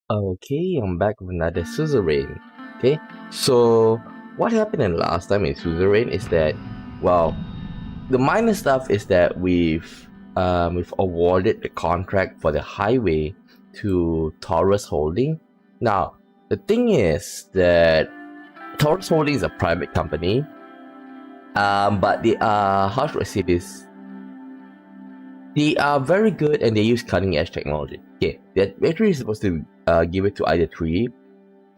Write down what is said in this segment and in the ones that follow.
Okay, I'm back with another Suzerain. Okay, so what happened in last time in Suzerain is that, well, the minor stuff is that we've awarded the contract for the highway to Taurus Holding. Now, the thing is that Taurus Holding is a private company, but they are, how should I say this? They are very good and they use cutting edge technology. Okay, they're actually supposed to give it to either three,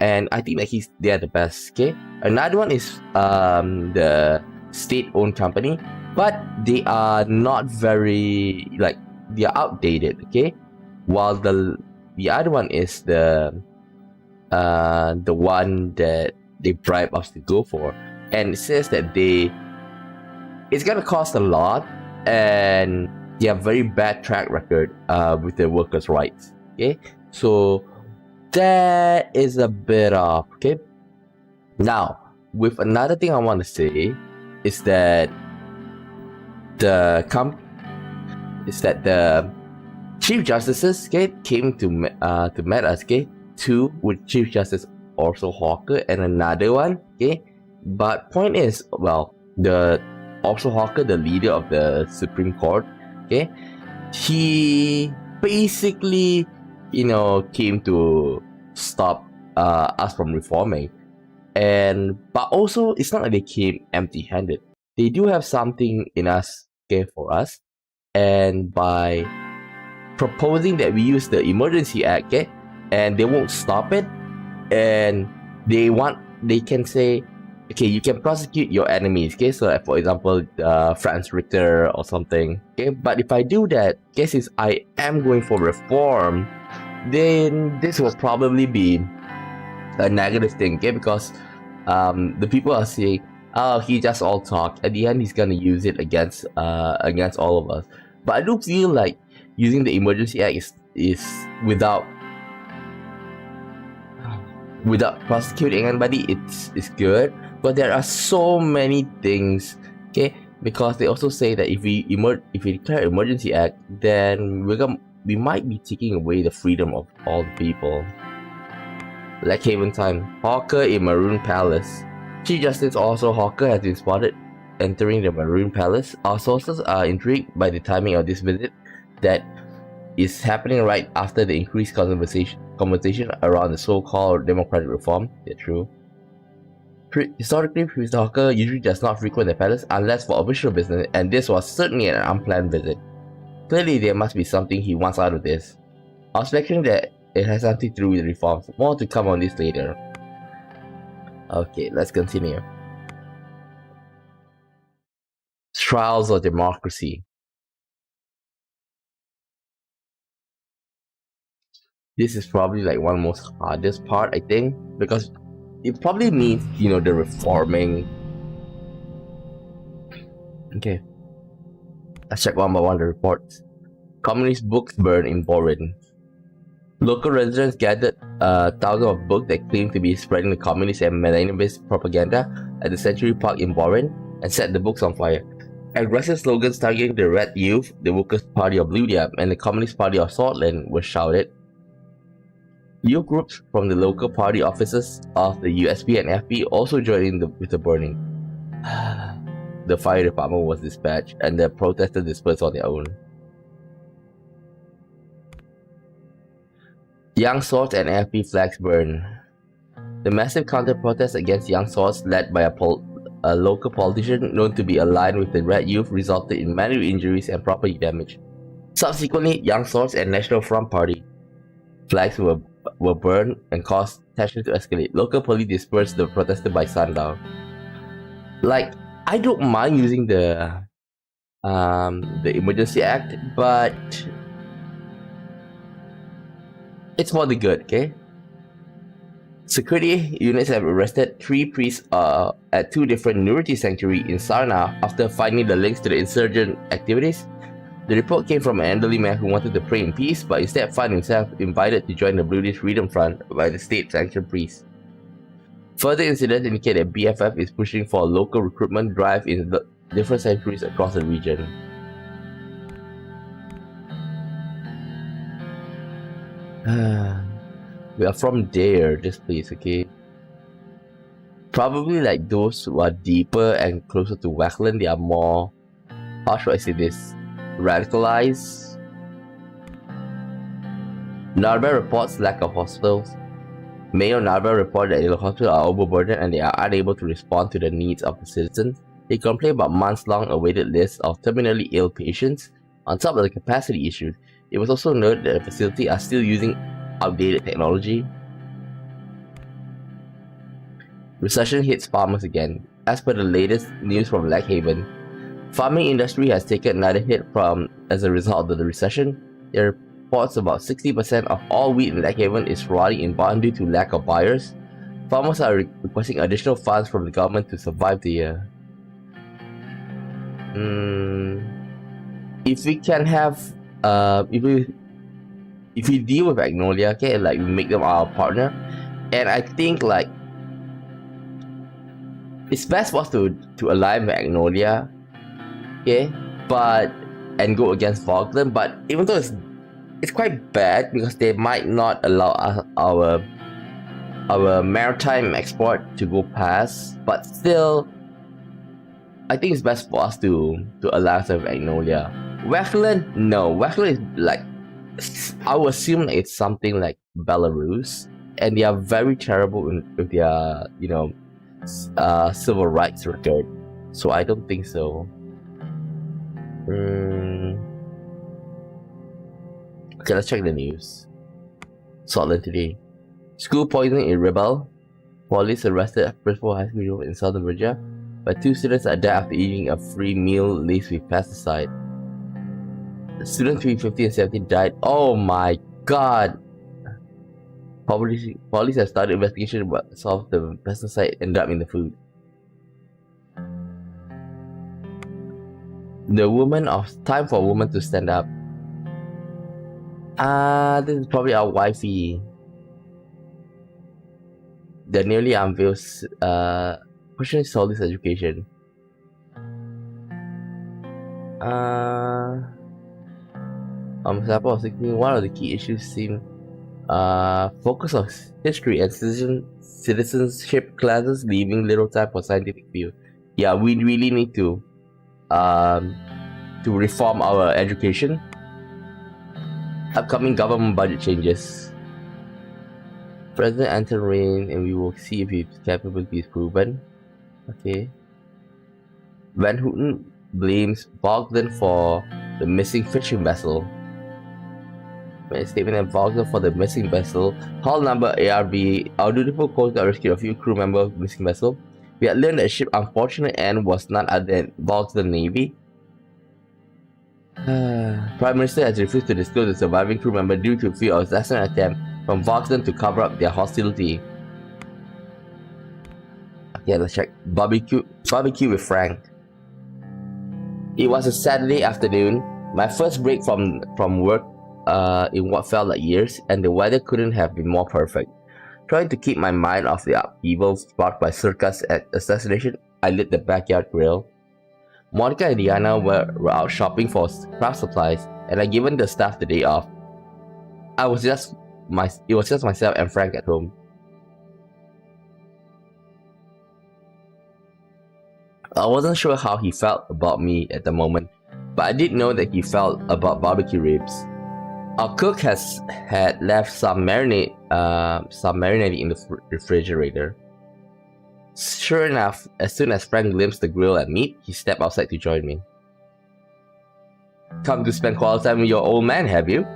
and I think that they are the best. Okay, another one is the state-owned company, but they are not very like they are outdated. Okay, while the other one is the one that they bribe us to go for, and it says that it's gonna cost a lot, and they have very bad track record with their workers' rights. Okay, so that is a bit off. Okay, now with another thing I want to say is that the chief justices, okay, came to meet us, okay, two with Chief Justice also Hawker and another one, okay, but point is, well, the also Hawker, the leader of the Supreme Court, okay, he basically, came to stop us from reforming, but also it's not like they came empty-handed. They do have something in us, okay, for us, and by proposing that we use the Emergency Act, okay, and they won't stop it, and they can say, okay, you can prosecute your enemies, okay, so like, for example, Franz Richter or something, okay, but if I do that, okay, since I am going for reform, then this will probably be a negative thing, okay, because the people are saying, oh, he just all talk, at the end he's gonna use it against all of us, but I do feel like using the Emergency Act is without prosecuting anybody, it's good, but there are so many things, okay, because they also say that if we declare Emergency Act, then we might be taking away the freedom of all the people. Like Haven time, Hawker in Maroon Palace. Chief Justice also Hawker has been spotted entering the Maroon Palace. Our sources are intrigued by the timing of this visit that is happening right after the increased conversation around the so-called democratic reform. Yeah, true. Historically, Mr. Hawker usually does not frequent the palace unless for official business, and this was certainly an unplanned visit. Clearly, there must be something he wants out of this. I was speculating that it has something to do with the reforms. More to come on this later. Okay, let's continue. Trials of democracy. This is probably like one of the most hardest part, I think, because it probably means, the reforming. Okay, let's check one by one the reports. Communist books burned in Borin. Local residents gathered thousands of books that claimed to be spreading the communist and millennialist propaganda at the Century Park in Borin and set the books on fire. Aggressive slogans targeting the Red Youth, the Workers' Party of Ludia, and the Communist Party of Sordland were shouted. Youth groups from the local party offices of the USB and FP also joined in with the burning. The fire department was dispatched, and the protesters dispersed on their own. Young Swords and FP flags burn. The massive counter-protest against Young Swords, led by a local politician known to be aligned with the Red Youth, resulted in many injuries and property damage. Subsequently, Young Swords and National Front Party flags were burned and caused tension to escalate. Local police dispersed the protesters by sundown. Like, I don't mind using the Emergency Act, but it's for the good, okay? Security units have arrested 3 priests at 2 different nudity sanctuaries in Sarna after finding the links to the insurgent activities. The report came from an elderly man who wanted to pray in peace, but instead found himself invited to join the British Freedom Front by the state-sanctioned priests. Further incidents indicate that BFF is pushing for a local recruitment drive in different sanctuaries across the region. We are from there, this place, okay? Probably like those who are deeper and closer to Wackland, they are more, how should I say this, radicalized. Narva reports lack of hospitals. Mayor Narva reported that the hospitals are overburdened and they are unable to respond to the needs of the citizens. They complain about months-long awaited lists of terminally ill patients. On top of the capacity issues, it was also noted that the facility are still using outdated technology. Recession hits farmers again. As per the latest news from Lakehaven, farming industry has taken another hit as a result of the recession. There are reports about 60% of all wheat in Lakehaven is rotting in barn due to lack of buyers. Farmers are requesting additional funds from the government to survive the year. If we can have, if we deal with Magnolia, okay, like we make them our partner, and I think like it's best for us to align with Magnolia, okay, and go against Falkland. But even though it's quite bad because they might not allow us, our maritime export to go past, but still, I think it's best for us to align with Magnolia. Wackland, no, Wackland is like, I would assume that it's something like Belarus, and they are very terrible with their, you know, civil rights record. So I don't think so. Okay, let's check the news. Sordland today. School poisoning in Rebel. Police arrested a principal high school in Southern Virginia, but 2 students are dead after eating a free meal laced with pesticide. The students between 15 and 17 died. Oh my god! Police have started investigation about solve the pesticide ended up in the food. Time for a woman to stand up. This is probably our wifey. The newly unveiled question is Solly's education. Example of 16, one of the key issues seem focus on history and citizenship classes, leaving little time for scientific view. Yeah, we really need to reform our education. Upcoming government budget changes. President Rayne, and we will see if his capability is proven. Okay. Van Houten blames Bogdan for the missing fishing vessel. A statement that Bogdan for the missing vessel. Hull number ARB. Our dutiful Coast Guard rescued a few crew members of the missing vessel. We had learned that the ship's unfortunate end was none other than Bogdan Navy. Prime Minister has refused to disclose the surviving crew member due to fear of assassination attempt from Voxden to cover up their hostility. Okay, let's check. Barbecue with Frank. It was a Saturday afternoon, my first break from work in what felt like years, and the weather couldn't have been more perfect. Trying to keep my mind off the upheaval sparked by Circa's assassination, I lit the backyard grill. Monica and Diana were out shopping for craft supplies, and I'd given the staff the day off. It was just myself and Frank at home. I wasn't sure how he felt about me at the moment, but I did know that he felt about barbecue ribs. Our cook had left some marinade in the refrigerator. Sure enough, as soon as Frank glimpsed the grill and meat, he stepped outside to join me. Come to spend quality time with your old man, have you?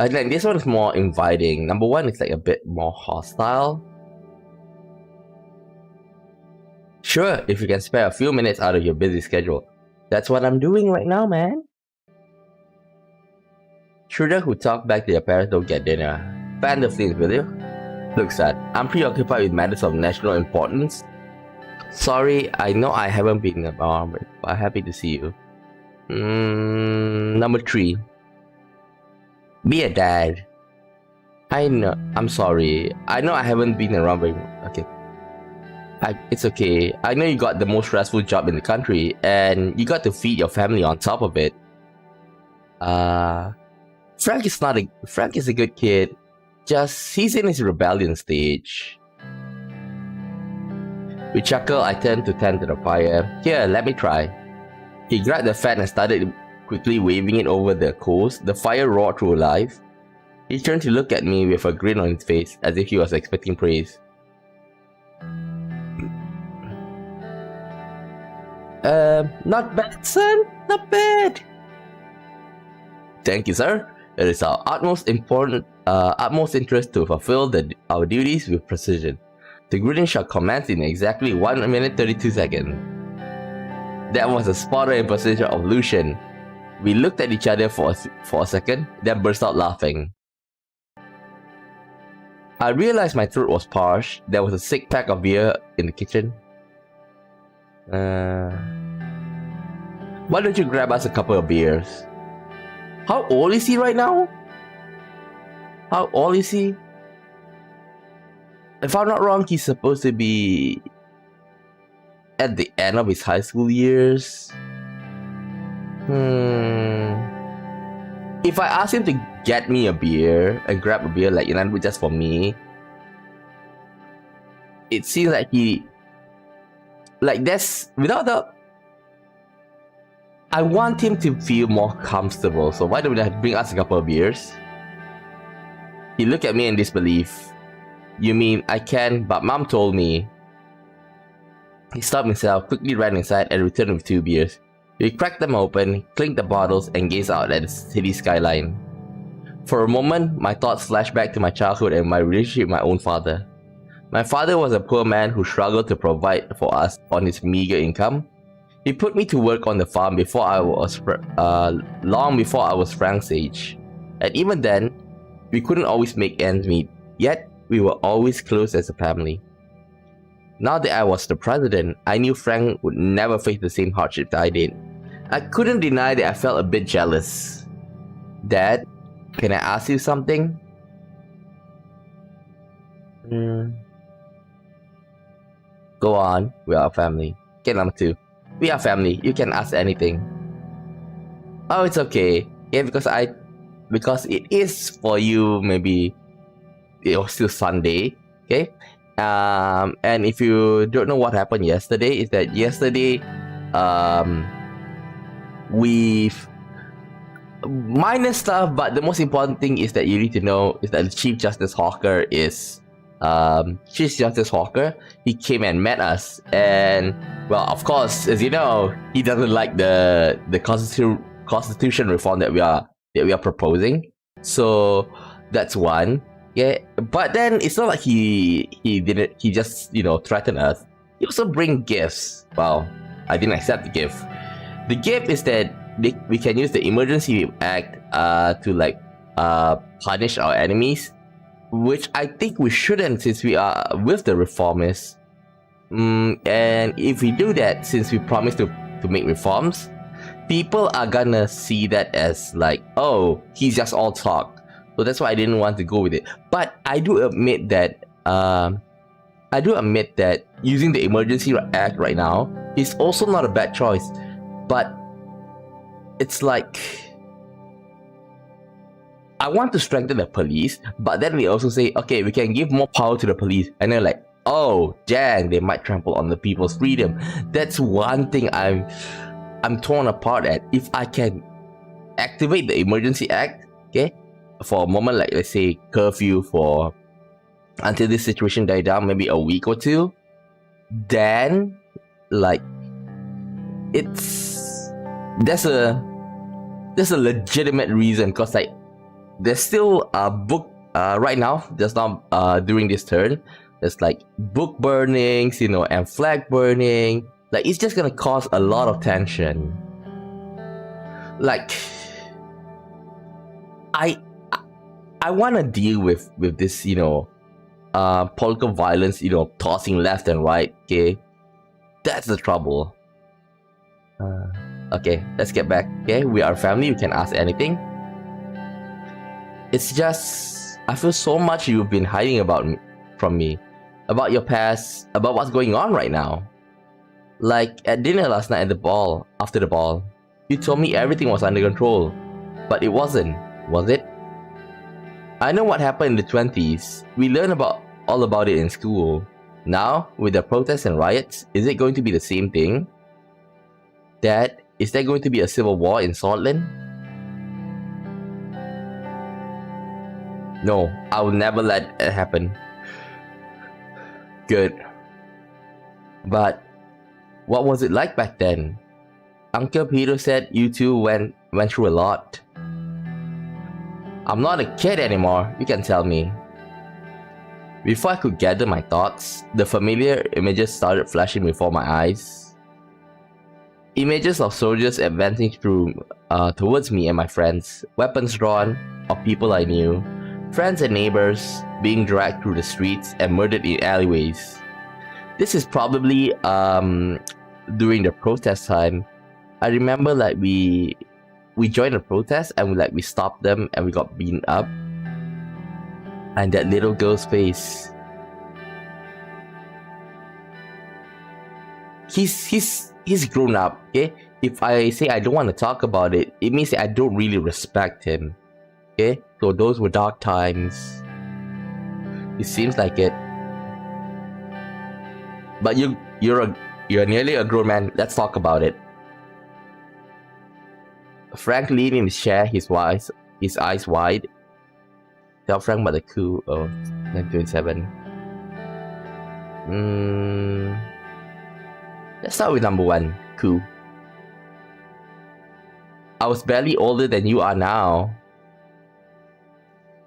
Like this one is more inviting. Number one, it's like a bit more hostile. Sure, if you can spare a few minutes out of your busy schedule. That's what I'm doing right now, man. Children who talk back to their parents don't get dinner. Fan the flames, will you? Look, son, I'm preoccupied with matters of national importance. Sorry, I know I haven't been around, but I'm happy to see you. Number 3. Be a dad. I know, I'm sorry. I know I haven't been around very much. Okay. It's okay. I know you got the most stressful job in the country, and you got to feed your family on top of it. Frank is a good kid. he's in his rebellion stage. With chuckle, I turned to tend to the fire. Here, let me try. He grabbed the fan and started quickly waving it over the coals. The fire roared through life. He turned to look at me with a grin on his face, as if he was expecting praise. Not bad, son. Not bad. Thank you, sir. It is our utmost interest to fulfill our duties with precision. The grilling shall commence in exactly 1 minute 32 seconds. That was a spot-on impersonation of Lucian. We looked at each other for a second, then burst out laughing. I realized my throat was parched. There was a 6-pack of beer in the kitchen. Why don't you grab us a couple of beers? How old is he right now? How old is he? If I'm not wrong, he's supposed to be at the end of his high school years. If I ask him to get me a beer and grab a beer, like, you know, just for me, it seems like he, like, that's without the. I want him to feel more comfortable, so why don't we bring us a couple of beers? He looked at me in disbelief. You mean I can, but Mom told me. He stopped himself, quickly ran inside, and returned with 2 beers. He cracked them open, clinked the bottles, and gazed out at the city skyline. For a moment, my thoughts flashed back to my childhood and my relationship with my own father. My father was a poor man who struggled to provide for us on his meager income. He put me to work on the farm long before I was Frank's age. And even then, we couldn't always make ends meet, yet we were always close as a family. Now that I was the president, I knew Frank would never face the same hardship that I did. I couldn't deny that I felt a bit jealous. Dad, can I ask you something? Go on, we are a family. Okay, number 2. We are family, you can ask anything. Oh, it's okay. Yeah, because it is for you, maybe it was still Sunday, okay? And if you don't know what happened yesterday, is that yesterday, we've minor stuff, but the most important thing is that you need to know is that the Chief Justice Hawker is Chief Justice Hawker. He came and met us, and well, of course, as you know, he doesn't like the constitution reform that we are proposing. So that's one. Yeah, but then it's not like he just, you know, threatened us. He also bring gifts. Well, I didn't accept the gift. The gift is that we can use the emergency act to like punish our enemies, which I think we shouldn't, since we are with the reformists. And if we do that, since we promised to make reforms, people are gonna see that as like, oh, he's just all talk. So that's why I didn't want to go with it. But I do admit that using the emergency act right now is also not a bad choice. But it's like, I want to strengthen the police, but then we also say, okay, we can give more power to the police, and they're like, oh, dang, they might trample on the people's freedom. That's one thing I'm torn apart at. If I can activate the emergency act, okay, for a moment, like let's say curfew for until this situation dies down, maybe a week or 2, then like there's a legitimate reason, because like there's still a book right now, just now during this turn, there's like book burnings, you know, and flag burning. Like, it's just gonna cause a lot of tension. Like, I want to deal with this, you know, political violence, you know, tossing left and right. Okay, that's the trouble. Okay, let's get back. Okay, we are family. You can ask anything. It's just, I feel so much you've been hiding from me, about your past, about what's going on right now. Like at dinner last night after the ball, you told me everything was under control, but it wasn't, was it? I know what happened in the 20s. We learned all about it in school. Now, with the protests and riots, is it going to be the same thing? Dad, is there going to be a civil war in Sordland? No, I will never let it happen. Good. But what was it like back then? Uncle Peter said you two went through a lot. I'm not a kid anymore, you can tell me. Before I could gather my thoughts, the familiar images started flashing before my eyes. Images of soldiers advancing towards me and my friends, weapons drawn, of people I knew, friends and neighbors being dragged through the streets and murdered in alleyways. This is probably during the protest time. I remember like we joined a protest and we stopped them and we got beaten up. And that little girl's face. He's grown up, okay? If I say I don't want to talk about it, it means that I don't really respect him. Okay? So those were dark times. It seems like it. But you're nearly a grown man. Let's talk about it. Frank leaned in his chair, his eyes wide. Tell Frank about the coup of 1927. Let's start with number 1, coup. I was barely older than you are now.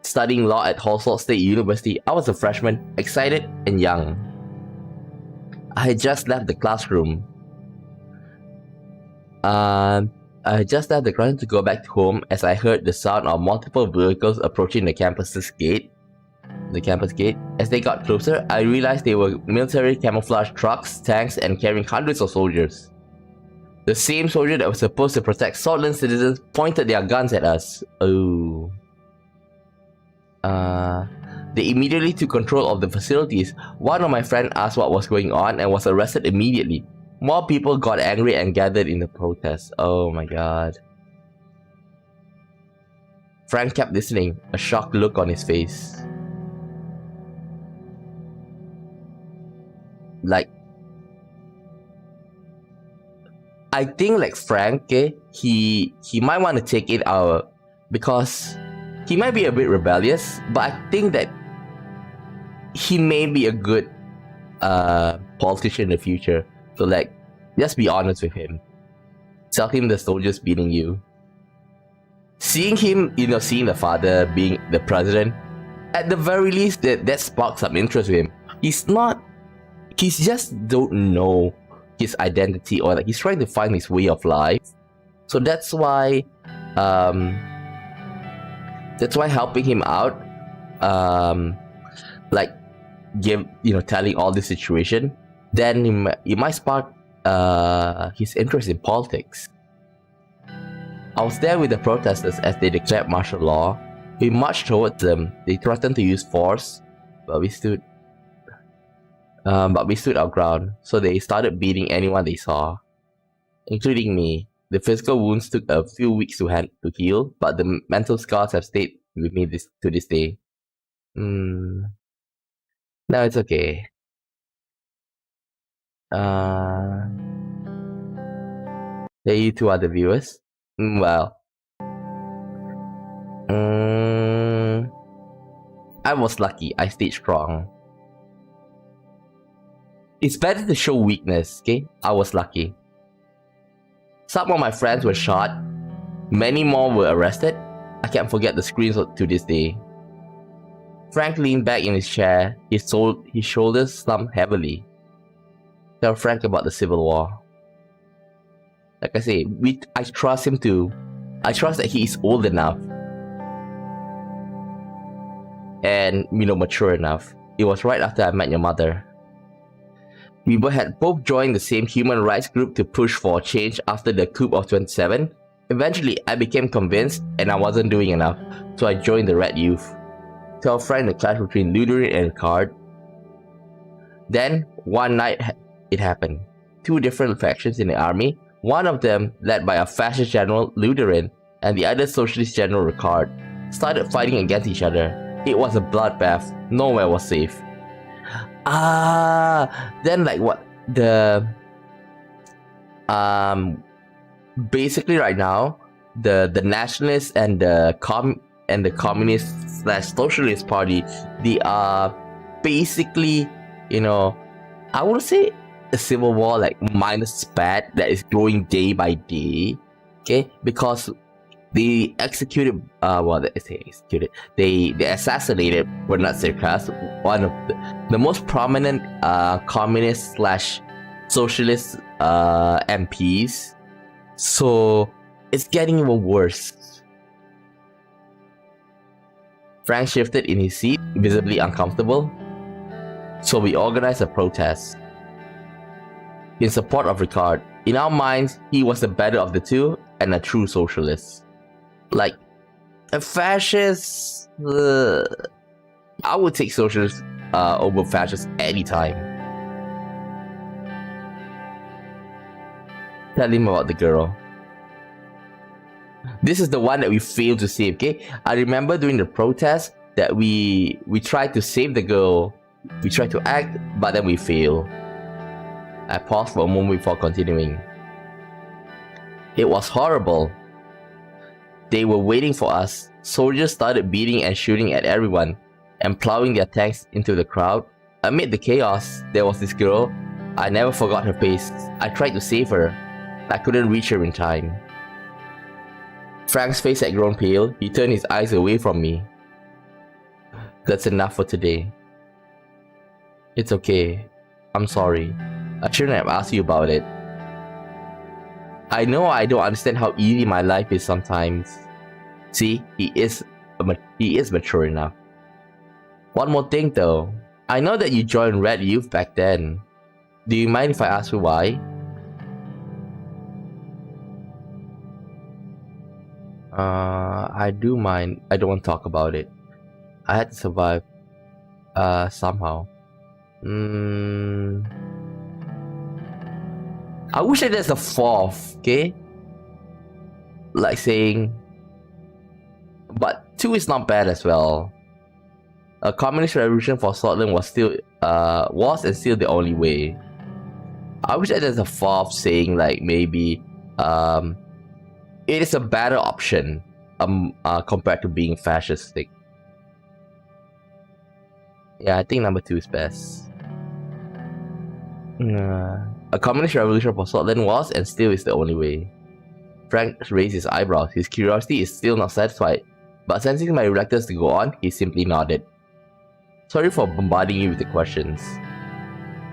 Studying law at Halsall State University, I was a freshman, excited and young. I had just left the classroom. I had just left the classroom to go back home as I heard the sound of multiple vehicles approaching the campus gate. As they got closer, I realized they were military camouflage trucks, tanks, and carrying hundreds of soldiers. The same soldier that was supposed to protect Sordland citizens pointed their guns at us. Oh. They immediately took control of the facilities. One of my friends asked what was going on and was arrested immediately. More people got angry and gathered in the protest. Oh my god. Frank kept listening, a shocked look on his face. Like, I think like Frank, okay, he might want to take it out because he might be a bit rebellious, but I think that he may be a good politician in the future. So like, just be honest with him. Tell him the soldiers beating you. Seeing him, seeing the father being the president, at the very least, that sparks some interest with him. He just don't know his identity, or like he's trying to find his way of life. So that's why helping him out, like telling all this situation, then it might spark his interest in politics. I was there with the protesters as they declared martial law. We marched towards them. They threatened to use force, but we stood our ground. So they started beating anyone they saw, including me. The physical wounds took a few weeks to heal, but the mental scars have stayed with me to this day. No, it's okay. Hey, you two other viewers. Well, I was lucky. I stayed strong. It's better to show weakness, okay? I was lucky. Some of my friends were shot. Many more were arrested. I can't forget the screams to this day. Frank leaned back in his chair. His shoulders slumped heavily. Tell Frank about the Civil War. Like I say, I trust him too. I trust that he is old enough and mature enough. It was right after I met your mother. We had both joined the same human rights group to push for change after the coup of 27. Eventually, I became convinced and I wasn't doing enough, so I joined the Red Youth. Tell Frank the clash between Lutheran and Card. Then, one night, it happened. Two different factions in the army, one of them led by a fascist general, Lutheran, and the other socialist general, Ricard, started fighting against each other. It was a bloodbath. Nowhere was safe. Then like what the basically right now the nationalists and the communist slash socialist party, they are basically, you know, I would say a civil war like minus spat that is growing day by day. Okay, because they executed they assassinated, we're not sarcastic, one of the most prominent communist slash socialist MPs. So it's getting even worse. Frank shifted in his seat, visibly uncomfortable. So we organized a protest in support of Ricard. In our minds, he was the better of the two and a true socialist. Like a fascist, I would take socialist over fascist anytime. Tell him about the girl. This is the one that we failed to save, okay? I remember during the protest that we tried to save the girl. We tried to act, but then we failed. I paused for a moment before continuing. It was horrible. They were waiting for us. Soldiers started beating and shooting at everyone and plowing their tanks into the crowd. Amid the chaos, there was this girl. I never forgot her face. I tried to save her. I couldn't reach her in time. Frank's face had grown pale. He turned his eyes away from me. That's enough for today. It's okay. I'm sorry. I shouldn't have asked you about it. I know I don't understand how easy my life is sometimes. See, he is mature enough. One more thing though. I know that you joined Red Youth back then. Do you mind if I ask you why? I do mind. I don't want to talk about it. I had to survive. Somehow. I wish that there's a fourth, okay? Like saying... But 2 is not bad as well. A communist revolution for Sordland was and still the only way. I wish that there's a fourth saying like maybe... it is a better option compared to being fascistic. Yeah, I think number 2 is best. A communist revolution for Sordland was and still is the only way. Frank raised his eyebrows. His curiosity is still not satisfied, but sensing my reluctance to go on, he simply nodded. Sorry for bombarding you with the questions.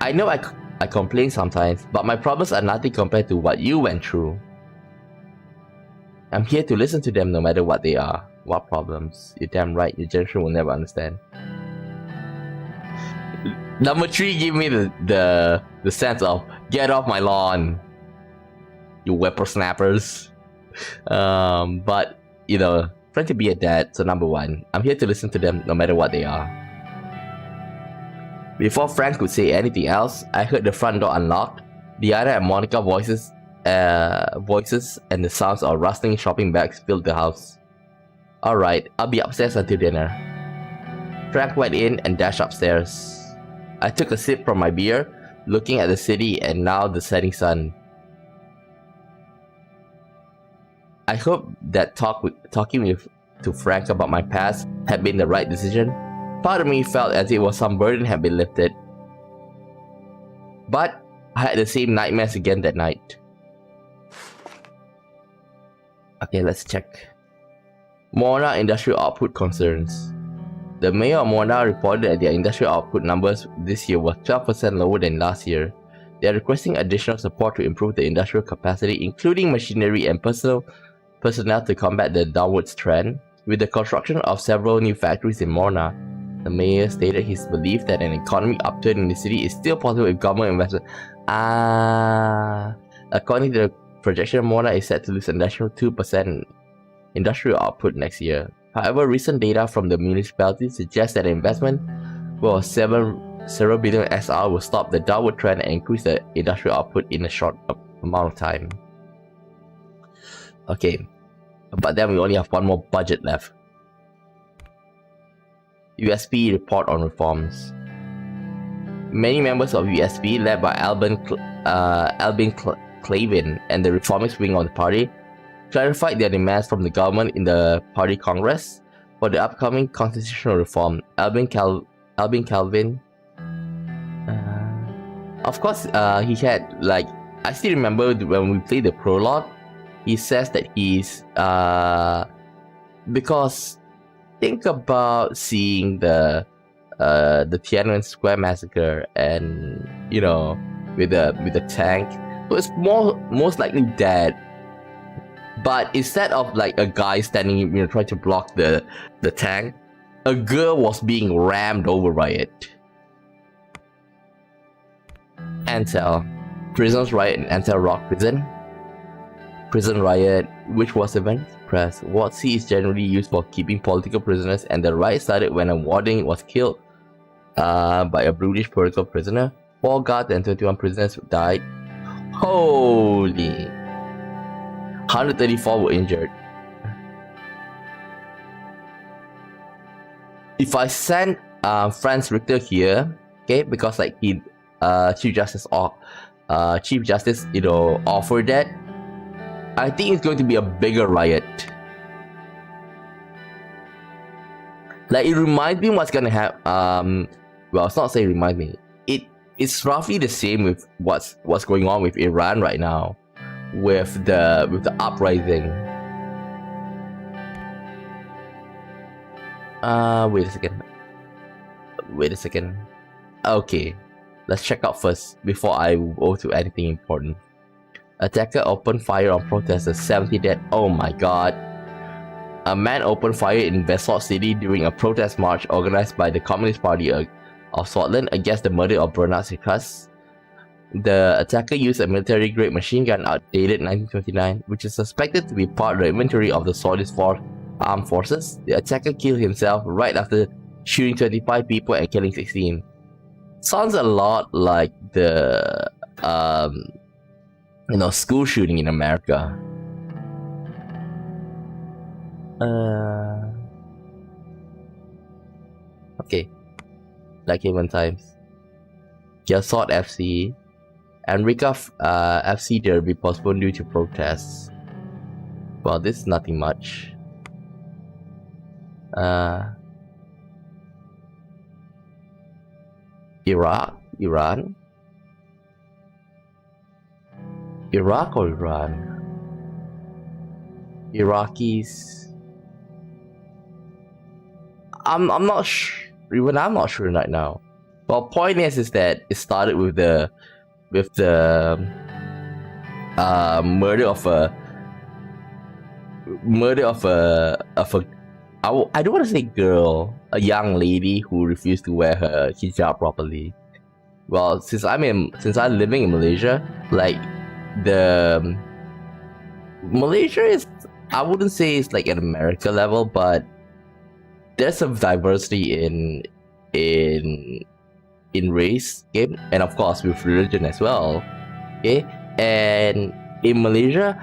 I know I complain sometimes, but my problems are nothing compared to what you went through. I'm here to listen to them no matter what they are. What problems? You're damn right, your generation will never understand. Number 3 give me the sense of get off my lawn, you whippersnappers. But you know, trying to be a dad. So number 1, I'm here to listen to them no matter what they are. Before Frank could say anything else, I heard the front door unlocked. Diana and Monica voices and the sounds of rustling shopping bags filled the house. Alright, I'll be upstairs until dinner. Frank went in and dashed upstairs. I took a sip from my beer, looking at the city and now the setting sun. I hope that talking to Frank about my past had been the right decision. Part of me felt as if some burden had been lifted. But I had the same nightmares again that night. Okay, let's check. Morna industrial output concerns. The mayor of Morna reported that their industrial output numbers this year were 12% lower than last year. They are requesting additional support to improve the industrial capacity, including machinery and personnel to combat the downwards trend. With the construction of several new factories in Morna, the mayor stated his belief that an economic upturn in the city is still possible with government investment. According to the projection, Morna is set to lose an additional 2% industrial output next year. However, recent data from the municipality suggests that the investment for several billion SR will stop the downward trend and increase the industrial output in a short amount of time. Okay, but then we only have one more budget left. USP report on reforms. Many members of USP, led by Albin Clavin and the reformist wing of the party, clarified their demands from the government in the party congress for the upcoming constitutional reform. Albin Calvin, of course, he had, like, I still remember when we played the prologue, he says that he's because think about seeing the Tiananmen Square massacre, and you know, with the tank, so it's most likely dead. But instead of like a guy standing, you know, trying to block the tank, a girl was being rammed over by it. Antel. Prisoners riot in Antel Rock Prison. Prison riot, which was event press. Ward C is generally used for keeping political prisoners, and the riot started when a warden was killed by a brutish political prisoner. 4 guards and 21 prisoners died. Holy! 134 were injured. If I send Franz Richter here, okay, because like he Chief Justice, you know, offered that, I think it's going to be a bigger riot. Like, it reminds me what's gonna happen. Well, it's not saying remind me. It's roughly the same with what's going on with Iran right now, with the uprising. Wait a second. Okay, let's check out first before I go to anything important. Attacker opened fire on protesters, 70 dead. Oh my god. A man opened fire in Vesort City during a protest march organized by the Communist Party of Sordland against the murder of Bernard Sikas. The attacker used a military-grade machine gun outdated 1929, which is suspected to be part of the inventory of the Sordist armed forces. The attacker killed himself right after shooting 25 people and killing 16. Sounds a lot like the you know, school shooting in America. Okay, like even times. Gelsort FC and Rika FC Derby postponed due to protests. Well, this is nothing much. Iraq or Iran? Iraqis. I'm not sure. Even I'm not sure right now. Well, point is that it started with the murder of a I don't want to say girl, a young lady who refused to wear her hijab properly. Well, since I'm living in Malaysia, like Malaysia is, I wouldn't say it's like an America level, but there's some diversity in race, okay, and of course with religion as well, okay. And in Malaysia,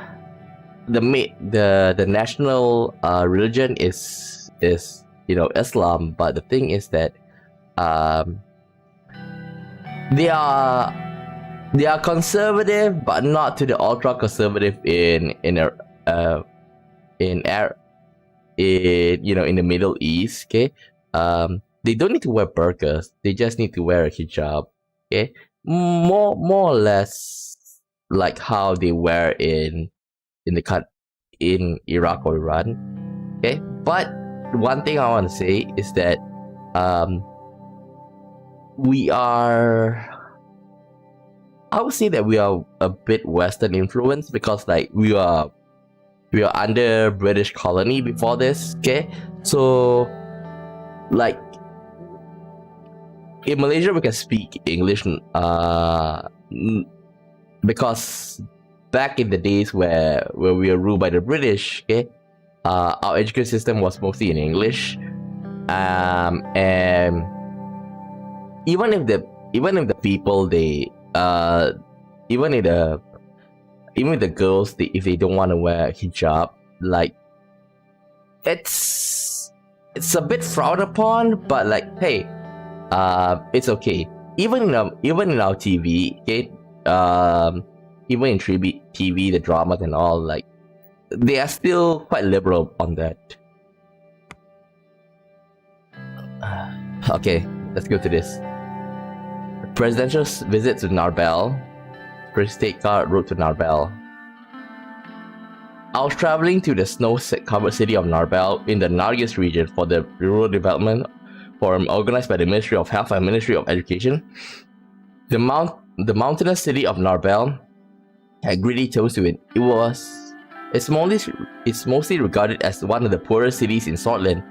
the national religion is you know, Islam, but the thing is that they are conservative, but not to the ultra conservative in you know, in the Middle East, okay. They don't need to wear burqas, they just need to wear a hijab, okay, more or less like how they wear in Iraq or Iran, okay. But one thing I want to say is that I would say that we are a bit Western influenced, because like we are under British colony before this, okay. So like in Malaysia we can speak English because back in the days where we were ruled by the British, okay, our education system was mostly in English, and even if the people even if the girls, if they don't want to wear hijab, like it's it's a bit frowned upon, but like, hey, it's okay. Even in our TV, okay, even in TV, the dramas and all, like, they are still quite liberal on that. Okay, let's go to this. Presidential visit to Narbel. State car route to Narbel. I was traveling to the snow-covered city of Narbel in the Nargis region for the Rural Development Forum organized by the Ministry of Health and Ministry of Education. The mountainous city of Narbel had greedy toes to it. It's mostly regarded as one of the poorest cities in Sordland.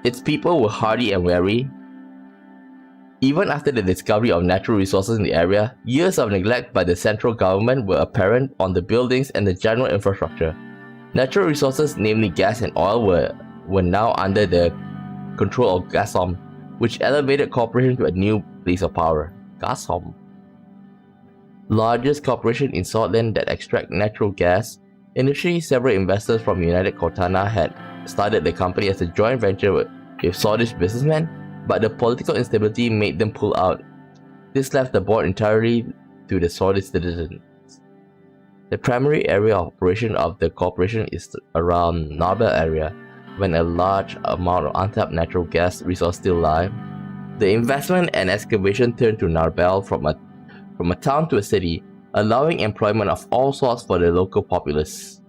Its people were hardy and wary. Even after the discovery of natural resources in the area, years of neglect by the central government were apparent on the buildings and the general infrastructure. Natural resources, namely gas and oil, were now under the control of Gazprom, which elevated corporation to a new place of power. Gazprom, largest corporation in Sordland that extract natural gas. Initially, several investors from United Cortana had started the company as a joint venture with Swedish businessmen, but the political instability made them pull out. This left the board entirely to the Swedish citizens. The primary area of operation of the corporation is around Narbel area, when a large amount of untapped natural gas resource still lie. The investment and excavation turned to Narbel from a town to a city, allowing employment of all sorts for the local populace.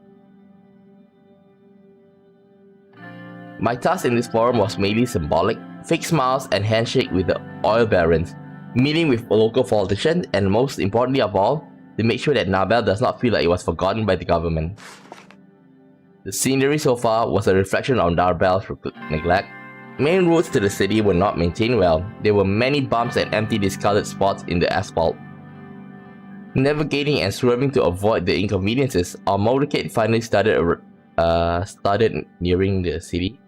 My task in this forum was mainly symbolic: fake smiles and handshake with the oil barons, meeting with local politicians, and most importantly of all, to make sure that Narbel does not feel like it was forgotten by the government. The scenery so far was a reflection of Narbel's neglect. Main roads to the city were not maintained well. There were many bumps and empty discolored spots in the asphalt. Navigating and swerving to avoid the inconveniences, our motorcade finally started nearing the city.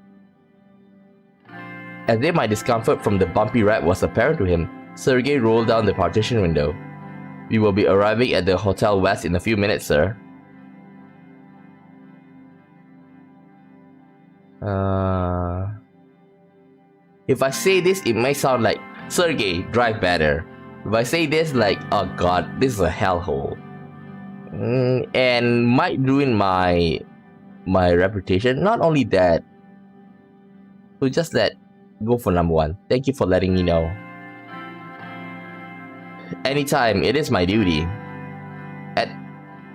As if my discomfort from the bumpy ride was apparent to him, Sergei rolled down the partition window. "We will be arriving at the Hotel West in a few minutes, sir." If I say this, it may sound like, "Sergei, drive better." If I say this, like, "Oh god, this is a hellhole," and might ruin my reputation. Not only that, so just go for number one. Thank you for letting me know. Anytime, it is my duty.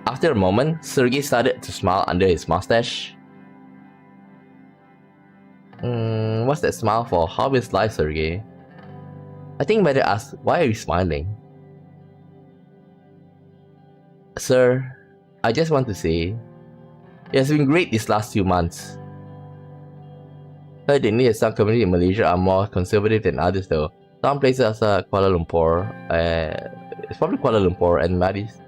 After a moment, Sergei started to smile under his mustache. What's that smile for? How is life, Sergei? I think better ask, why are you smiling? Sir, I just want to say, it has been great these last few months. Heard the some communities in Malaysia are more conservative than others though. Some places are Kuala Lumpur, it's probably Kuala Lumpur and Madis,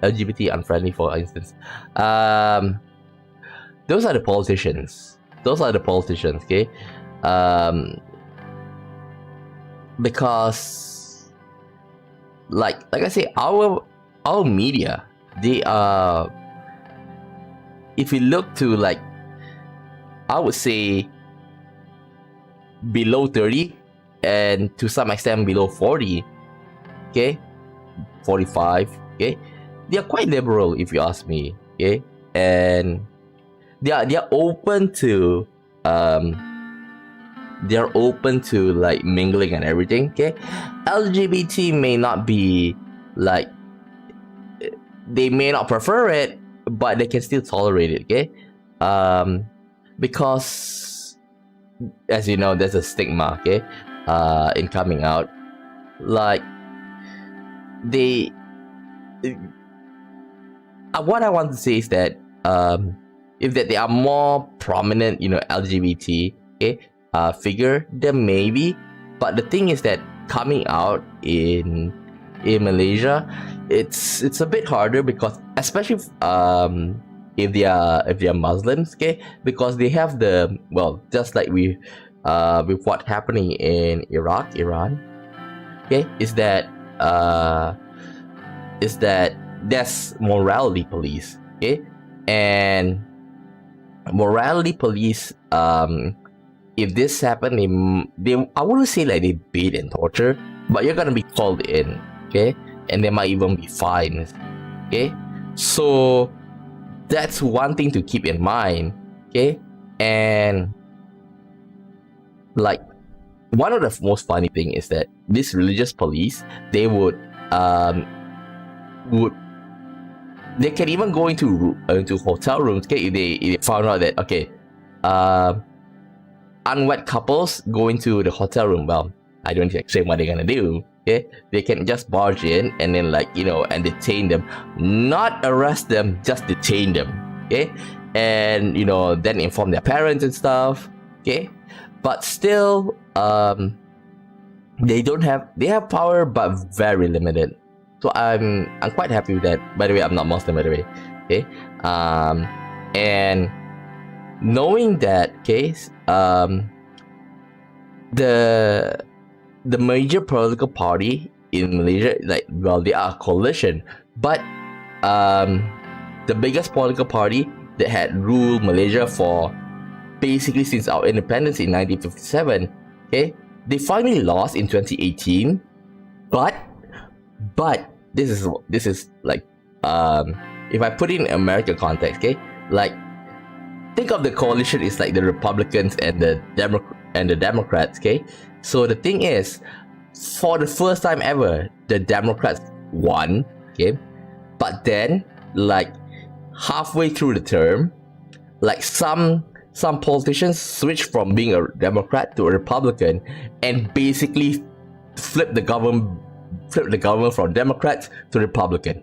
LGBT unfriendly for instance. Those are the politicians. Okay? Because like I say, our media, they are, if you look to, like, I would say below 30 and to some extent below 40, okay, 45, okay, they are quite liberal if you ask me, okay, and they are open to like mingling and everything, okay. LGBT may not be like, they may not prefer it, but they can still tolerate it, okay. Because, as you know, there's a stigma, okay, in coming out. Like, what I want to say is that if that they are more prominent, LGBT, okay, figure, then maybe. But the thing is that coming out in Malaysia, it's a bit harder, because especially if they are Muslims, okay, because they have just like with what happening in Iran, okay, is that there's morality police, okay, and morality police, if this happened, they I wouldn't say like they beat and torture, but you're gonna be called in, okay, and there might even be fines, okay. So that's one thing to keep in mind, okay. And like, one of the most funny thing is that this religious police, they would they can even go into hotel rooms, okay, if they found out that, okay, unwed couples go into the hotel room. Well, I don't explain what they're gonna do, okay. They can just barge in and then, like, you know, and detain them, not arrest them, just detain them, okay, and, you know, then inform their parents and stuff, okay. But still, they have power, but very limited. So I'm quite happy with that. By the way, I'm not Muslim, by the way, okay. And knowing that case, the major political party in Malaysia, like, well, they are a coalition, but the biggest political party that had ruled Malaysia for basically since our independence in 1957, okay, they finally lost in 2018, but this is like, if I put it in American context, okay, like, think of the coalition is like the Republicans and the Democrats, okay. So the thing is, for the first time ever, the Democrats won, okay, but then, like, halfway through the term, like, some politicians switched from being a Democrat to a Republican and basically flipped the government from Democrats to Republican.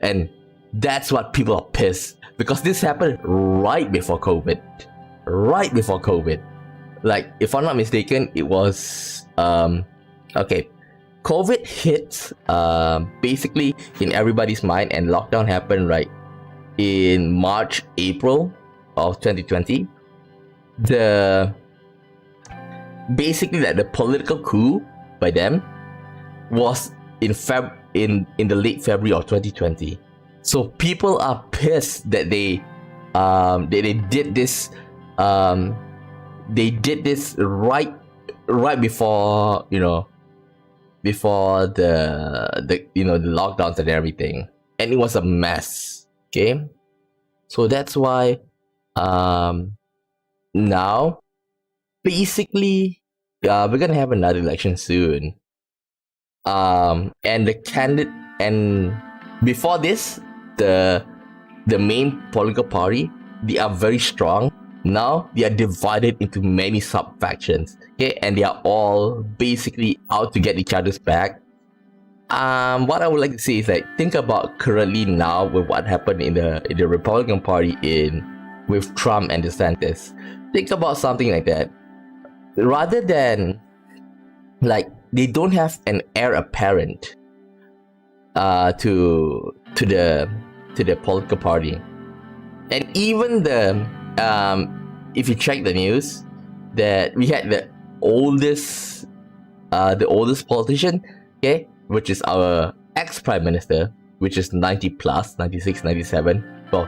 And that's what people are pissed, because this happened right before COVID. Like, if I'm not mistaken, it was okay, COVID hit basically in everybody's mind, and lockdown happened right in March, April of 2020. Basically, like, the political coup by them was in the late February of 2020. So people are pissed that they did this right before, you know, before the lockdowns and everything, and it was a mess, okay. So that's why now basically we're gonna have another election soon, and the candidate, and before this, the main political party, they are very strong. Now they are divided into many sub factions, okay, and they are all basically out to get each other's back. What I would like to say is, like, think about currently now with what happened in the Republican Party with Trump and DeSantis. Think about something like that. Rather than, like, they don't have an heir apparent to the political party, and even if you check the news, that we had the oldest politician, okay, which is our ex-prime minister, which is 90 plus, 96, 97. Well,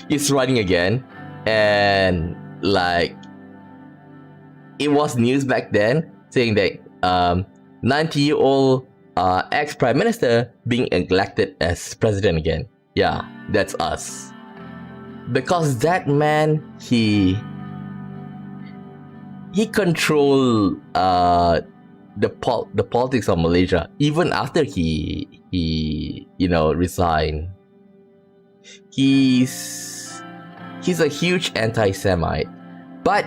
he's running again, and, like, it was news back then saying that 90-year-old ex-prime minister being elected as president again. Yeah, that's us. Because that man, he controlled the politics of Malaysia even after he resigned. He's a huge anti-Semite, but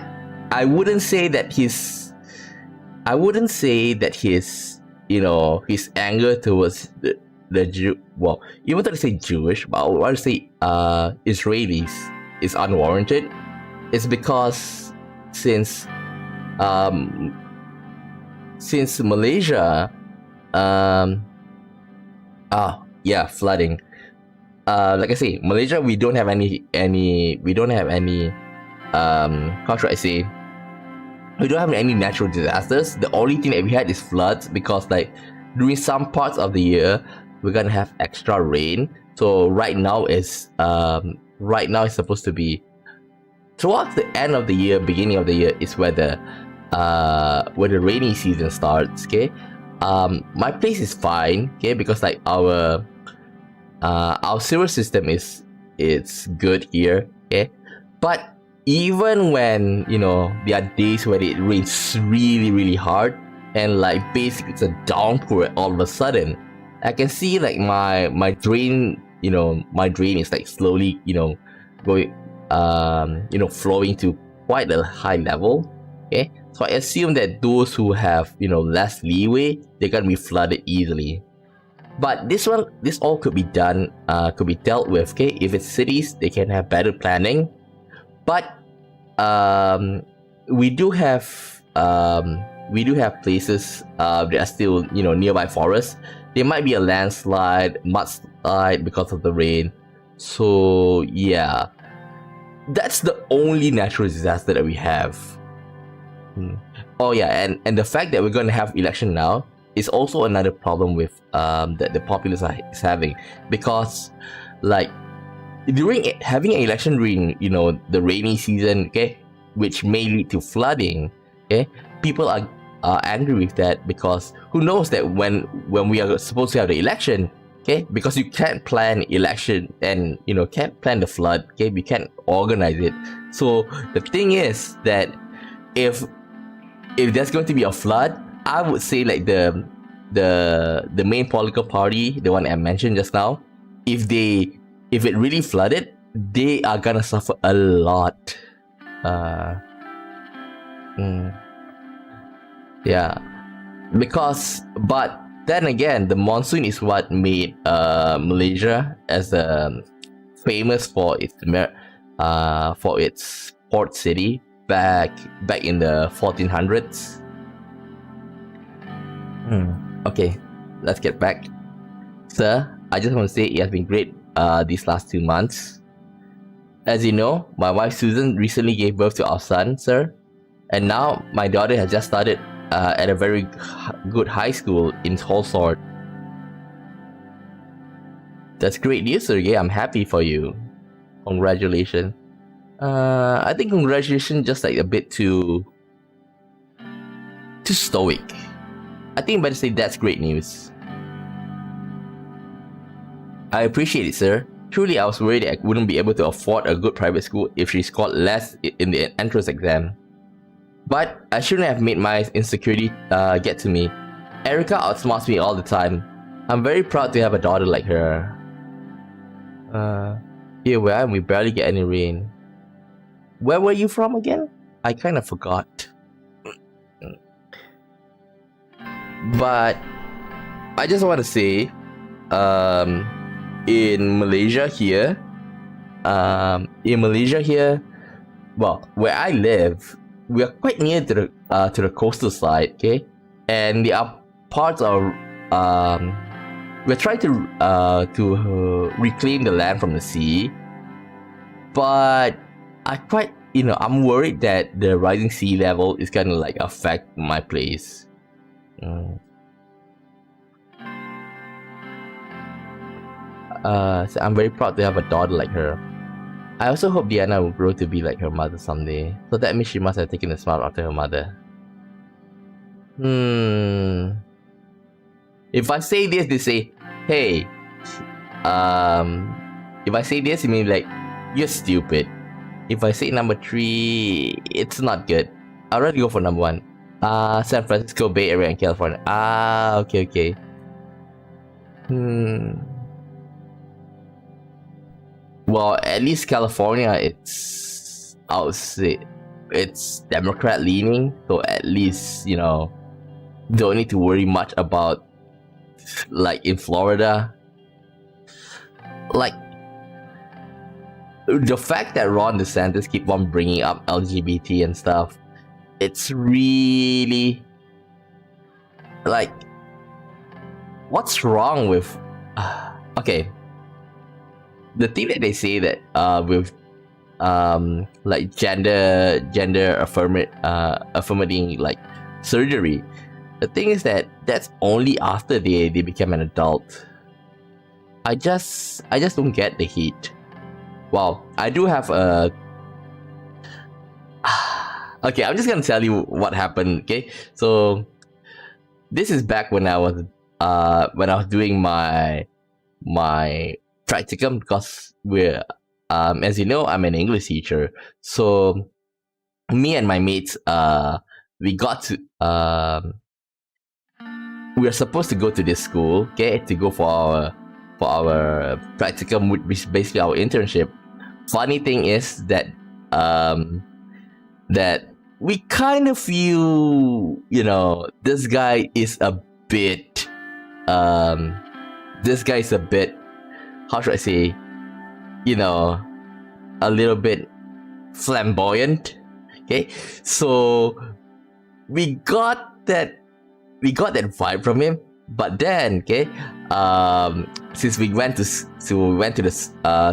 I wouldn't say that his his anger towards the Jew, well, even though I say Jewish, but I would say Israelis is unwarranted. It's because since Malaysia, flooding. Like I say, Malaysia, we don't have any how should I say? We don't have any natural disasters. The only thing that we had is floods, because, like, during some parts of the year we're gonna have extra rain. So right now is right now is supposed to be towards the end of the year, beginning of the year is where the rainy season starts. Okay, my place is fine. Okay, because like our sewer system it's good here. Okay, but even when there are days where it rains really hard and like basically it's a downpour all of a sudden, I can see like my drain is like slowly going flowing to quite a high level. Okay, so I assume that those who have less leeway, they're gonna be flooded easily. But this all could be done, could be dealt with. Okay, if it's cities, they can have better planning. But we do have places that are still nearby forests. There might be a landslide, mudslide because of the rain. So yeah, that's the only natural disaster that we have. Oh yeah, and the fact that we're going to have election now is also another problem with that the populace is having, because like during having an election during the rainy season, okay, which may lead to flooding, okay, people are angry with that, because who knows that when we are supposed to have the election, okay, because you can't plan election and can't plan the flood, okay, we can't organize it. So the thing is that if there's going to be a flood, I would say like the main political party, the one I mentioned just now, if it really flooded, they are gonna suffer a lot. Yeah, but then again, the monsoon is what made Malaysia as famous for its port city back in the 1400s. Okay, let's get back. Sir, I just want to say it has been great these last 2 months. As you know, my wife Susan recently gave birth to our son, sir. And now my daughter has just started at a very good high school in Sordland. That's great news, sir. Yeah, I'm happy for you. Congratulations. I think congratulations just like a bit too stoic. I think I better say that's great news. I appreciate it, sir. Truly, I was worried that I wouldn't be able to afford a good private school if she scored less in the entrance exam. But I shouldn't have made my insecurity get to me. Erica outsmarts me all the time. I'm very proud to have a daughter like her. Here where I am, we barely get any rain. Where were you from again? I kind of forgot. But I just want to say, in Malaysia here, well, where I live, we are quite near to the coastal side, okay, and there are parts of we're trying to reclaim the land from the sea, but I'm worried that the rising sea level is gonna like affect my place. So I'm very proud to have a daughter like her. I also hope Diana will grow to be like her mother someday. So that means she must have taken a smile after her mother. If I say this, they say, hey. If I say this, it means like, you're stupid. If I say number 3, it's not good. I'd rather go for number 1. San Francisco Bay Area in California. Okay. Well, at least California, I would say, it's Democrat leaning. So at least, don't need to worry much about, like in Florida. Like, the fact that Ron DeSantis keep on bringing up LGBT and stuff, it's really, like, what's wrong with, okay. The thing that they say that with like gender affirming like surgery, the thing is that that's only after they become an adult. I just don't get the heat. well, I do have a. Okay, I'm just gonna tell you what happened. Okay, so this is back when I was doing my practicum, because we're as you know, I'm an English teacher. So me and my mates we got to we were supposed to go to this school, okay, to go for our practicum, which is basically our internship. Funny thing is that that we kind of feel, you know, this guy is a bit how should I say, you know, a little bit flamboyant. Okay, so we got that vibe from him. But then, okay, since we went to the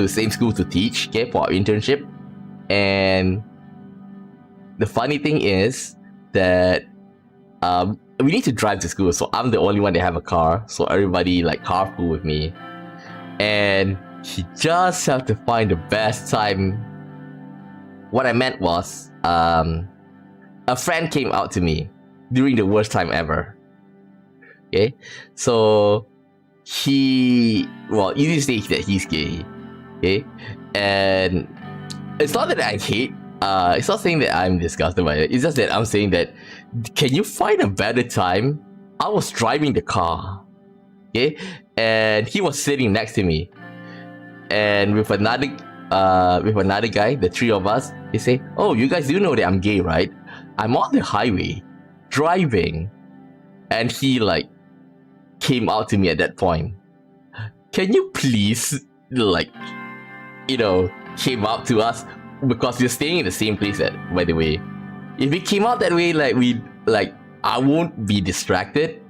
same school to teach, okay, for our internship, and the funny thing is that we need to drive to school, so I'm the only one that have a car, so everybody like carpool with me, and he just have to find the best time. What I meant was, a friend came out to me during the worst time ever. Okay, so easy to say that he's gay. Okay, and it's not that I hate. It's not saying that I'm disgusted by it. It's just that I'm saying that, can you find a better time? I was driving the car, okay, and he was sitting next to me, and with another guy, the three of us. He say, "Oh, you guys do know that I'm gay, right? I'm on the highway, driving," and he like came out to me at that point. Can you please, like, you know, came up to us, because we're staying in the same place. By the way, if we came out that way, I won't be distracted.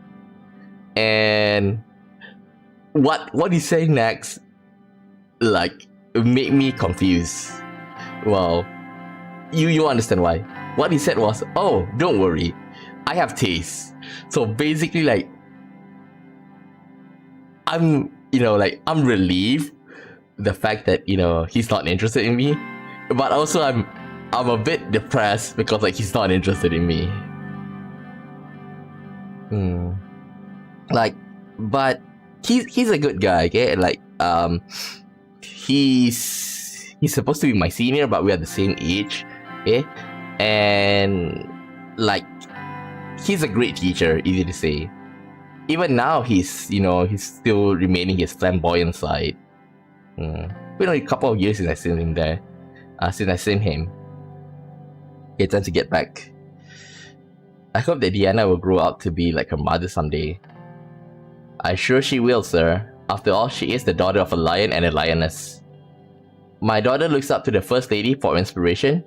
And what he said next, like, made me confused. Well, you understand why. What he said was, "Oh, don't worry, I have taste." So basically, like, I'm relieved the fact that, you know, he's not interested in me, but also I'm a bit depressed because, like, he's not interested in me. Like, but he's a good guy, okay? Like, he's supposed to be my senior, but we are the same age, okay? And like, he's a great teacher, easy to say. Even now, he's still remaining his flamboyant side. Been a couple of years since I seen him there. Since I seen him. It's time to get back. I hope that Diana will grow up to be like her mother someday. I'm sure she will, sir. After all, she is the daughter of a lion and a lioness. My daughter looks up to the First Lady for inspiration.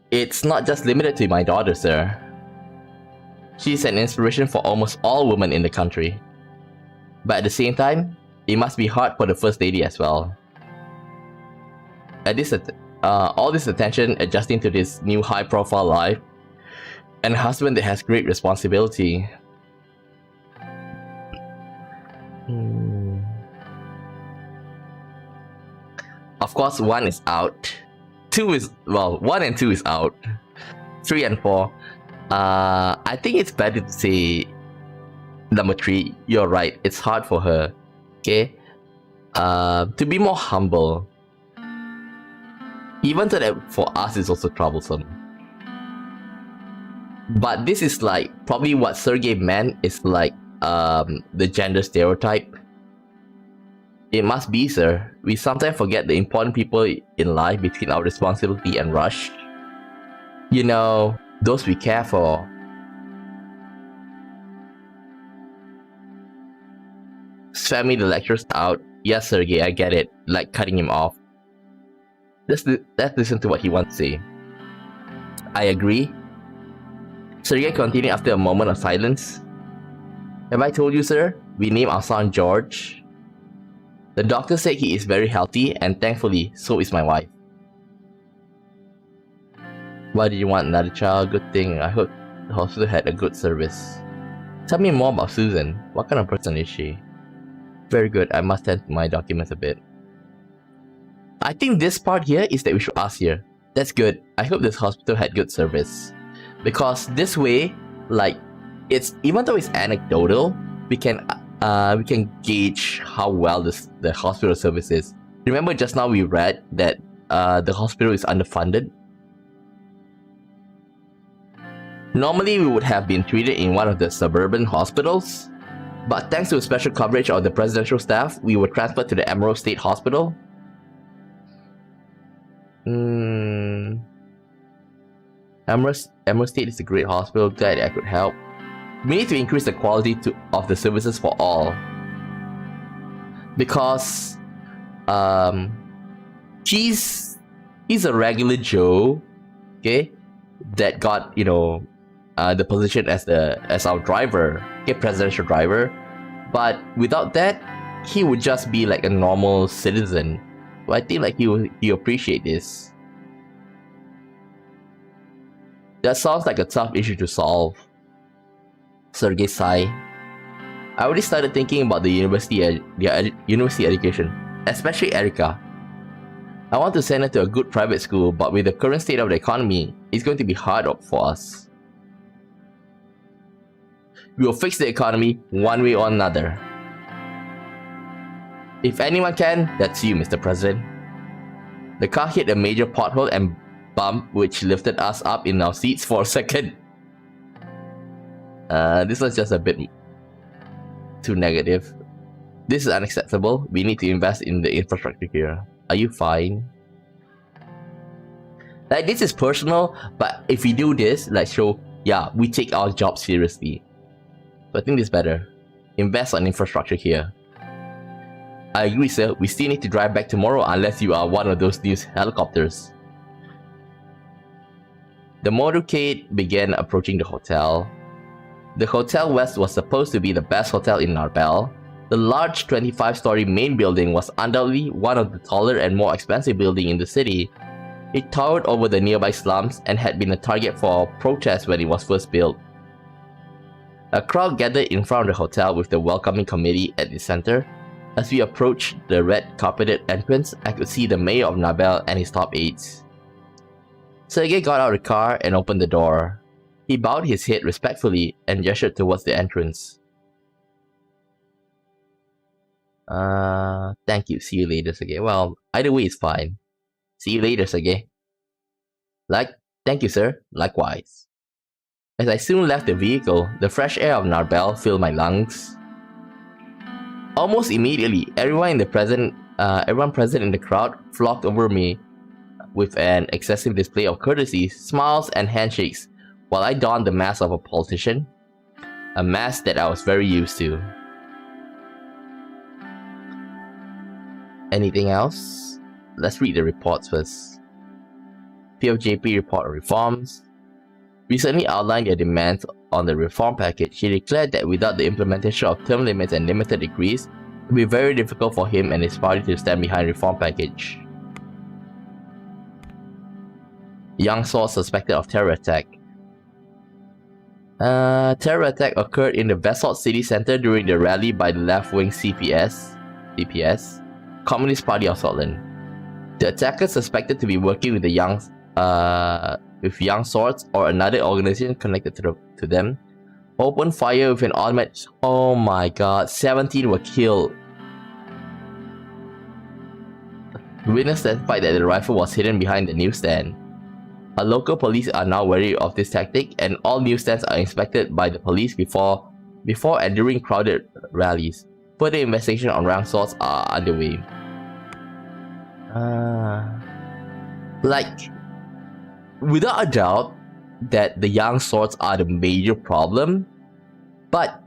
It's not just limited to my daughter, sir. She's an inspiration for almost all women in the country. But at the same time, it must be hard for the First Lady as well. All this attention adjusting to this new high-profile life, and a husband that has great responsibility. Of course, 1 is out. 1 and 2 is out. 3 and 4. I think it's better to say number 3. You're right. It's hard for her. Okay. To be more humble. Even though that for us it's also troublesome. But this is like probably what Sergey meant is like the gender stereotype. It must be, sir. We sometimes forget the important people in life between our responsibility and rush. You know, those we care for. Spam me the lectures out. Yes, Sergey, I get it. Like cutting him off. Let's listen to what he wants to say. I agree. Sergey continued after a moment of silence. Have I told you, sir? We named our son George. The doctor said he is very healthy, and thankfully, so is my wife. Why do you want another child? Good thing. I hope the hospital had a good service. Tell me more about Susan. What kind of person is she? Very good. I must tend to my documents a bit. I think this part here is that we should ask here. That's good. I hope this hospital had good service. Because this way, like, it's even though it's anecdotal, we can gauge how well the hospital service is. Remember just now we read that the hospital is underfunded? Normally we would have been treated in one of the suburban hospitals, but thanks to special coverage of the presidential staff, we were transferred to the Emerald State Hospital. Emerald State is a great hospital, glad I could help. We need to increase the quality of the services for all. Because he's a regular Joe, okay, that got, you know, the position as our driver, okay, presidential driver. But without that, he would just be like a normal citizen. So I think like he appreciate this. That sounds like a tough issue to solve. Sergey sighed. I already started thinking about the university education, especially Erica. I want to send her to a good private school, but with the current state of the economy, it's going to be hard for us. We will fix the economy one way or another. If anyone can, that's you, Mr. President. The car hit a major pothole and bump which lifted us up in our seats for a second. This was just a bit too negative. This is unacceptable. We need to invest in the infrastructure here. Are you fine? Like, this is personal, but if we do this, like, show, yeah, we take our job seriously. So I think this is better. Invest on infrastructure here. I agree, sir. We still need to drive back tomorrow unless you are one of those news helicopters. The motorcade began approaching the hotel. The Hotel West was supposed to be the best hotel in Narbel. The large 25-story main building was undoubtedly one of the taller and more expensive buildings in the city. It towered over the nearby slums and had been a target for protests when it was first built. A crowd gathered in front of the hotel with the welcoming committee at the center. As we approached the red carpeted entrance, I could see the mayor of Narbel and his top aides. Sergey got out of the car and opened the door. He bowed his head respectfully and gestured towards the entrance. Thank you. See you later, Sergey. Well, either way is fine. See you later, Sergey. Thank you, sir. Likewise. As I soon left the vehicle, the fresh air of Narbel filled my lungs. Almost immediately, everyone present in the crowd flocked over me with an excessive display of courtesy, smiles, and handshakes, while I donned the mask of a politician, a mask that I was very used to. Anything else? Let's read the reports first. PFJP report on reforms. Recently outlined their demands on the reform package. He declared that without the implementation of term limits and limited degrees, it would be very difficult for him and his party to stand behind reform package. Young source suspected of terror attack. Terror attack occurred in the Vesalt city center during the rally by the left-wing CPS, Communist Party of Sordland. The attackers suspected to be working with the Young Swords or another organization connected to them, opened fire with an automatic. Oh my god, 17 were killed. Witness testified that the rifle was hidden behind the newsstand. Our local police are now wary of this tactic, and all newsstands are inspected by the police before and during crowded rallies. Further investigation on Young Swords are underway. Without a doubt that the Young Swords are the major problem, but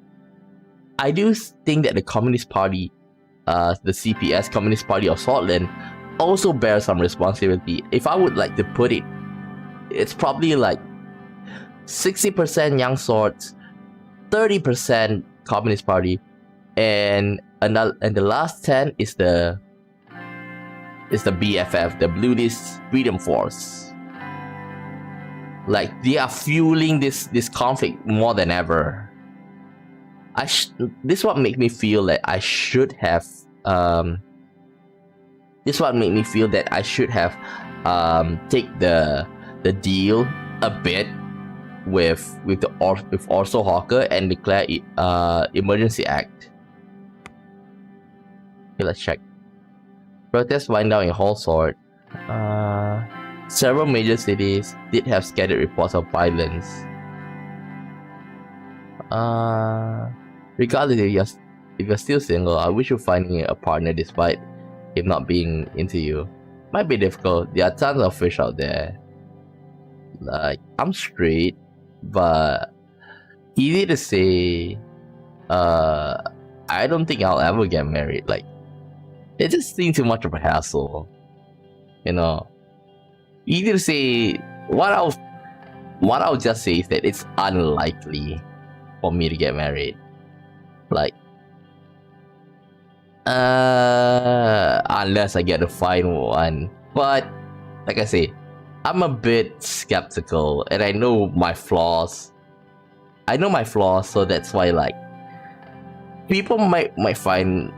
I do think that the Communist Party, the CPS, Communist Party of Sordland, also bears some responsibility. If I would like to put it, it's probably like 60% Young Swords, 30% Communist Party, and the last 10 is the BFF, the Bluelist Freedom Force. Like, they are fueling this conflict more than ever. This is what makes me feel that I should have This one made me feel that I should have take the deal a bit with Orso Hawker and declare emergency act. Okay, let's check. Protests wind down in whole sort. Several major cities did have scattered reports of violence. Regardless if you're still single, I wish you finding a partner despite him not being into you. Might be difficult. There are tons of fish out there. Like, I'm straight, but easy to say. I don't think I'll ever get married. Like, it just seems too much of a hassle. You know, easy to say. What I'll just say is that it's unlikely for me to get married. Like, unless I get to find one. But like I say, I'm a bit skeptical, and I know my flaws. So that's why, like, people might find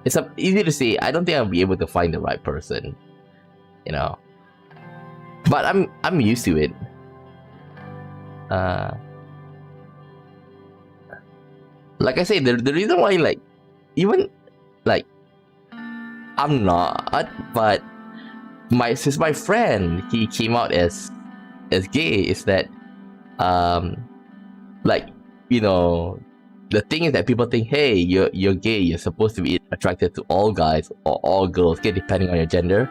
it's easy to say. I don't think I'll be able to find the right person, you know. But I'm used to it. Like I say, the reason why, like, even like I'm not, but since my friend, he came out as gay, is that like, you know, the thing is that people think, hey, you're gay, you're supposed to be attracted to all guys or all girls, okay, depending on your gender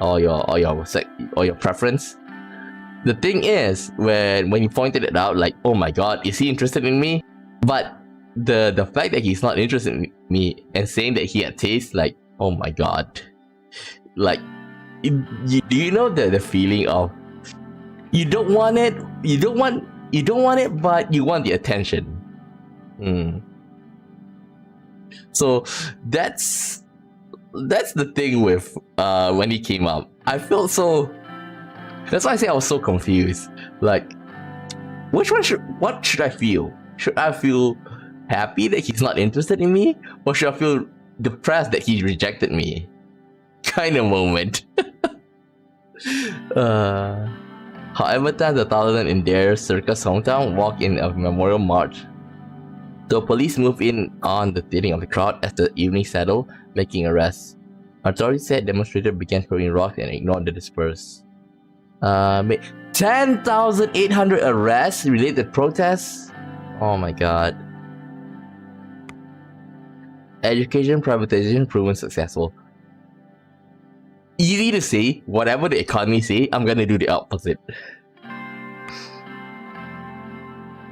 or your sex or your preference. The thing is, when you pointed it out, like, oh my god, is he interested in me? But the fact that he's not interested in me and saying that he had taste, like, oh my god, like, do you know the feeling of you don't want it, but you want the attention. So that's the thing with when he came up. I felt so. That's why I say I was so confused. Like, what should I feel? Should I feel happy that he's not interested in me, or should I feel depressed that he rejected me? Kind of moment. However, times 1,000 in their circus hometown walk in a memorial march. The police move in on the thinning of the crowd as the evening settled, making arrests. Authorities said demonstrators began throwing rocks and ignored the dispersed. 10,800 arrests related to protests. Oh my god. Education privatization proven successful. Easy to say, whatever the economy say, I'm gonna do the opposite.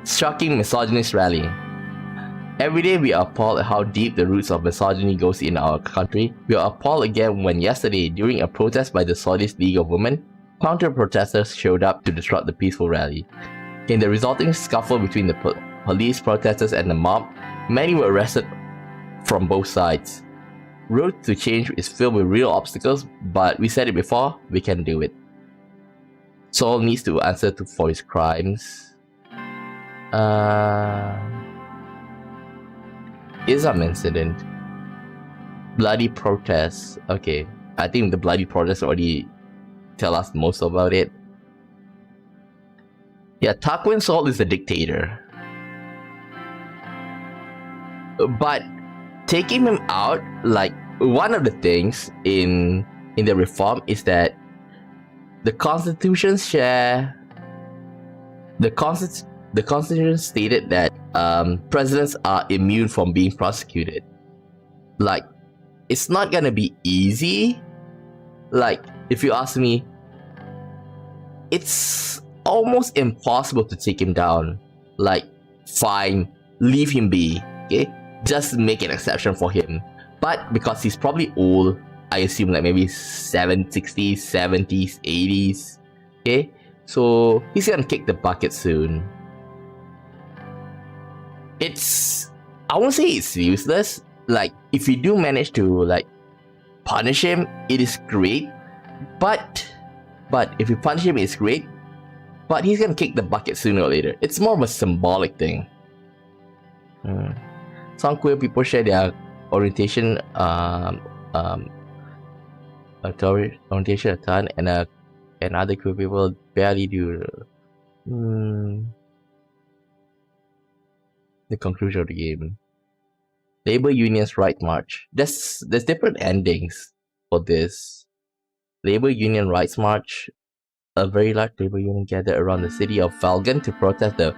Shocking misogynist rally. Every day we are appalled at how deep the roots of misogyny goes in our country. We are appalled again when yesterday, during a protest by the Saudis League of Women, counter-protesters showed up to disrupt the peaceful rally. In the resulting scuffle between the police protesters and the mob, many were arrested from both sides. Road to change is filled with real obstacles, but we said it before, we can do it. Saul needs to answer for his crimes. Ism incident. Bloody protests. Okay, I think the bloody protests already tell us most about it. Yeah, Tarquin Saul is a dictator. But taking him out, like, one of the things in the reform is that the Constitution stated that presidents are immune from being prosecuted. Like, it's not gonna be easy. Like, if you ask me, it's almost impossible to take him down. Like, fine, leave him be, okay? Just make an exception for him. But because he's probably old, I assume like maybe 60s, 70s, 80s, okay? So he's gonna kick the bucket soon. I won't say it's useless. Like, if you do manage to, like, punish him, it is great. But if you punish him, it's great. But he's gonna kick the bucket sooner or later. It's more of a symbolic thing. Some queer people share their orientation orientation a ton, and other queer people barely do. The conclusion of the game. Labor Union's Right March. There's different endings for this. Labor Union Rights March. A very large labor union gathered around the city of Falcon to protest the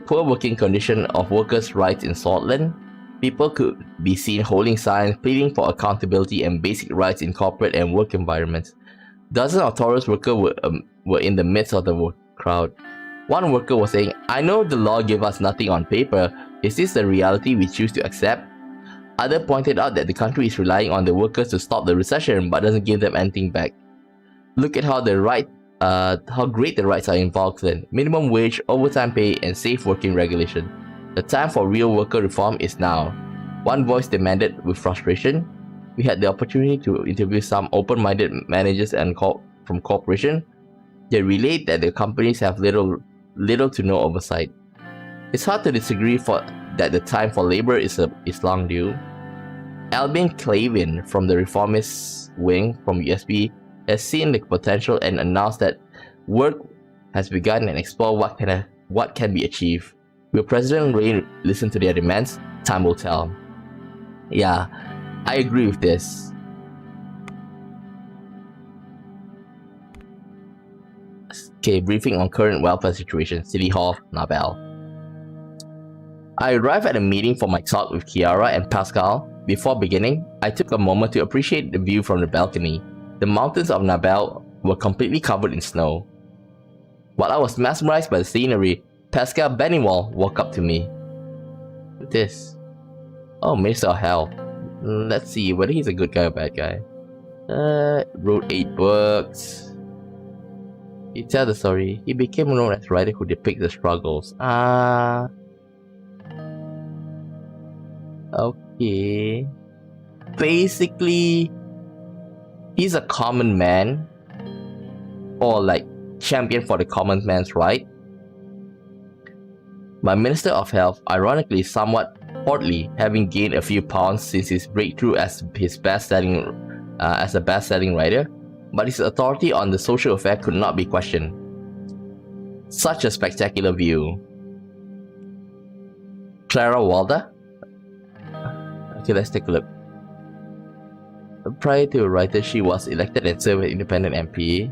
poor working condition of workers' rights in Sordland. People could be seen holding signs pleading for accountability and basic rights in corporate and work environments. Dozens of tourist workers were in the midst of the crowd. One worker was saying, "I know the law gave us nothing on paper. Is this the reality we choose to accept?" Others pointed out that the country is relying on the workers to stop the recession but doesn't give them anything back. Look at how great the rights are involved in. Minimum wage, overtime pay, and safe working regulation. The time for real worker reform is now. One voice demanded with frustration. We had the opportunity to interview some open-minded managers from corporation. They relate that the companies have little to no oversight. It's hard to disagree that the time for labor is long due. Albin Clavin from the reformist wing from USB has seen the potential and announced that work has begun and explore what can be achieved. Will President Rayne listen to their demands? Time will tell. Yeah, I agree with this. Okay, briefing on current welfare situation, City Hall, Narbel. I arrived at a meeting for my talk with Kiara and Pascal. Before beginning, I took a moment to appreciate the view from the balcony. The mountains of Narbel were completely covered in snow. While I was mesmerized by the scenery, Pascal Bennywall walked up to me. What's this? Oh, Minister of Health. Let's see whether he's a good guy or bad guy. Wrote 8 books. He tells the story. He became known as a writer who depicts the struggles. Okay. Basically, he's a common man, or like champion for the common man's right. My Minister of Health, ironically, somewhat portly, having gained a few pounds since his breakthrough as a best-selling writer, but his authority on the social affair could not be questioned. Such a spectacular view. Clara Walder? Okay, let's take a look. Prior to a writer, she was elected and served as independent MP.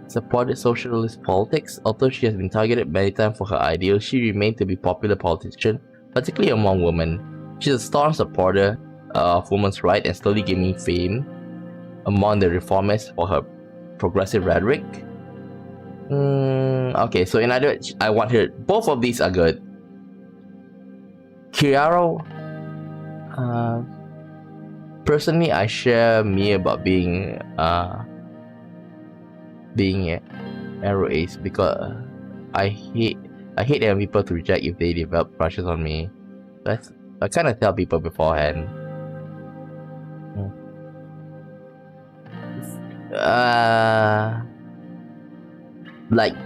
Supported socialist politics. Although she has been targeted many times for her ideals, she remained to be a popular politician, particularly among women. She's a staunch supporter of women's rights and slowly gaining fame among the reformists for her progressive rhetoric. Okay, so in other words, I want her. Both of these are good. Kiara, personally, I share me about being arrow ace because I hate having people to reject if they develop crushes on me. I kind of tell people beforehand. Like,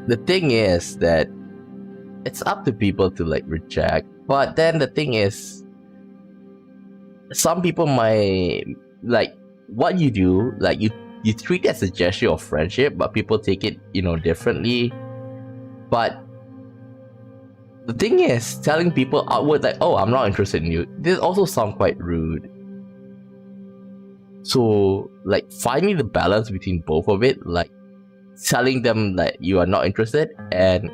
the thing is that it's up to people to like reject, but then the thing is, some people might like what you do, like you treat it as a gesture of friendship, but people take it, differently. But the thing is, telling people outward like, "Oh, I'm not interested in you," this also sounds quite rude. So, like, finding the balance between both of it, like telling them that you are not interested and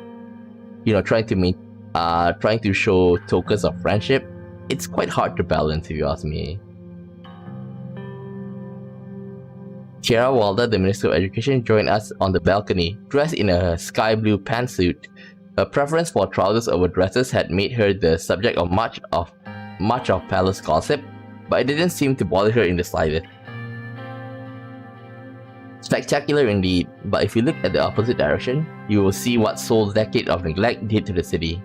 trying to show tokens of friendship, it's quite hard to balance if you ask me. Kiara Walder, the Minister of Education, joined us on the balcony, dressed in a sky blue pantsuit. Her preference for trousers over dresses had made her the subject of much of palace gossip, but it didn't seem to bother her in the slightest. Spectacular indeed, but if you look at the opposite direction, you will see what Seoul's decade of neglect did to the city.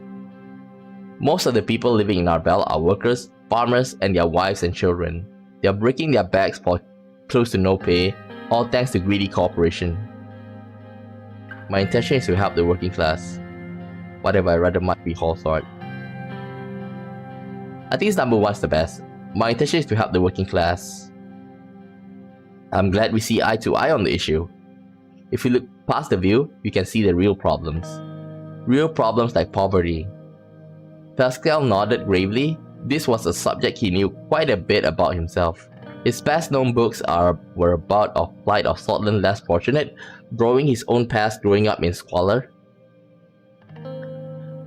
Most of the people living in Narbel are workers, farmers, and their wives and children. They are breaking their backs for close to no pay, all thanks to greedy corporation. My intention is to help the working class. Whatever, I rather might be whole sort. I think number one's the best. My intention is to help the working class. I'm glad we see eye to eye on the issue. If you look past the view, you can see the real problems. Real problems like poverty. Pascal nodded gravely. This was a subject he knew quite a bit about himself. His best-known books were about the plight of Sordland less fortunate, drawing his own past growing up in squalor.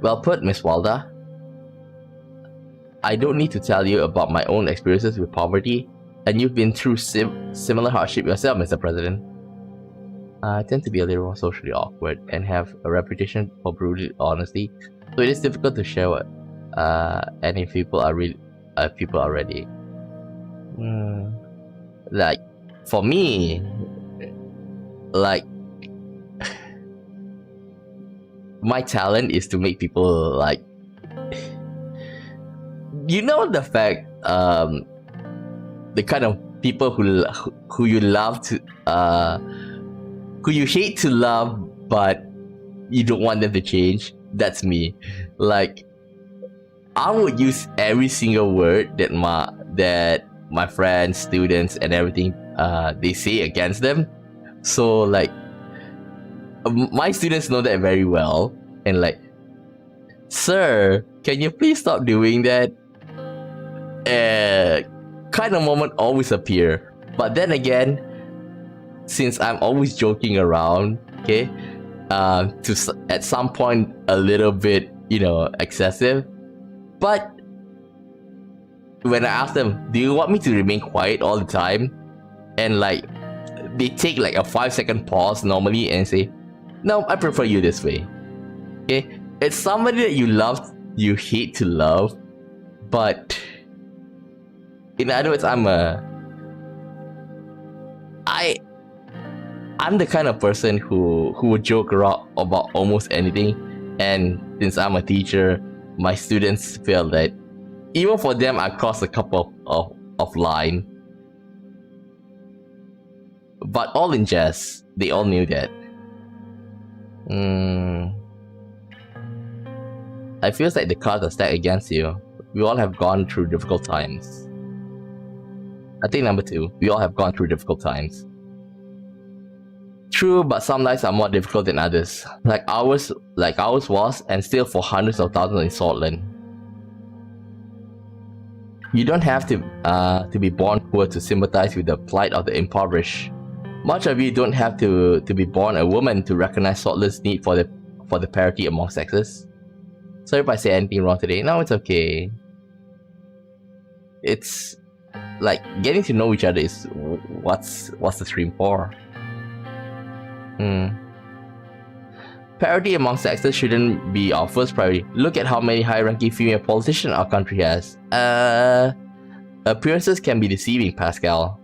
Well put, Miss Walda. I don't need to tell you about my own experiences with poverty, and you've been through similar hardship yourself, Mr. President. I tend to be a little more socially awkward and have a reputation for brutal honesty, so it is difficult to share what any people are people already. Like, for me, like, my talent is to make people like, you know, the fact, the kind of people who you love to, who you hate to love, but you don't want them to change. That's me. Like, I would use every single word that my friends, students, and everything they say against them. So like, my students know that very well, and like, sir, can you please stop doing that? Kind of moment always appear, but then again, since I'm always joking around, okay, at some point a little bit, you know, excessive. But when I ask them, do you want me to remain quiet all the time? And like, they take like a 5-second pause normally and say, no, I prefer you this way. Okay, it's somebody that you love, you hate to love, but in other words, I'm the kind of person who would joke around about almost anything, and since I'm a teacher, my students feel that even for them, I crossed a couple of line. But all in jest, they all knew that. I feel like the cards are stacked against you. We all have gone through difficult times. I think number 2, we all have gone through difficult times. True, but some lives are more difficult than others. Like ours was, and still for hundreds of thousands in Sordland. You don't have to be born poor to sympathize with the plight of the impoverished. Much of you don't have to be born a woman to recognize Sordland's need for the parity among sexes. Sorry if I say anything wrong today. No, it's okay. It's like getting to know each other is what's the stream for. Parity among sexes shouldn't be our first priority. Look at how many high-ranking female politicians our country has. Appearances can be deceiving, Pascal.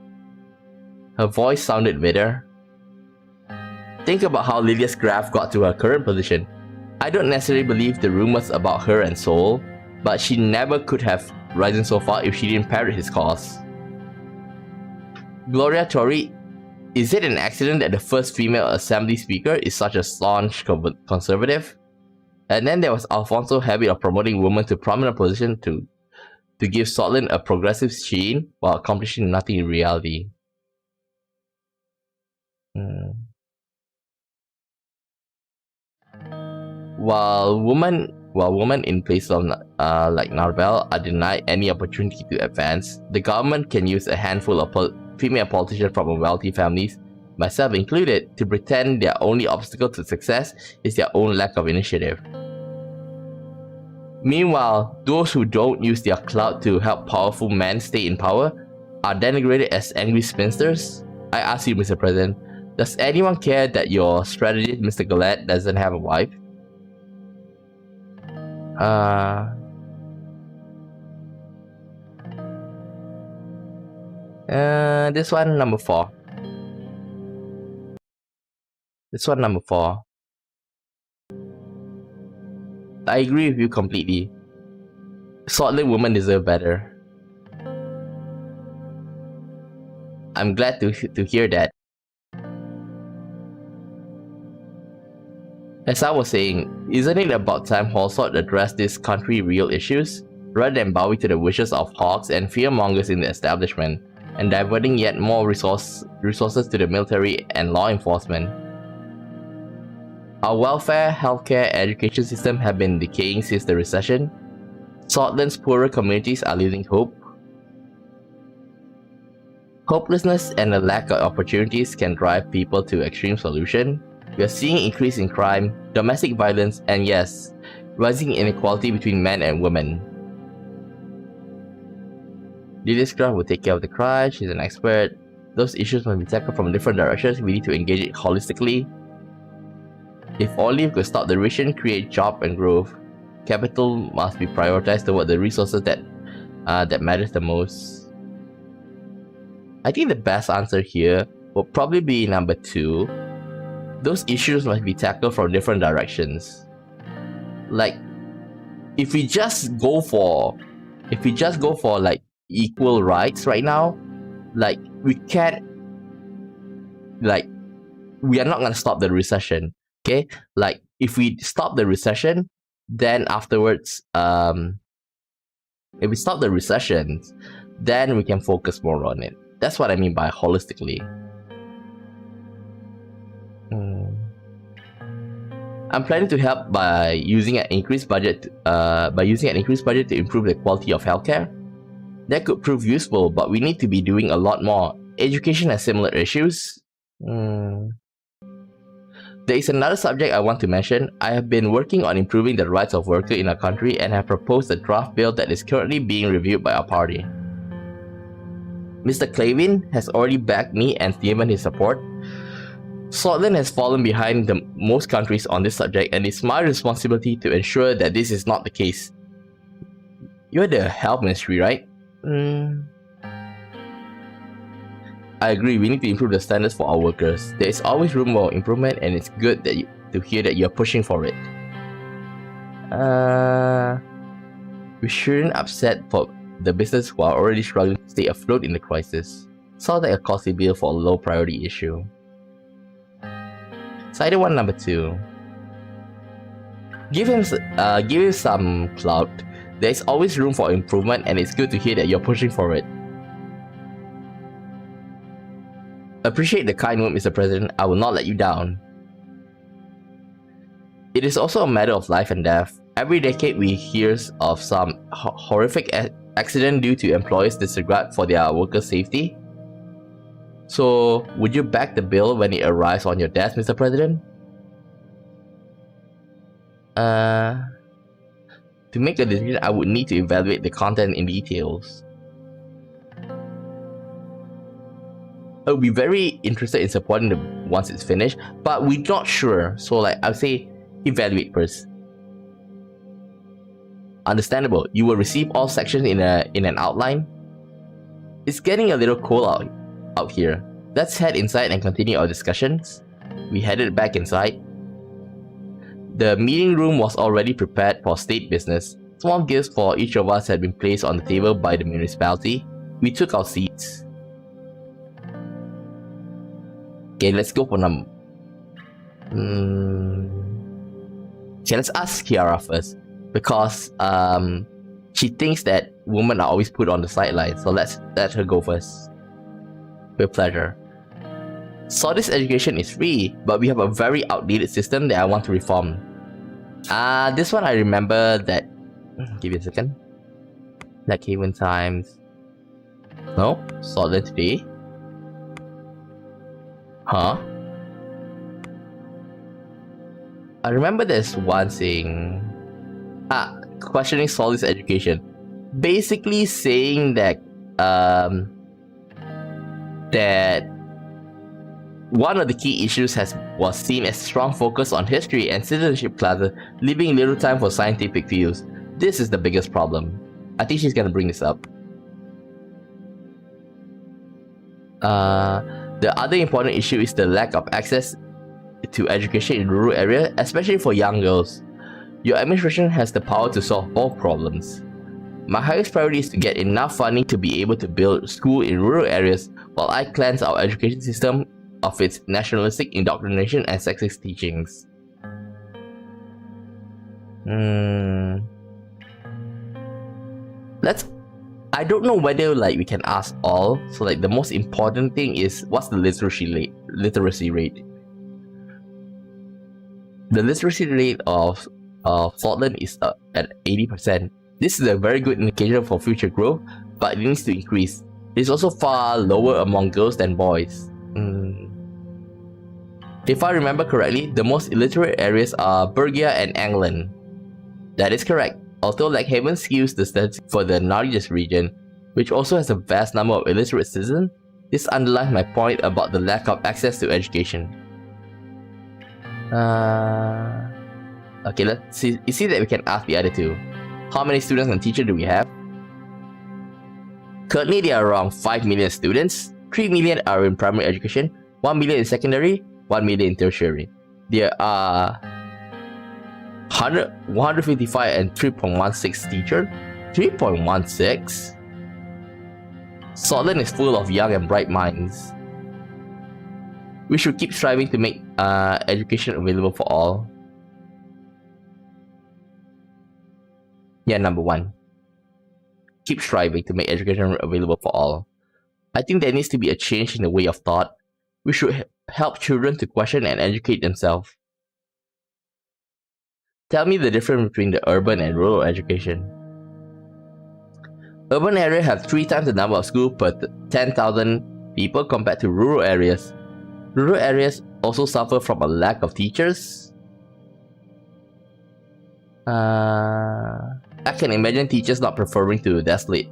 Her voice sounded bitter. Think about how Lydia's Graf got to her current position. I don't necessarily believe the rumors about her and Sol, but she never could have risen so far if she didn't parrot his cause. Gloria Tori, is it an accident that the first female assembly speaker is such a staunch conservative? And then there was Alfonso's habit of promoting women to prominent positions to give Sordland a progressive sheen while accomplishing nothing in reality. While women in places of like Narvel are denied any opportunity to advance, the government can use a handful of female politicians from wealthy families, myself included, to pretend their only obstacle to success is their own lack of initiative. Meanwhile, those who don't use their clout to help powerful men stay in power are denigrated as angry spinsters. I ask you, Mr. President, does anyone care that your strategist, Mr. Galette, doesn't have a wife? This one, number 4. This one, number 4. I agree with you completely. Sordland women deserve better. I'm glad to hear that. As I was saying, isn't it about time Halsord addressed these country real issues? rather than bowing to the wishes of hawks and fearmongers in the establishment, and diverting yet more resources to the military and law enforcement. Our welfare, healthcare, and education system have been decaying since the recession. Sordland's poorer communities are losing hope. Hopelessness and a lack of opportunities can drive people to extreme solution. We are seeing increase in crime, domestic violence, and yes, rising inequality between men and women. Lily's Craft will take care of the cry, she's an expert. Those issues must be tackled from different directions, we need to engage it holistically. If only we could stop the recession, create job and growth. Capital must be prioritized toward the resources that matters the most. I think the best answer here would probably be number 2. Those issues must be tackled from different directions. Like, if we just go for like equal rights right now, like we can't, like we are not gonna stop the recession. Okay, like if we stop the recession, then afterwards, if we stop the recession, then we can focus more on it. That's what I mean by holistically. I'm planning to help by using an increased budget to improve the quality of healthcare. That could prove useful, but we need to be doing a lot more. Education has similar issues. There is another subject I want to mention. I have been working on improving the rights of workers in our country and have proposed a draft bill that is currently being reviewed by our party. Mr. Clavin has already backed me and given his support. Sordland has fallen behind most countries on this subject, and it's my responsibility to ensure that this is not the case. You're the Health Ministry, right? I agree, we need to improve the standards for our workers. There is always room for improvement, and it's good that to hear that you're pushing for it. We shouldn't upset for the business who are already struggling to stay afloat in the crisis. Sounds like a costly bill for a low priority issue. Side one number 2. Give him some clout. There is always room for improvement, and it's good to hear that you're pushing for it. Appreciate the kind word, Mr. President. I will not let you down. It is also a matter of life and death. Every decade we hear of some horrific accident due to employers' disregard for their workers' safety. So, would you back the bill when it arrives on your desk, Mr. President? To make a decision, I would need to evaluate the content in details. I would be very interested in supporting it once it's finished, but we're not sure. So, like, I would say, evaluate first. Understandable. You will receive all sections in an outline. It's getting a little cold out here. Let's head inside and continue our discussions. We headed back inside. The meeting room was already prepared for state business. Small gifts for each of us had been placed on the table by the municipality. We took our seats. Okay, let's go for number. Okay, let's ask Kiara first, because she thinks that women are always put on the sidelines. So let's let her go first. With pleasure. So this education is free, but we have a very outdated system that I want to reform. This one I remember that. Give me a second. Black Haven times. No, Sordland today. Huh? I remember there's one thing. Questioning Sordland's education. Basically saying that that one of the key issues was seen as strong focus on history and citizenship classes, leaving little time for scientific fields. This is the biggest problem. I think she's gonna bring this up. The other important issue is the lack of access to education in rural areas, especially for young girls. Your administration has the power to solve both problems. My highest priority is to get enough funding to be able to build schools in rural areas while I cleanse our education system of its nationalistic indoctrination and sexist teachings. I don't know whether like we can ask all. So like the most important thing is what's the literacy rate. The literacy rate of Sordland is at 80%. This is a very good indicator for future growth, but it needs to increase. It's also far lower among girls than boys. If I remember correctly, the most illiterate areas are Bergia and England. That is correct. Although Lakehaven skews the statistics for the largest region, which also has a vast number of illiterate citizens, this underlines my point about the lack of access to education. Okay, let's see. You see that we can ask the other two. How many students and teachers do we have? Currently, there are around 5 million students. 3 million are in primary education, 1 million in secondary, 1 million in tertiary. There are 155 and 3.16 teachers. 3.16? Sordland is full of young and bright minds. We should keep striving to make education available for all. Yeah, number 1. Keep striving to make education available for all. I think there needs to be a change in the way of thought. We should help children to question and educate themselves. Tell me the difference between the urban and rural education. Urban areas have 3 times the number of schools per 10,000 people compared to rural areas. Rural areas also suffer from a lack of teachers. I can imagine teachers not preferring desolate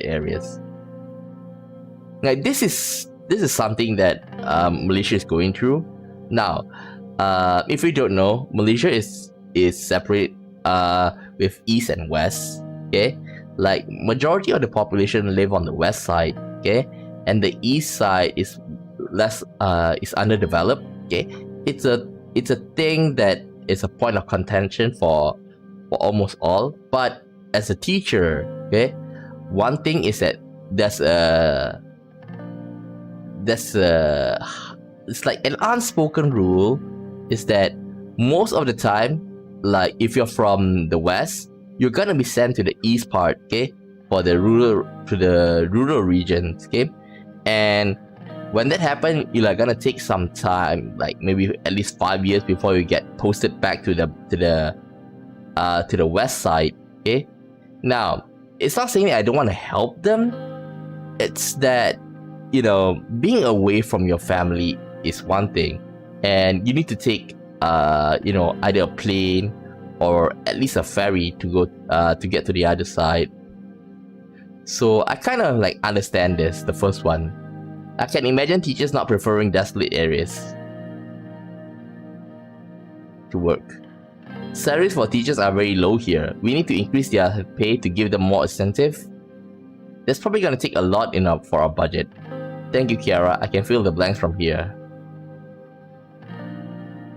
areas. Like this is something that Malaysia is going through now. If you don't know, Malaysia is separate with east and west. Okay, like majority of the population live on the west side. Okay, and the east side is underdeveloped. Okay, it's a thing that is a point of contention for almost all. But as a teacher, okay, one thing is that it's like an unspoken rule is that most of the time, like if you're from the west, you're gonna be sent to the east part, okay, for the rural regions, okay, and when that happens, you're like gonna take some time, like maybe at least 5 years before you get posted back to the west side, okay. Now, it's not saying that I don't want to help them. It's that, you know, being away from your family is one thing, and you need to take you know, either a plane or at least a ferry to go to get to the other side. So I kind of like understand this, the first one. I can imagine teachers not preferring desolate areas to work. Salaries for teachers are very low here. We need to increase their pay to give them more incentive. That's probably gonna take a lot for our budget. Thank you, Kiara. I can fill the blanks from here.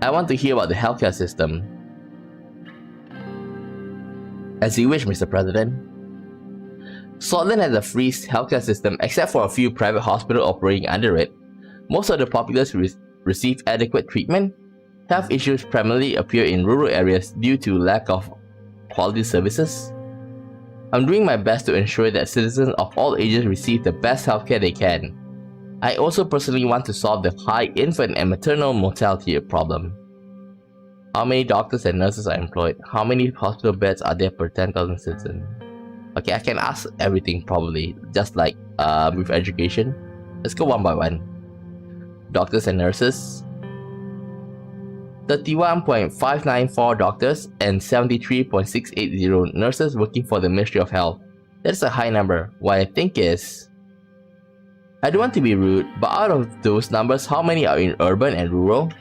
I want to hear about the healthcare system. As you wish, Mr. President. Sordland has a free healthcare system except for a few private hospitals operating under it. Most of the populace receive adequate treatment. Health issues primarily appear in rural areas due to lack of quality services. I'm doing my best to ensure that citizens of all ages receive the best healthcare they can. I also personally want to solve the high infant and maternal mortality problem. How many doctors and nurses are employed? How many hospital beds are there per 10,000 citizens? Okay, I can ask everything probably, just like with education. Let's go one by one. Doctors and nurses. 31.594 doctors and 73.680 nurses working for the Ministry of Health. That's a high number. What I think is, I don't want to be rude, but out of those numbers, how many are in urban and rural?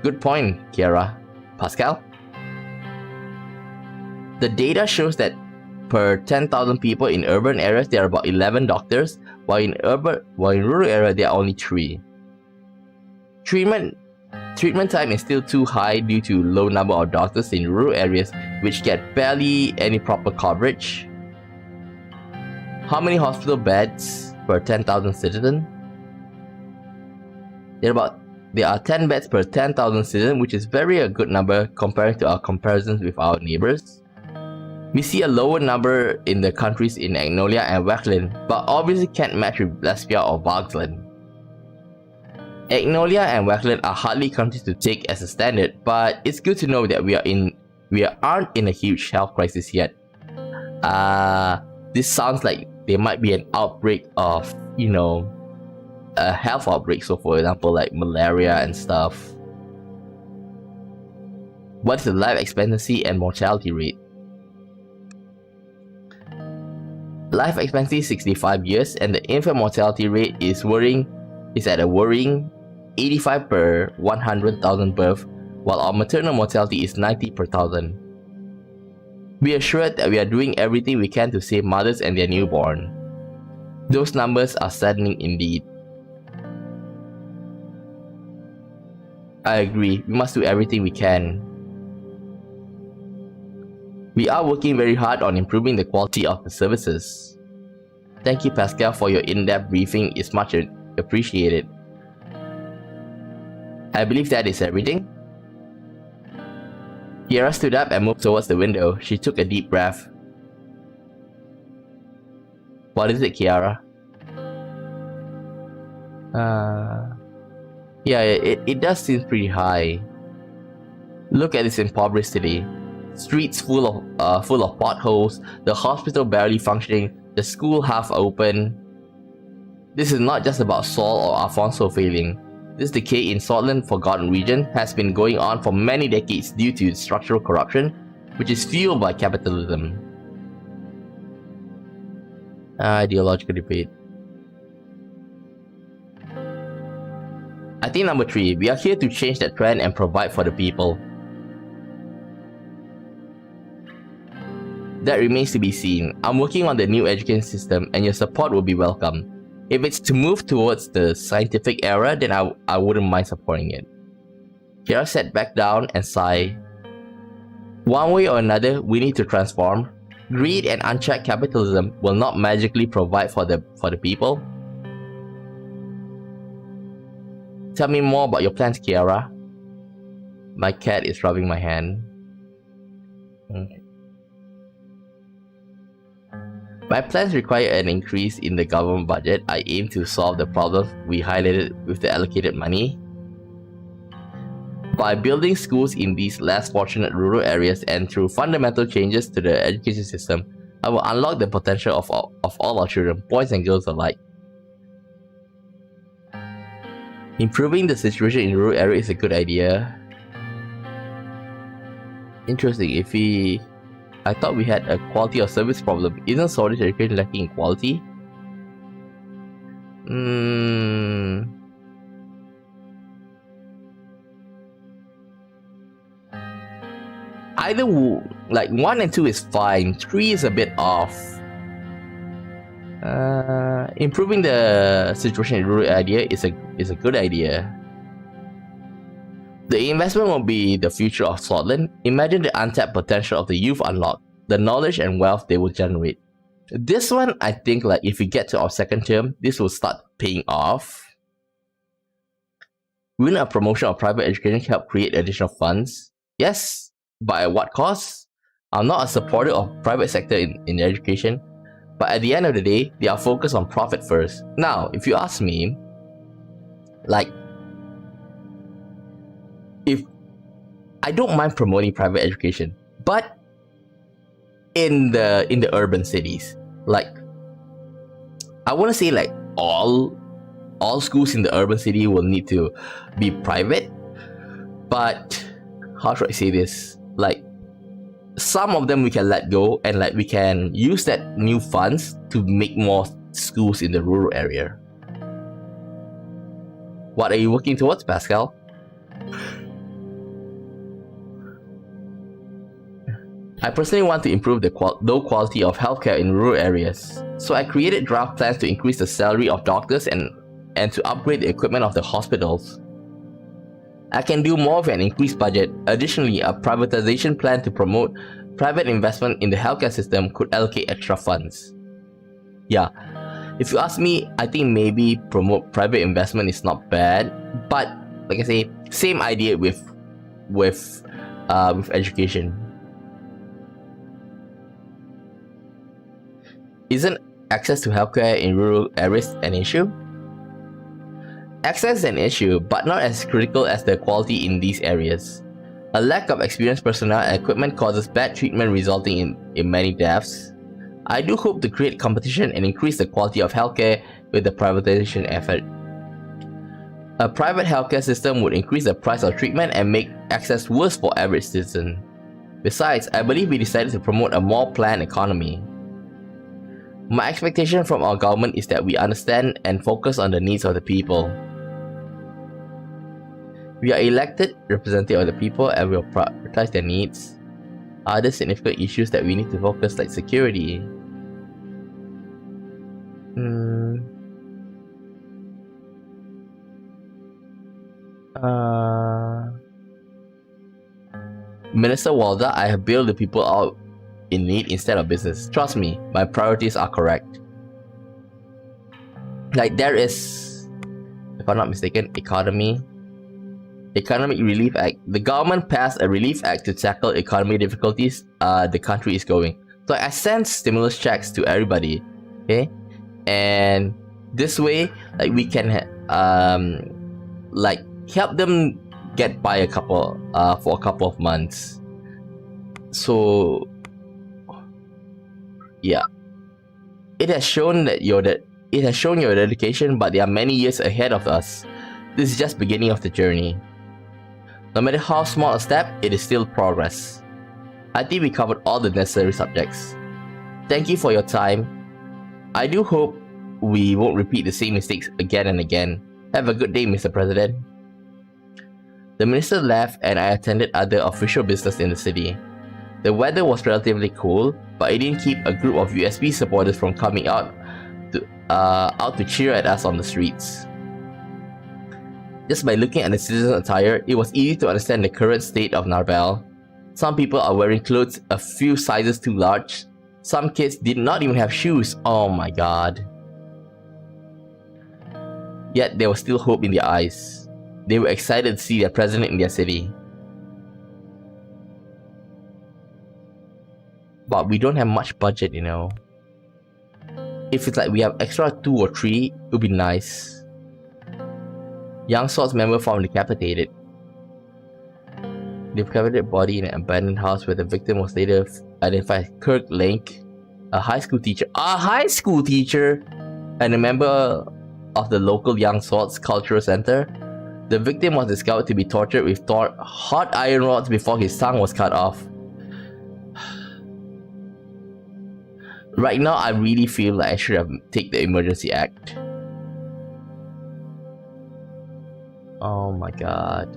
Good point, Kiara. Pascal? The data shows that per 10,000 people in urban areas, there are about 11 doctors, while in rural areas, there are only 3. Treatment time is still too high due to low number of doctors in rural areas, which get barely any proper coverage. How many hospital beds per 10,000 citizens? There are 10 beds per 10,000 citizens, which is a good number compared to our comparisons with our neighbors. We see a lower number in the countries in Agnolia and Wekland, but obviously can't match with Lesbia or Vargsland. Agnolia and Wekland are hardly countries to take as a standard, but it's good to know that we aren't in a huge health crisis yet. This sounds like there might be an outbreak of, a health outbreak. So for example, like malaria and stuff. What's the life expectancy and mortality rate? Life expectancy is 65 years and the infant mortality rate is at a worrying 85 per 100,000 birth, while our maternal mortality is 90 per 1,000. Be assured that we are doing everything we can to save mothers and their newborn. Those numbers are saddening indeed. I agree, we must do everything we can. We are working very hard on improving the quality of the services. Thank you, Pascal, for your in-depth briefing. It's much appreciated. I believe that is everything. Kiara stood up and moved towards the window. She took a deep breath. What is it, Kiara? Yeah, it does seem pretty high. Look at this impoverished city. Streets full of potholes, the hospital barely functioning, the school half open. This is not just about Saul or Alfonso failing. This decay in Sordland Forgotten Region has been going on for many decades due to structural corruption, which is fueled by capitalism. Ideological debate. I think number 3, we are here to change that trend and provide for the people. That remains to be seen. I'm working on the new education system and your support will be welcome. If it's to move towards the scientific era, then I wouldn't mind supporting it. Kiara sat back down and sighed. One way or another, we need to transform. Greed and unchecked capitalism will not magically provide for the people. Tell me more about your plans, Kiara. My cat is rubbing my hand. Okay. My plans require an increase in the government budget. I aim to solve the problems we highlighted with the allocated money. By building schools in these less fortunate rural areas and through fundamental changes to the education system, I will unlock the potential of all our children, boys and girls alike. Improving the situation in rural areas is a good idea. Interesting. I thought we had a quality of service problem. Isn't Swedish education lacking in quality? Either like 1 and 2 is fine. 3 is a bit off. Improving the situation in rural area is a good idea. The investment will be the future of Sordland. Imagine the untapped potential of the youth unlocked, the knowledge and wealth they will generate. This one, I think, like if we get to our second term, this will start paying off. Will a promotion of private education help create additional funds? Yes, but at what cost? I'm not a supporter of private sector in education, but at the end of the day, they are focused on profit first. Now, if you ask me, like, if I don't mind promoting private education, but in the urban cities, like I want to say like all schools in the urban city will need to be private, but how should I say this? Like some of them we can let go and like we can use that new funds to make more schools in the rural area. What are you working towards, Pascal? I personally want to improve the low quality of healthcare in rural areas, so I created draft plans to increase the salary of doctors and to upgrade the equipment of the hospitals. I can do more with an increased budget. Additionally, a privatization plan to promote private investment in the healthcare system could allocate extra funds. Yeah, if you ask me, I think maybe promote private investment is not bad, but like I say, same idea with education. Isn't access to healthcare in rural areas an issue? Access is an issue, but not as critical as the quality in these areas. A lack of experienced personnel and equipment causes bad treatment, resulting in many deaths. I do hope to create competition and increase the quality of healthcare with the privatization effort. A private healthcare system would increase the price of treatment and make access worse for average citizens. Besides, I believe we decided to promote a more planned economy. My expectation from our government is that we understand and focus on the needs of the people. We are elected representatives of the people and will prioritize their needs. Other significant issues that we need to focus, like security. Minister Walda, I have bailed the people out in need instead of business. Trust me, my priorities are correct. Like, there is, if I'm not mistaken, Economic Relief Act. The government passed a relief act to tackle economic difficulties the country is going. So I sent stimulus checks to everybody, okay? And this way, like, we can like help them get by for a couple of months. So yeah, it has shown that your dedication, but there are many years ahead of us. This is just beginning of the journey. No matter how small a step, it is still progress. I think we covered all the necessary subjects. Thank you for your time. I do hope we won't repeat the same mistakes again and again. Have a good day, Mr. President. The minister left and I attended other official business in the city. The weather was relatively cool, but it didn't keep a group of USB supporters from coming out to cheer at us on the streets. Just by looking at the citizen attire, it was easy to understand the current state of Narbel. Some people are wearing clothes a few sizes too large. Some kids did not even have shoes. Oh my god. Yet there was still hope in their eyes. They were excited to see their president in their city. But we don't have much budget, you know. If it's like we have extra 2 or 3, it would be nice. Young Swords member found decapitated. The decapitated body in an abandoned house where the victim was later identified as Kirk Link, a high school teacher. And a member of the local Young Swords Cultural Center. The victim was discovered to be tortured with hot iron rods before his tongue was cut off. Right now, I really feel like I should have taken the Emergency Act. Oh my god.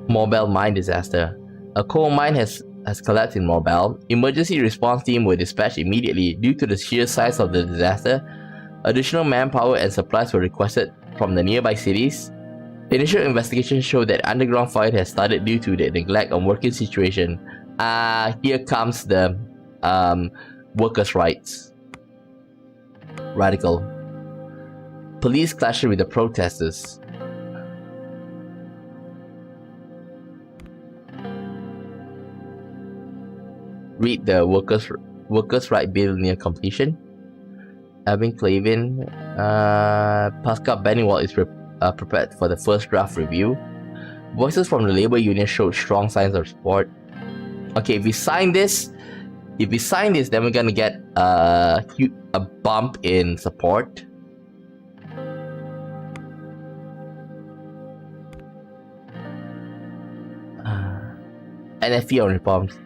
Mobile mine disaster. A coal mine has collapsed in Mobile. Emergency response team were dispatched immediately due to the sheer size of the disaster. Additional manpower and supplies were requested from the nearby cities. Initial investigation showed that underground fire has started due to the neglect of working situation. Here comes the workers' rights. Radical. Police clashing with the protesters. Read the workers' right bill near completion. Alvin Clavin, Pascal Bennywell is prepared for the first draft review. Voices from the labor union showed strong signs of support. Okay, if we sign this, then we're gonna get a bump in support. NFE on reforms.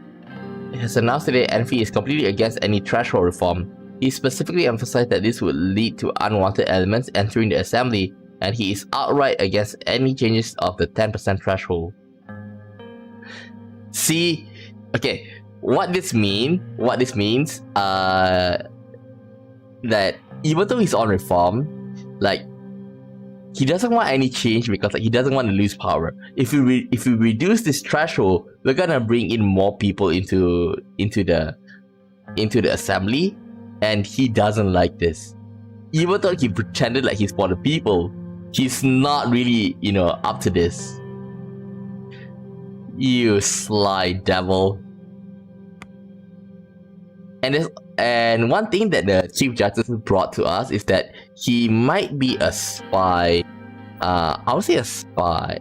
It has announced today NFE is completely against any threshold reform. He specifically emphasized that this would lead to unwanted elements entering the assembly, and he is outright against any changes of the 10% threshold. See, okay, what this means, that even though he's on reform, like, he doesn't want any change because, like, he doesn't want to lose power. If we reduce this threshold, we're gonna bring in more people into the assembly, and he doesn't like this. Even though he pretended like he's for the people, he's not really, you know, up to this. You sly devil. And one thing that the Chief Justice brought to us is that he might be a spy. I would say a spy.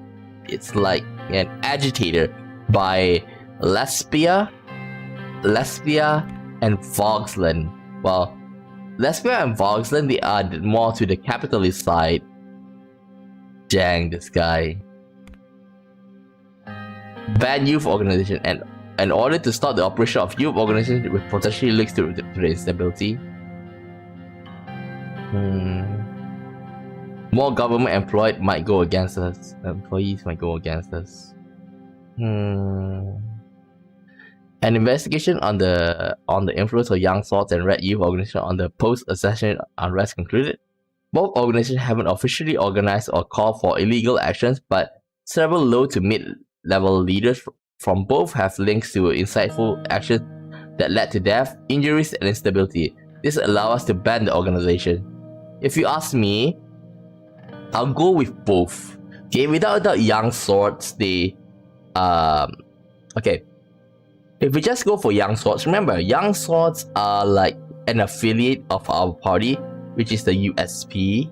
It's like an agitator by Lesbia, and Vogsland. Well, Lesbia and Vogsland, they are more to the capitalist side. Dang, this guy. Bad youth organization, and in order to stop the operation of youth organization with potentially links to the instability. More government employed might go against us. Employees might go against us. An investigation on the influence of young swords and red youth organization on the post-accession unrest concluded. Both organizations haven't officially organized or called for illegal actions, but several low to mid-level leaders from both have links to insightful actions that led to death, injuries, and instability. This allows us to ban the organization. If you ask me, I'll go with both. Okay, without a doubt, young swords, they okay. If we just go for young swords, remember, young swords are like an affiliate of our party, which is the USP.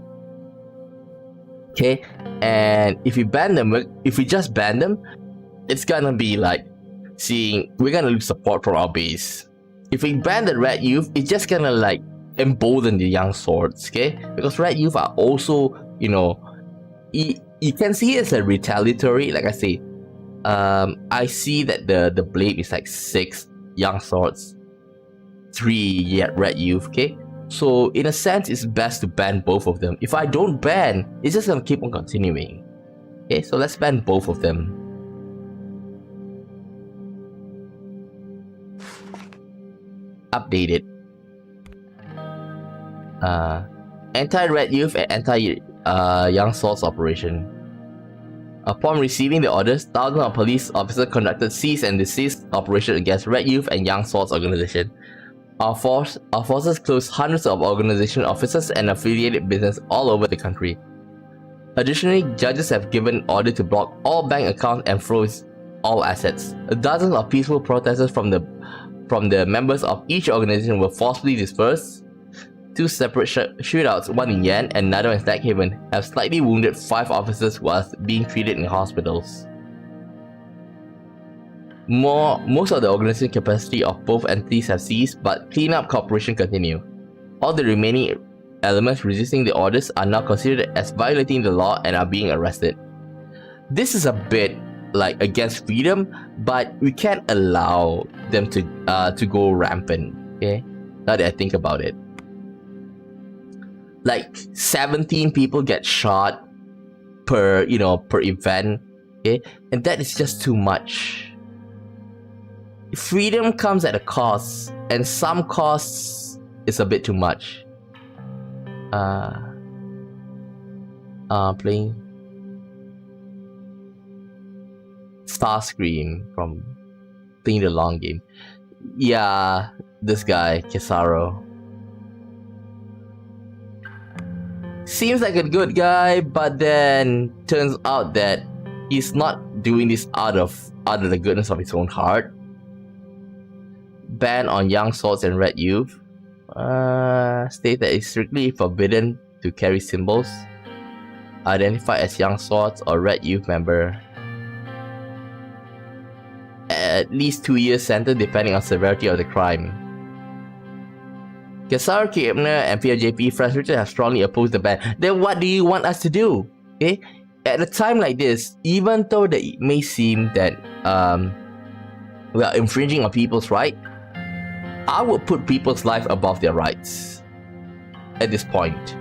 Okay, and if we ban them, if we just ban them, it's gonna be like we're gonna lose support from our base. If we ban the red youth, it's just gonna like embolden the young swords, okay? Because red youth are also, you know, you can see it as a retaliatory. Like I say, I see that the blade is like 6 young swords, 3 red youth, okay? So in a sense, it's best to ban both of them. If I don't ban, it's just gonna keep on continuing. Okay, so let's ban both of them. Updated. Anti-red youth and anti-young swords operation. Upon receiving the orders, thousands of police officers conducted cease and desist operation against red youth and young swords organization. Our forces closed hundreds of organization offices and affiliated business all over the country. Additionally, judges have given order to block all bank accounts and froze all assets. Dozens of peaceful protesters from the members of each organization were forcibly dispersed. 2 separate shootouts, one in Yan and another in Stackhaven, have slightly wounded 5 officers whilst being treated in hospitals. Most of the organization capacity of both entities have ceased, but cleanup cooperation continue. All the remaining elements resisting the orders are now considered as violating the law and are being arrested. This is a bit like against freedom, but we can't allow them to go rampant. Okay, now that I think about it, like 17 people get shot per event. Okay, and that is just too much. Freedom comes at a cost, and some costs is a bit too much. Playing Starscream from playing the long game. Yeah, this guy, Kesaro. Seems like a good guy, but then turns out that he's not doing this out of the goodness of his own heart. Ban on young swords and red youth. State that it's strictly forbidden to carry symbols identified as young swords or red youth member. At least 2 years sentence depending on severity of the crime. Kesar, Kepner, and PRJP frustrated have strongly opposed the ban. Then what do you want us to do? Okay? At a time like this, even though that it may seem that we are infringing on people's rights, I would put people's life above their rights at this point.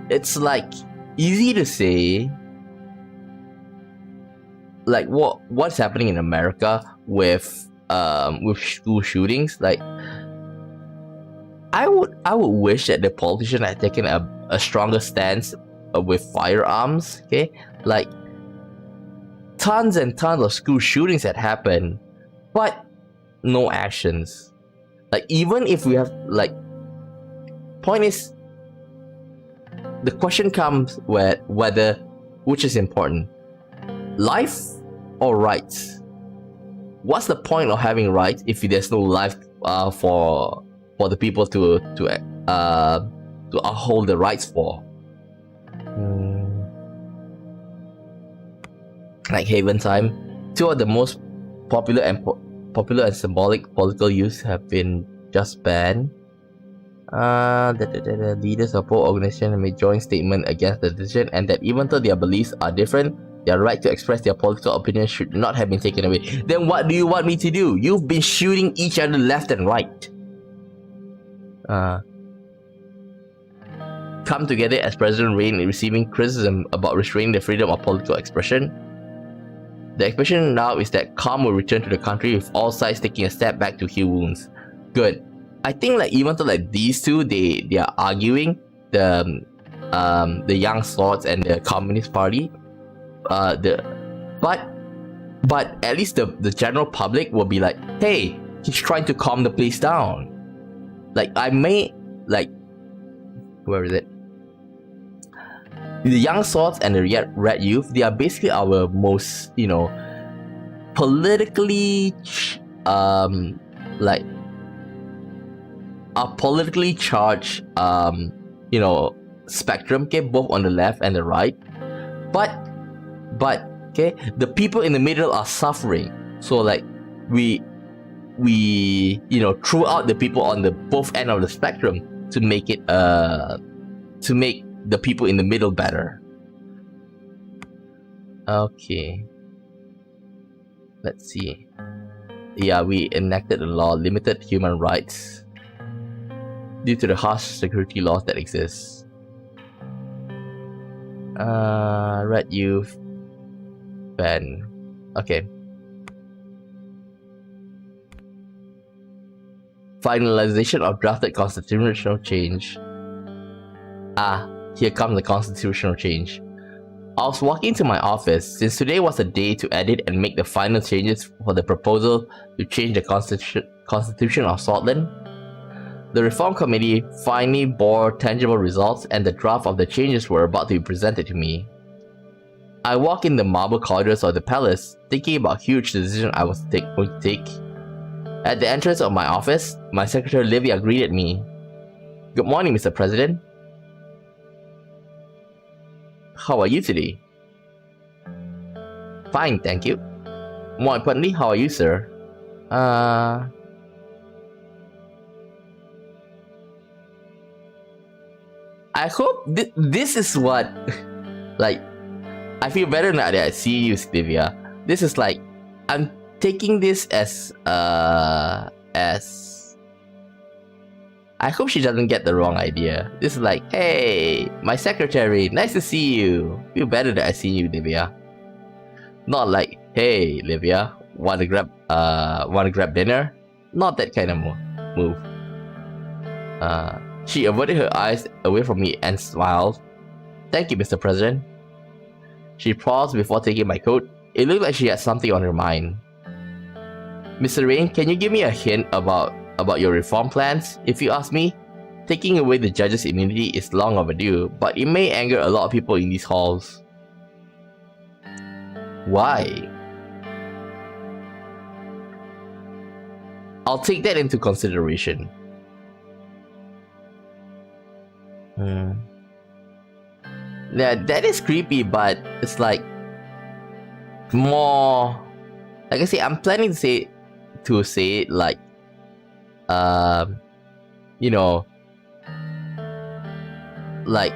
It's like easy to say, like what's happening in America with school shootings. Like I would wish that the politician had taken a stronger stance with firearms. Okay, like tons and tons of school shootings had happened, but no actions. Like even if we have like, point is, the question comes whether which is important, life or rights. What's the point of having rights if there's no life for the people to hold the rights for. Like Haven Time, two of the most popular and symbolic political use have been just banned. The leaders of both organizations made joint statement against the decision, and that even though their beliefs are different, their right to express their political opinions should not have been taken away. Then what do you want me to do? You've been shooting each other left and right. Come together as President Rayne in receiving criticism about restraining the freedom of political expression. The expectation now is that calm will return to the country with all sides taking a step back to heal wounds. Good. I think like even though like these two they are arguing, the Young Swords and the Communist Party, but at least the general public will be like, hey, he's trying to calm the place down. Like where is it? The Young Swords and the Red Youth, they are basically our most, politically politically charged spectrum, okay, both on the left and the right, but okay, the people in the middle are suffering. So like we threw out the people on the both end of the spectrum to make it to make the people in the middle better. Okay, let's see. Yeah, we enacted a law limited human rights due to the harsh security laws that exist. Red Youth ban. Okay. Finalization of drafted constitutional change. Here comes the constitutional change. I was walking to my office since today was a day to edit and make the final changes for the proposal to change the constitution of Sordland. The Reform Committee finally bore tangible results, and the draft of the changes were about to be presented to me. I walk in the marble corridors of the palace, thinking about huge decision I was going to take. At the entrance of my office, my secretary Livia greeted me. Good morning, Mr. President. How are you today? Fine, thank you. More importantly, how are you, sir? I hope this is what, like, I feel better now that I see you, Livia. This is like, I'm taking this as I hope she doesn't get the wrong idea. This is like, hey, my secretary, nice to see you. Feel better that I see you, Livia. Not like, hey, Livia, wanna grab dinner? Not that kind of move. She averted her eyes away from me and smiled. Thank you, Mr. President. She paused before taking my coat. It looked like she had something on her mind. Mr. Rayne, can you give me a hint about your reform plans? If you ask me, taking away the judge's immunity is long overdue, but it may anger a lot of people in these halls. Why? I'll take that into consideration. Yeah, that is creepy, but it's like more. Like I say, I'm planning to say it like, like,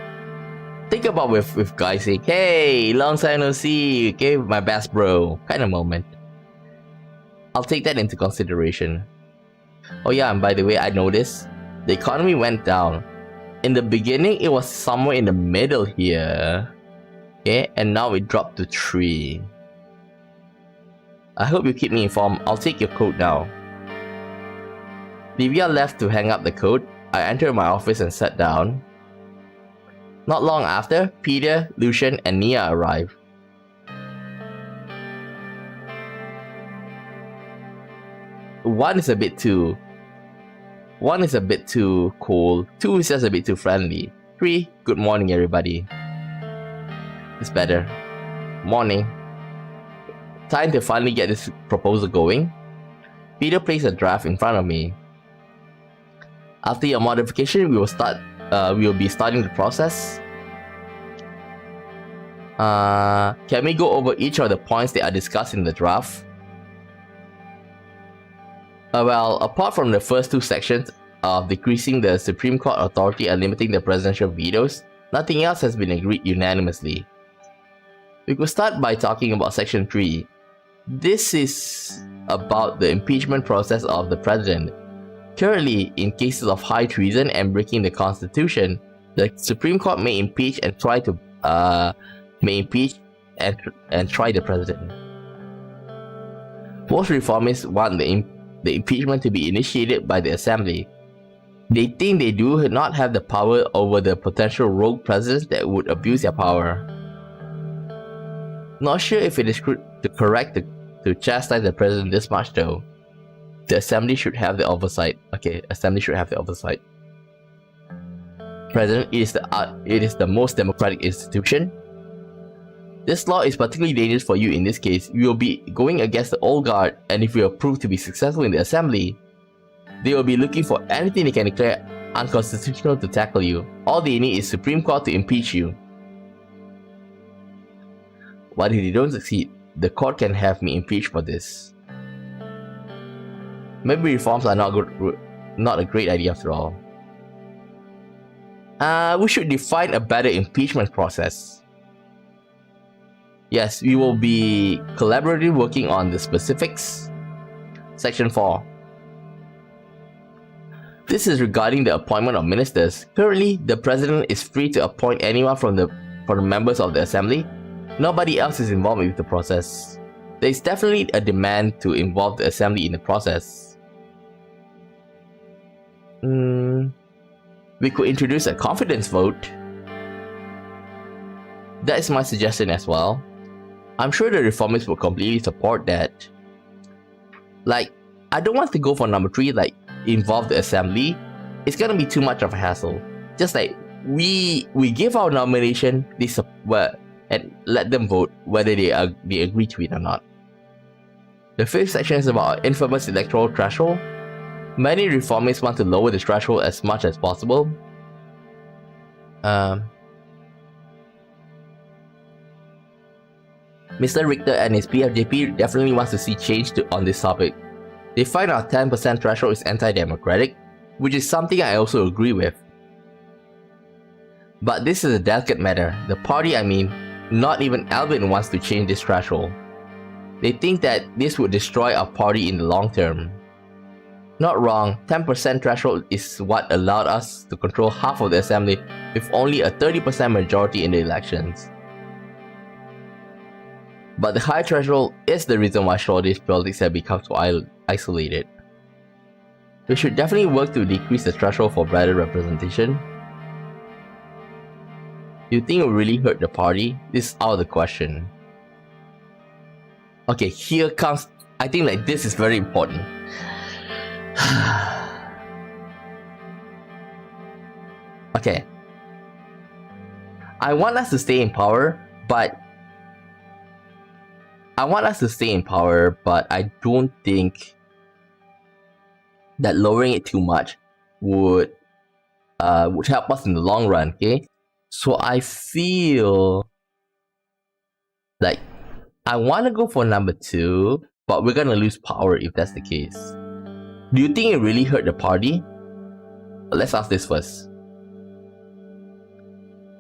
think about with guys saying, hey, long time no see, okay, my best bro, kind of moment. I'll take that into consideration. Oh yeah, and by the way, I noticed the economy went down. In the beginning, it was somewhere in the middle here, okay, and now it dropped to 3. I hope you keep me informed. I'll take your coat now. Livia left to hang up the coat. I entered my office and sat down. Not long after, Peter, Lucian, and Nia arrived. One is a bit too cool. 2 is just a bit too friendly. 3, good morning everybody. It's better. Morning. Time to finally get this proposal going. Peter placed a draft in front of me. After your modification, we will be starting the process. Can we go over each of the points that are discussed in the draft? Well, apart from the first two sections of decreasing the Supreme Court authority and limiting the presidential vetoes, nothing else has been agreed unanimously. We could start by talking about Section 3. This is about the impeachment process of the president. Currently, in cases of high treason and breaking the Constitution, the Supreme Court may impeach and try to try the president. Most reformists want the impeachment to be initiated by the Assembly. They think they do not have the power over the potential rogue presidents that would abuse their power. Not sure if it is correct to chastise the president this much though. The Assembly should have the oversight. Okay, Assembly should have the oversight. President, it is the most democratic institution. This law is particularly dangerous for you in this case. You will be going against the old guard, and if you are proved to be successful in the Assembly, they will be looking for anything they can declare unconstitutional to tackle you. All they need is Supreme Court to impeach you. But if they don't succeed, the court can have me impeached for this. Maybe reforms are not a great idea after all. We should define a better impeachment process. Yes, we will be collaboratively working on the specifics. Section 4. This is regarding the appointment of ministers. Currently, the president is free to appoint anyone from the members of the Assembly. Nobody else is involved with the process. There is definitely a demand to involve the Assembly in the process. We could introduce a confidence vote. That is my suggestion as well. I'm sure the reformists will completely support that. Like, I don't want to go for number 3, like, involve the Assembly. It's gonna be too much of a hassle. Just like, we give our nomination, and let them vote whether they agree to it or not. The 5th section is about our infamous electoral threshold. Many reformists want to lower the threshold as much as possible. Mr. Richter and his PFJP definitely wants to see change on this topic. They find our 10% threshold is anti-democratic, which is something I also agree with. But this is a delicate matter. The party, not even Alvin wants to change this threshold. They think that this would destroy our party in the long term. Not wrong, 10% threshold is what allowed us to control half of the Assembly with only a 30% majority in the elections. But the high threshold is the reason why Swedish politics have become so isolated. We should definitely work to decrease the threshold for better representation. You think it will really hurt the party? This is out of the question. Okay, here comes... I think like this is very important. Okay. I want us to stay in power, but I don't think that lowering it too much would help us in the long run, okay? So I feel like I want to go for number 2, but we're gonna lose power if that's the case. Do you think it really hurt the party? Let's ask this first.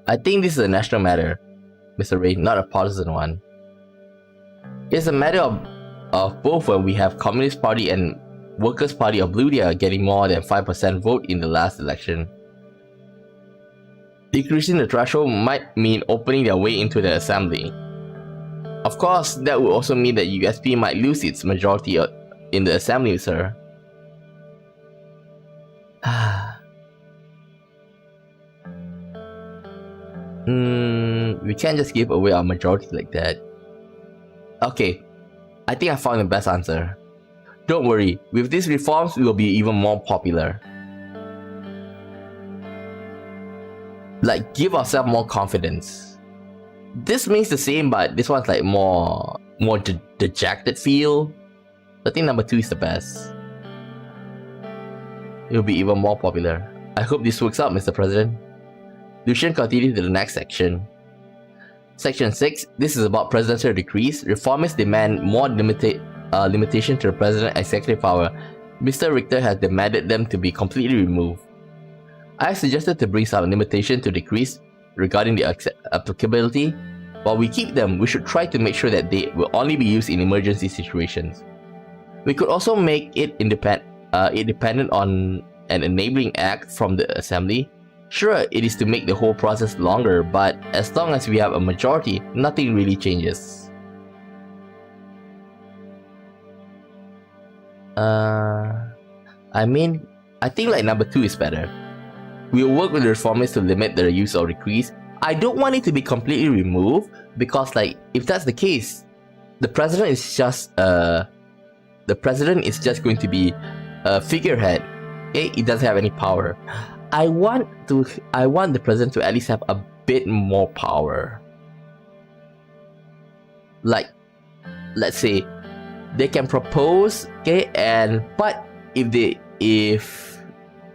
I think this is a national matter, Mr. Rayne, not a partisan one. It's a matter of both when we have Communist Party and Workers' Party of Bludia getting more than 5% vote in the last election. Decreasing the threshold might mean opening their way into the Assembly. Of course, that would also mean that USP might lose its majority in the Assembly, sir. We can't just give away our majority like that. Okay, I think I found the best answer. Don't worry, with these reforms, we will be even more popular. Like, give ourselves more confidence. This means the same, but this one's like more dejected feel. I think number 2 is the best. it will be even more popular. I hope this works out, Mr. President. Lucian continued to the next section. Section 6. This is about presidential decrees. Reformists demand more limitation to the president's executive power. Mr. Richter has demanded them to be completely removed. I have suggested to bring some limitation to decrees regarding the applicability. While we keep them, we should try to make sure that they will only be used in emergency situations. We could also make it dependent on an enabling act from the Assembly. Sure, it is to make the whole process longer, but as long as we have a majority, nothing really changes. I mean, I think like number 2 is better. We'll work with the reformists to limit the use of decrees. I don't want it to be completely removed, because like, if that's the case, the president is just going to be a figurehead. Okay? He doesn't have any power. I want the president to at least have a bit more power. Like, let's say they can propose, okay, but if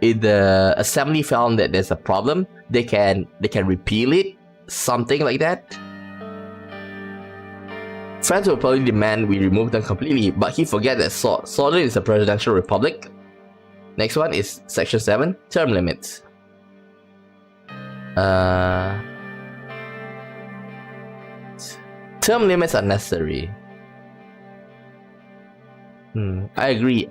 the assembly found that there's a problem, they can repeal it, something like that. France will probably demand we remove them completely, but he forget that Sordland is a presidential republic. Next one is Section 7, term limits. Term limits are necessary. I agree.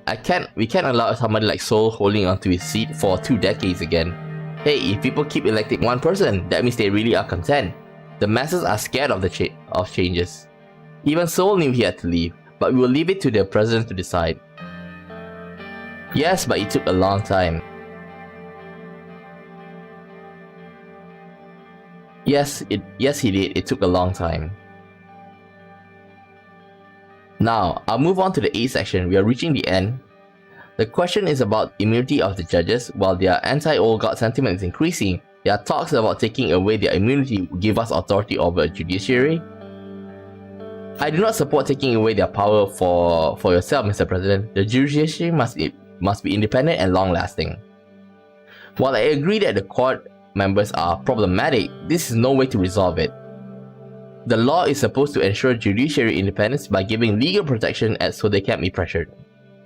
We can't allow somebody like Sol holding onto his seat for 2 decades again. Hey, if people keep electing one person, that means they really are content. The masses are scared of changes. Even Sol knew he had to leave, but we will leave it to the president to decide. Yes, but it took a long time. Yes, he did. It took a long time. Now, I'll move on to the A section. We are reaching the end. The question is about immunity of the judges. While their anti-old guard sentiment is increasing, there are talks about taking away their immunity will give us authority over a judiciary. I do not support taking away their power for yourself, Mr. President. The judiciary must be independent and long-lasting. While I agree that the court members are problematic, this is no way to resolve it. The law is supposed to ensure judiciary independence by giving legal protection so they can't be pressured.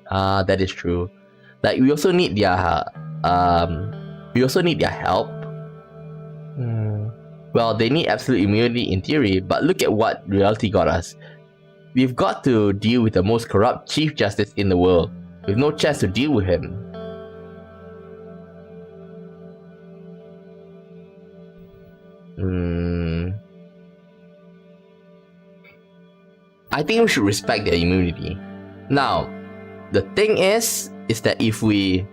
That is true. Like, we also need their help. Well, they need absolute immunity in theory, but look at what reality got us. We've got to deal with the most corrupt Chief Justice in the world, with no chance to deal with him. I think we should respect their immunity. Now, the thing is that if we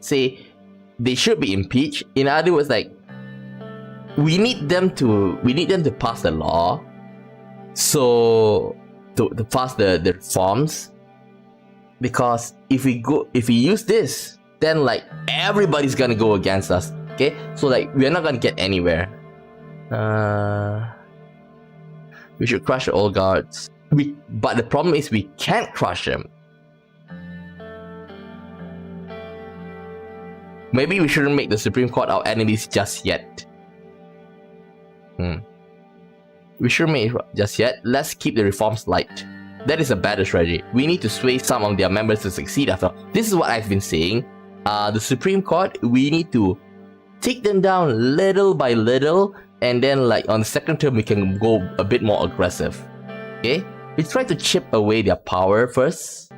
say they should be impeached, in other words, like, we need them to pass the law, so to pass the reforms, because if we use this, then like everybody's gonna go against us. Okay, so like we're not gonna get anywhere. We should crush the old guards. But the problem is we can't crush them. Maybe we shouldn't make the Supreme Court our enemies just yet. We shouldn't make it just yet. Let's keep the reforms light. That is a better strategy. We need to sway some of their members to succeed after all. This is what I've been saying. The Supreme Court, we need to take them down little by little, and then like on the second term we can go a bit more aggressive. Okay? We try to chip away their power first.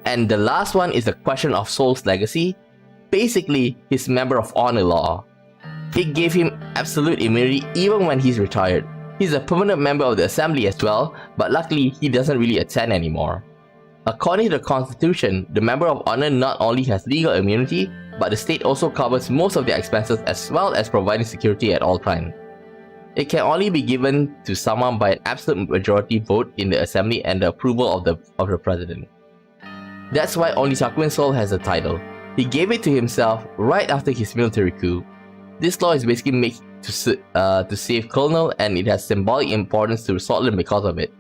And the last one is the question of Sol's legacy. Basically, his Member of Honor law. It gave him absolute immunity even when he's retired. He's a permanent member of the Assembly as well, but luckily he doesn't really attend anymore. According to the Constitution, the Member of Honor not only has legal immunity, but the state also covers most of their expenses as well as providing security at all times. It can only be given to someone by an absolute majority vote in the Assembly and the approval of the President. That's why only Takuin Sol has the title. He gave it to himself right after his military coup. This law is basically made to save Colonel, and it has symbolic importance to Sordland because of it.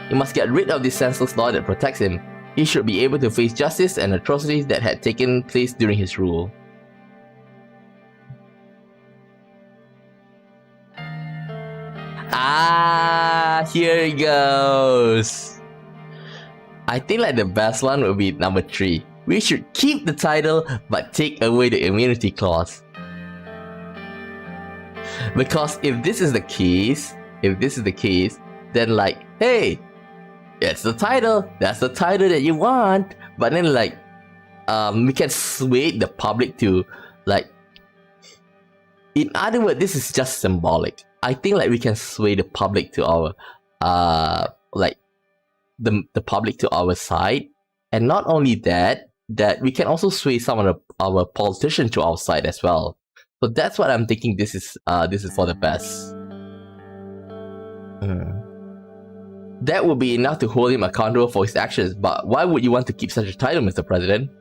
He must get rid of this senseless law that protects him. He should be able to face justice and atrocities that had taken place during his rule. Here it goes. I think like the best one would be number 3. We should keep the title but take away the immunity clause. Because if this is the case, then like, hey, it's the title. That's the title that you want. But then like, we can sway the public to like. In other words, this is just symbolic. I think like we can sway the public to our, like, the public to our side, and not only that, we can also sway some of our politicians to our side as well. So that's what I'm thinking. This is for the best. That would be enough to hold him accountable for his actions. But why would you want to keep such a title, Mr. President?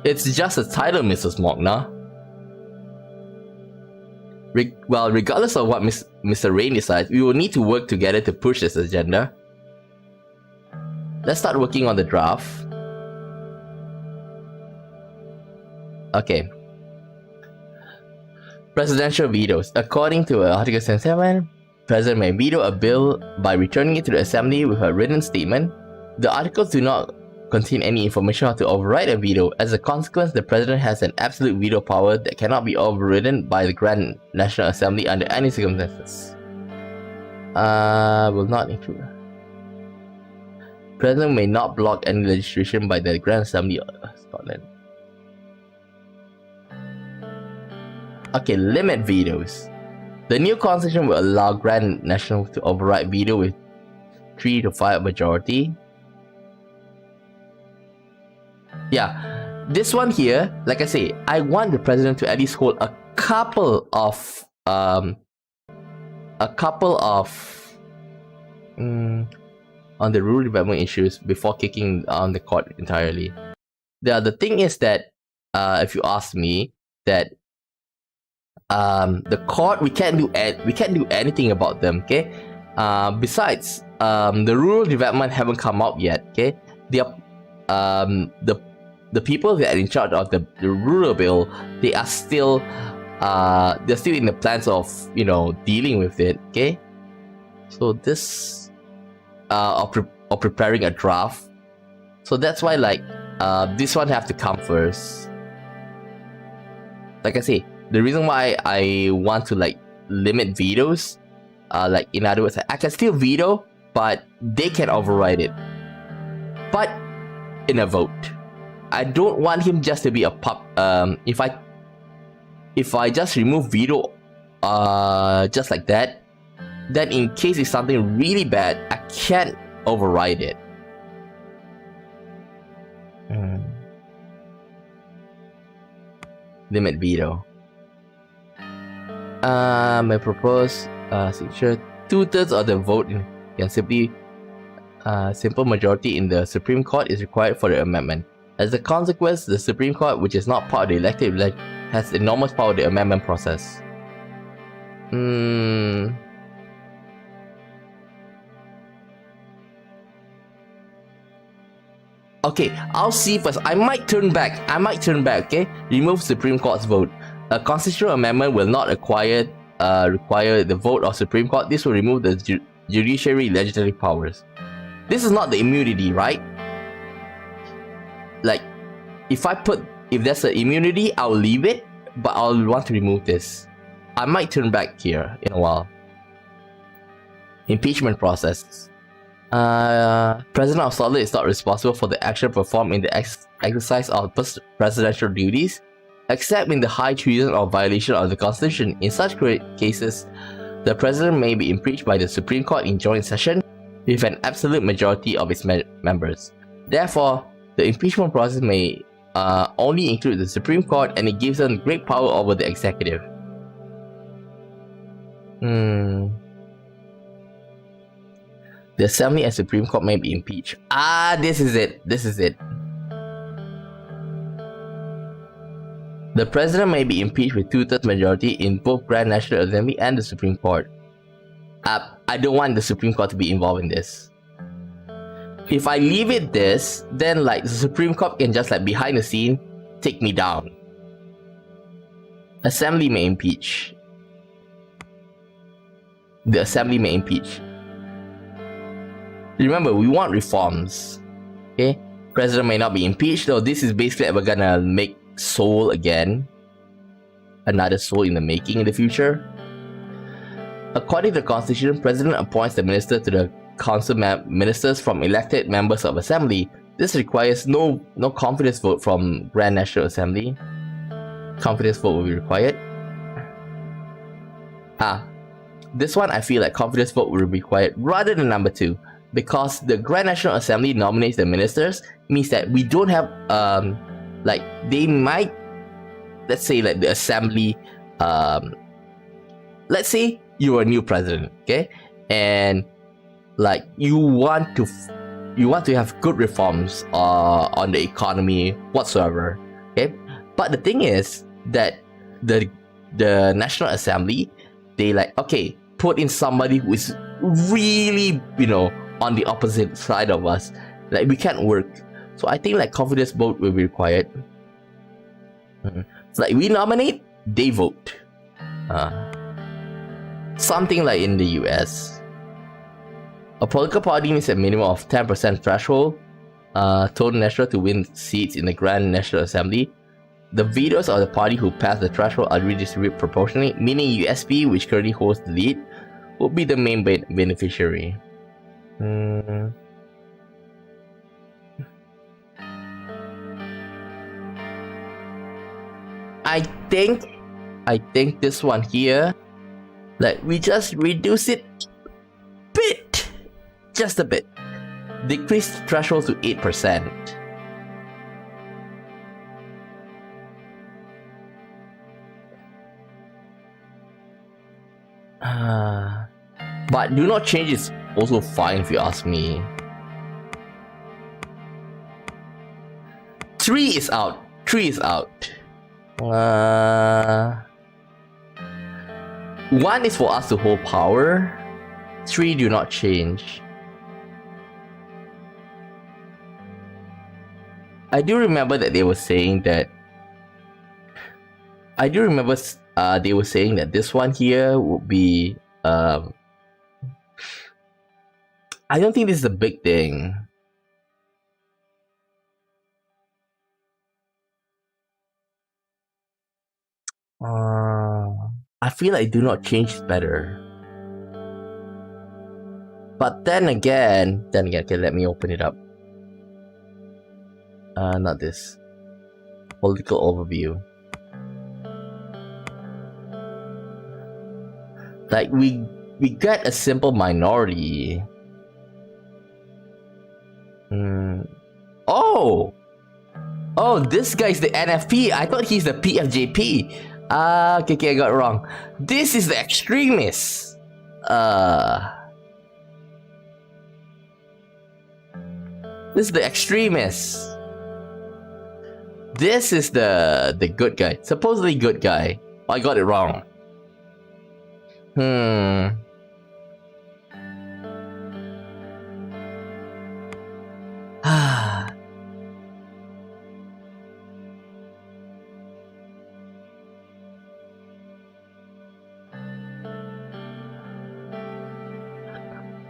It's just a title, Mrs. Mogna. Well, regardless of what Mr. Rayne decides, we will need to work together to push this agenda. Let's start working on the draft. Okay. Presidential vetoes. According to Article 77, President may veto a bill by returning it to the Assembly with a written statement. The articles do not contain any information how to override a veto. As a consequence, the President has an absolute veto power that cannot be overridden by the Grand National Assembly under any circumstances. Will not include. President may not block any legislation by the Grand Assembly of Scotland. Okay, limit vetoes. The new constitution will allow Grand National to override veto with 3 to 5 majority. Yeah, this one here, like I say, I want the president to at least hold a couple of on the rule development issues before kicking on the court entirely. The thing is that if you ask me, that the court, we can't do anything about them. Okay. Besides, the rural development haven't come out yet. Okay. The people that are in charge of the rural bill, they are still they're still in the plans of, you know, dealing with it. Okay. So this of preparing a draft. So that's why like this one have to come first. Like I say, the reason why I want to like limit vetoes, like in other words, I can still veto, but they can override it. But in a vote, I don't want him just to be a pup. If I just remove veto, just like that, then in case it's something really bad, I can't override it. Limit veto. I propose signature 2/3 of the vote can simply simple majority in the Supreme Court is required for the amendment. As a consequence, the Supreme Court, which is not part of the elected, has enormous power in the amendment process. Okay, I'll see first. I might turn back. Okay, remove Supreme Court's vote. A constitutional amendment will not require the vote of Supreme Court. This will remove the judiciary legislative powers. This is not the immunity, right? Like, if there's an immunity, I'll leave it, but I'll want to remove this. I might turn back here in a while. Impeachment process. President of Sordland is not responsible for the action performed in the exercise of presidential duties, except in the high treason or violation of the Constitution. In such cases, the President may be impeached by the Supreme Court in joint session with an absolute majority of its members. Therefore, the impeachment process may only include the Supreme Court, and it gives them great power over the executive. The Assembly and Supreme Court may be impeached. This is it. The President may be impeached with 2/3 majority in both Grand National Assembly and the Supreme Court. I don't want the Supreme Court to be involved in this. If I leave it this, then like the Supreme Court can just like behind the scene take me down. Assembly may impeach. The Assembly may impeach. Remember, we want reforms. Okay? President may not be impeached, though this is basically we're gonna make Seoul again. Another Seoul in the making in the future. According to the Constitution, President appoints the minister to the council ministers from elected members of Assembly. This requires no confidence vote from Grand National Assembly. Confidence vote will be required. This one I feel like confidence vote will be required rather than number 2, because the Grand National Assembly nominates the ministers, means that we don't have like they might, let's say like the Assembly, let's say you're a new president, okay, and like you want to have good reforms on the economy whatsoever, okay, but the thing is that the National Assembly, they like, okay, put in somebody who is really, on the opposite side of us, like we can't work. So I think like confidence vote will be required. It's like we nominate, they vote. Something like in the US. A political party needs a minimum of 10% threshold total national to win seats in the Grand National Assembly. The vetoes of the party who pass the threshold are redistributed proportionally, meaning USP, which currently holds the lead, will be the main beneficiary. I think this one here, like we just reduce it just a bit. Decrease the threshold to 8%. But do not change is also fine if you ask me. 3 is out. 3 is out. 1 is for us to hold power. 3 do not change. I do remember that they were saying that. They were saying that this one here would be. I don't think this is a big thing. I feel like do not change is better. But then again, okay, let me open it up. Not this. Political overview. Like we get a simple minority. Oh, this guy's the NFP. I thought he's the PFJP. Okay, I got it wrong. This is the extremists. This is the extremists. This is the good guy. Supposedly good guy. I got it wrong.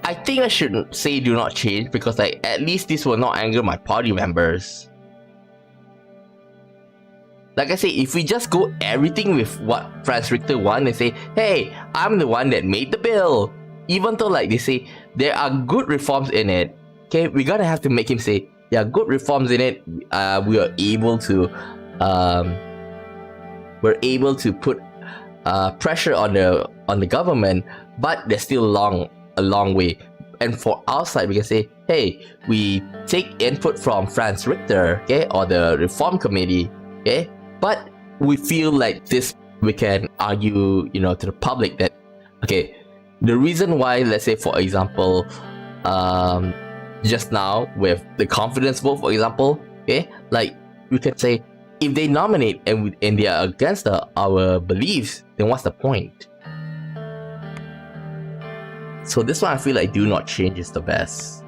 I think I shouldn't say do not change, because like at least this will not anger my party members. Like I say, if we just go everything with what Franz Richter want and say, hey, I'm the one that made the bill, even though like they say there are good reforms in it, okay, we're gonna have to make him say, yeah, good reforms in it. We are able to put pressure on the government, but there's still a long way. And for our side, we can say, hey, we take input from Franz Richter, okay, or the reform committee, okay, but we feel like this, we can argue, to the public that, okay, the reason why, let's say for example, just now with the confidence vote, for example, okay, like we can say, if they nominate and they are against our beliefs, then what's the point? So this one I feel like do not change is the best.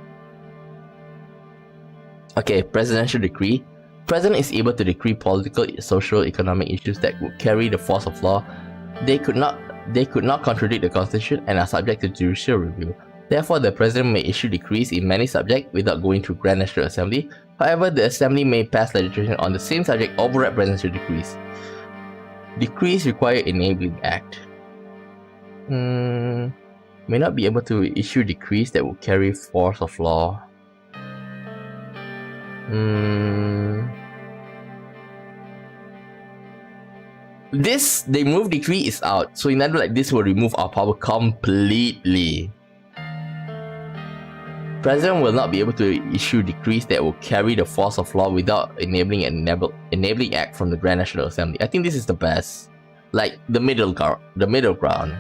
Okay, presidential decree. President is able to decree political, social, economic issues that would carry the force of law. They could not contradict the constitution and are subject to judicial review. Therefore, the president may issue decrees in many subjects without going through Grand National Assembly. However, the assembly may pass legislation on the same subject override presidential decrees. Decrees require enabling act. May not be able to issue decrees that will carry force of law. This, they move decree is out. So in other words, like this will remove our power completely. President will not be able to issue decrees that will carry the force of law without enabling act from the Grand National Assembly. I think this is the best. Like the middle ground.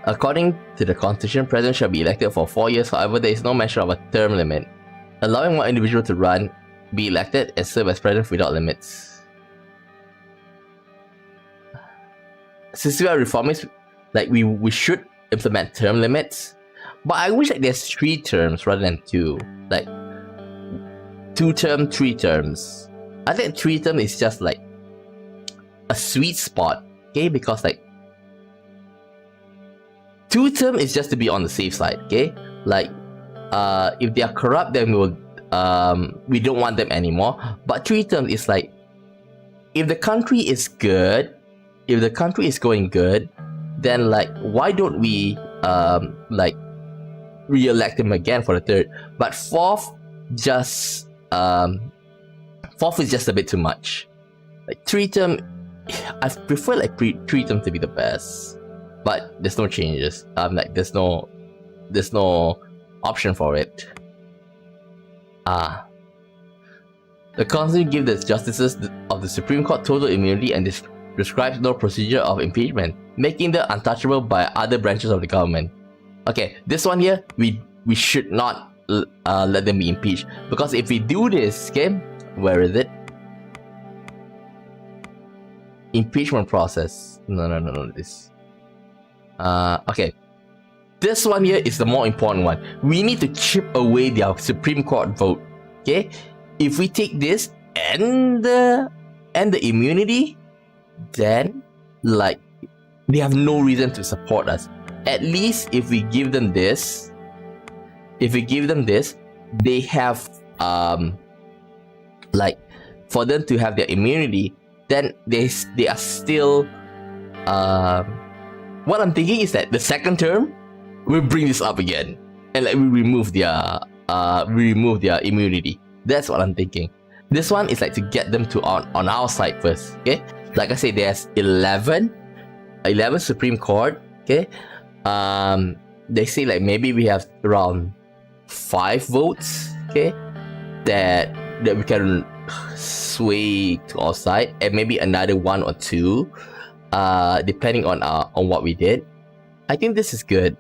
According to the Constitution, President shall be elected for 4 years. However, there is no mention of a term limit, allowing one individual to run, be elected, and serve as president without limits. Since we are reformists, like we should implement term limits, but I wish like there's 3 terms rather than 2. Like 2 term, 3 terms. I think 3 term is just like a sweet spot, okay? Because like 2 term is just to be on the safe side, okay? Like if they are corrupt, then we don't want them anymore. But 3 term is like, if the country is good, if the country is going good, then like why don't we like re-elect him again for the 3rd? But 4th just 4th is just a bit too much. Like 3 term, I prefer like 3 term to be the best. But there's no changes. Like there's no option for it. The Constitution gives the justices of the Supreme Court total immunity and prescribes no procedure of impeachment, making them untouchable by other branches of the government. Okay, this one here, we should not let them be impeached, because if we do this, okay, where is it? Impeachment process. No, this. Okay, this one here is the more important one. We need to chip away their Supreme Court vote. Okay, if we take this and the immunity, then like they have no reason to support us. At least if we give them this, they have like for them to have their immunity, then they are still what I'm thinking is that the 2nd term we'll bring this up again and like we remove their immunity. That's what I'm thinking. This one is like to get them to on our side first. Okay, like I said, there's 11 Supreme Court. Okay, they say like maybe we have around 5 votes. Okay, that we can sway to our side, and maybe another 1 or 2, depending on what we did. I think this is good.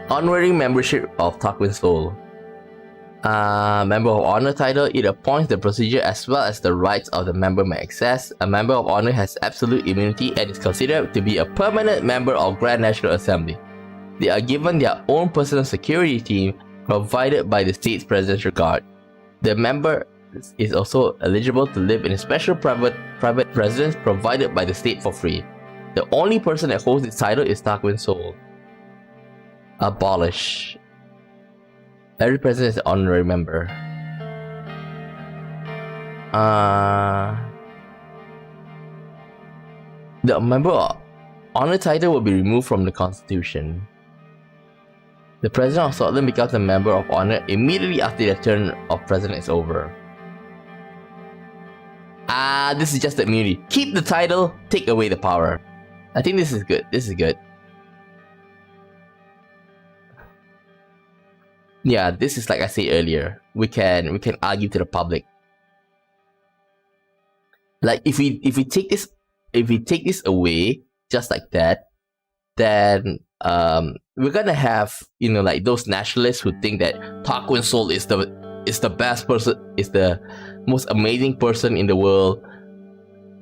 Honoring membership of Tarquin Soul. Member of Honor title, it appoints the procedure as well as the rights of the member may access. A member of Honor has absolute immunity and is considered to be a permanent member of Grand National Assembly. They are given their own personal security team provided by the state's presidential guard. The member is also eligible to live in a special private residence provided by the state for free. The only person that holds this title is Tarquin Soul. Abolish. Every president is an honorary member. The member of honor title will be removed from the Constitution. The president of Sordland becomes a member of honor immediately after the term of president is over. This is just the immunity. Keep the title, take away the power. I think this is good. This is good. Yeah, this is like I said earlier. We can argue to the public. Like if we take this away just like that, then we're gonna have, you know, like those nationalists who think that Tarquin Soul is the best person, is the most amazing person in the world,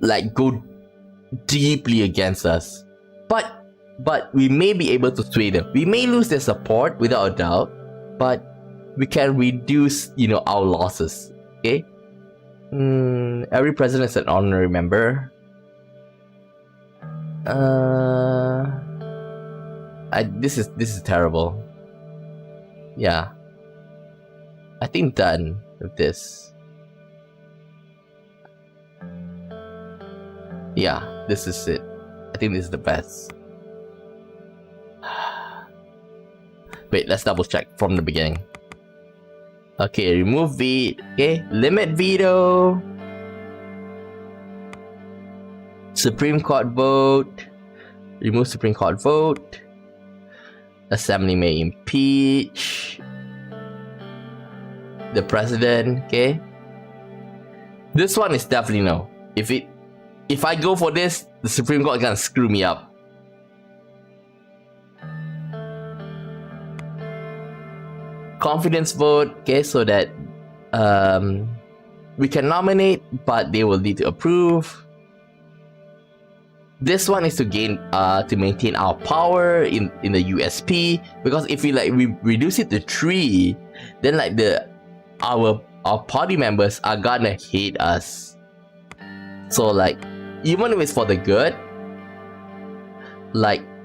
like go deeply against us. But we may be able to sway them. We may lose their support without a doubt, but we can reduce, our losses. Okay. Every president is an honorary member. This is terrible. Yeah. I think done with this. Yeah, this is it. I think this is the best. Wait, let's double check from the beginning. Okay, remove okay, limit veto. Supreme Court vote. Remove Supreme Court vote. Assembly may impeach the president. Okay. This one is definitely no. If I go for this, the Supreme Court is gonna screw me up. Confidence vote, okay, so that we can nominate, but they will need to approve. This one is to gain to maintain our power in the USP, because if we reduce it to 3, then our party members are gonna hate us. So even if it's for the good,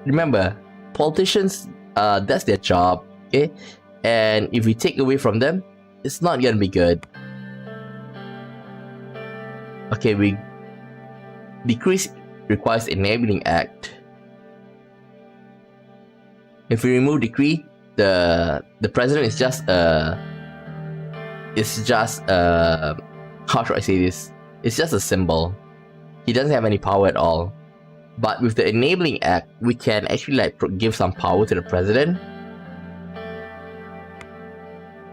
remember, politicians, that's their job, okay? And if we take away from them, it's not gonna be good. Okay, we decrease requires enabling act. If we remove decree, the president is just how should I say this? It's just a symbol. He doesn't have any power at all. But with the enabling act, we can actually give some power to the president.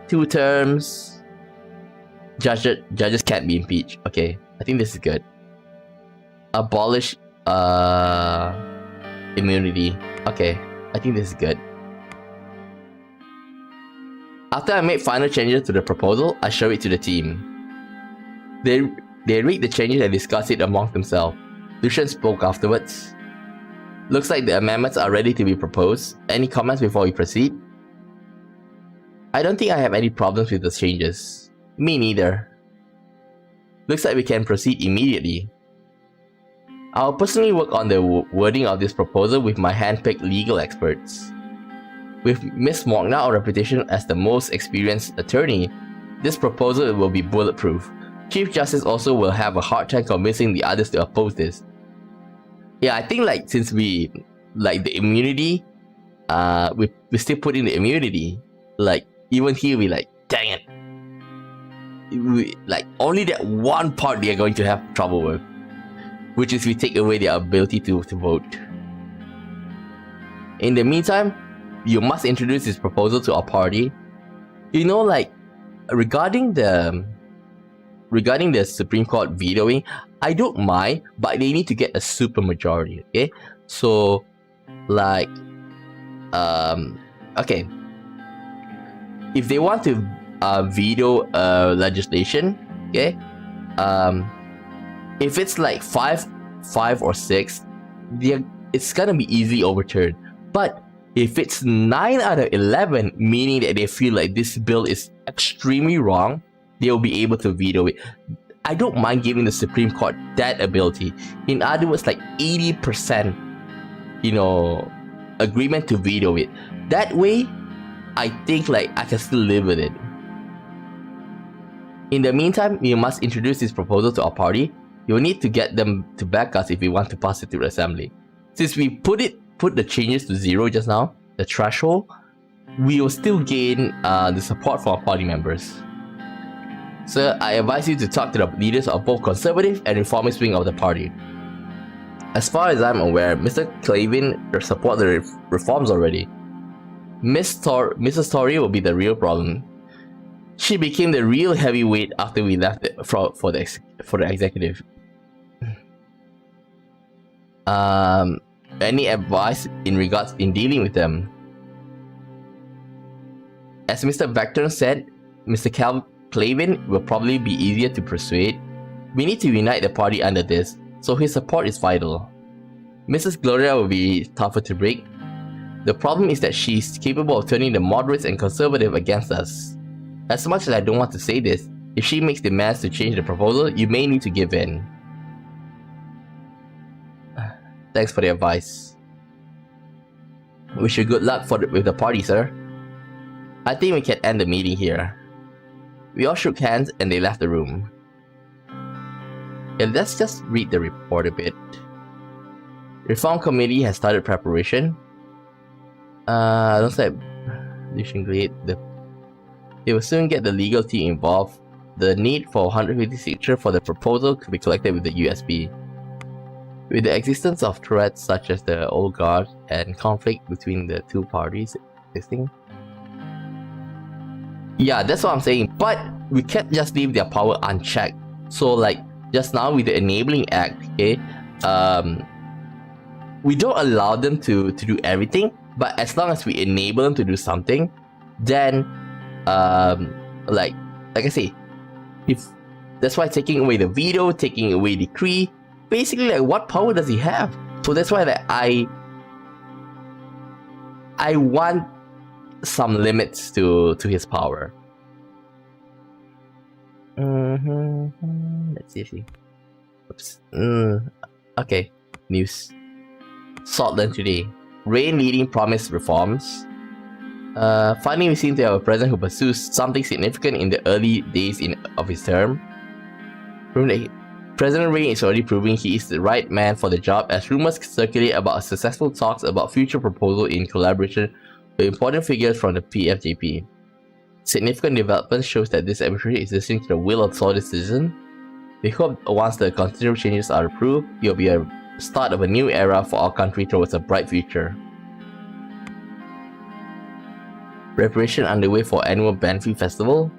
2 terms. Judges can't be impeached. Okay, I think this is good. Abolish immunity. Okay, I think this is good. After I made final changes to the proposal, I show it to the team. They read the changes and discuss it among themselves. Lucian spoke afterwards. Looks like the amendments are ready to be proposed. Any comments before we proceed? I don't think I have any problems with the changes. Me neither. Looks like we can proceed immediately. I'll personally work on the wording of this proposal with my hand-picked legal experts. With Ms. Morgna on reputation as the most experienced attorney, this proposal will be bulletproof. Chief Justice also will have a hard time convincing the others to oppose this. Yeah, I think since we the immunity, we still put in the immunity. Even here we dang it. We, only that one part they are going to have trouble with, which is we take away their ability to vote. In the meantime, you must introduce this proposal to our party. Regarding the Supreme Court vetoing, I don't mind, but they need to get a super majority. Okay, so okay, if they want to veto legislation, okay, if it's 5 or 6, it's gonna be easily overturned. But if it's 9 out of 11, meaning that they feel like this bill is extremely wrong, they'll be able to veto it. I don't mind giving the Supreme Court that ability. In other words, 80%, agreement to veto it. That way, I think I can still live with it. In the meantime, we must introduce this proposal to our party. You'll need to get them to back us if we want to pass it through the assembly. Since we put the changes to 0 just now, the threshold, we will still gain the support from our party members. Sir, I advise you to talk to the leaders of both conservative and reformist wing of the party. As far as I'm aware, Mr. Clavin supports the reforms already. Mrs. Tory will be the real problem. She became the real heavyweight after we left for the executive. Any advice in dealing with them? As Mr. Vector said, Mr. Clavin will probably be easier to persuade. We need to unite the party under this. so his support is vital. Mrs. Gloria will be tougher to break. The problem is that she's capable of turning the moderates and conservative against us. As much as I don't want to say this, if she makes demands to change the proposal, you may need to give in. Thanks for the advice. Wish you good luck with the party, sir. I think we can end the meeting here. We all shook hands and they left the room. And let's just read the report a bit. Reform Committee has started preparation. Looks like they will soon get the legal team involved. The need for 150 signatures for the proposal could be collected with the USB. With the existence of threats such as the Old Guard and conflict between the two parties existing. Yeah, that's what I'm saying. But we can't just leave their power unchecked. So like just now with the Enabling Act, okay, we don't allow them to do everything. But as long as we enable them to do something, then like I say, if that's why taking away the veto, taking away decree, basically like what power does he have? So that's why that I want some limits to his power. Let's see. Oops. Okay. News. Sordland today. Rayne leading promised reforms. Finally, we seem to have a president who pursues something significant in the early days of his term. President Rayne is already proving he is the right man for the job, as rumors circulate about successful talks about future proposals in collaboration with important figures from the PFJP. Significant development shows that this administration is listening to the will of Sordland citizens. We hope once the considerable changes are approved, it will be a start of a new era for our country towards a bright future. Preparation underway for annual Banffy Festival.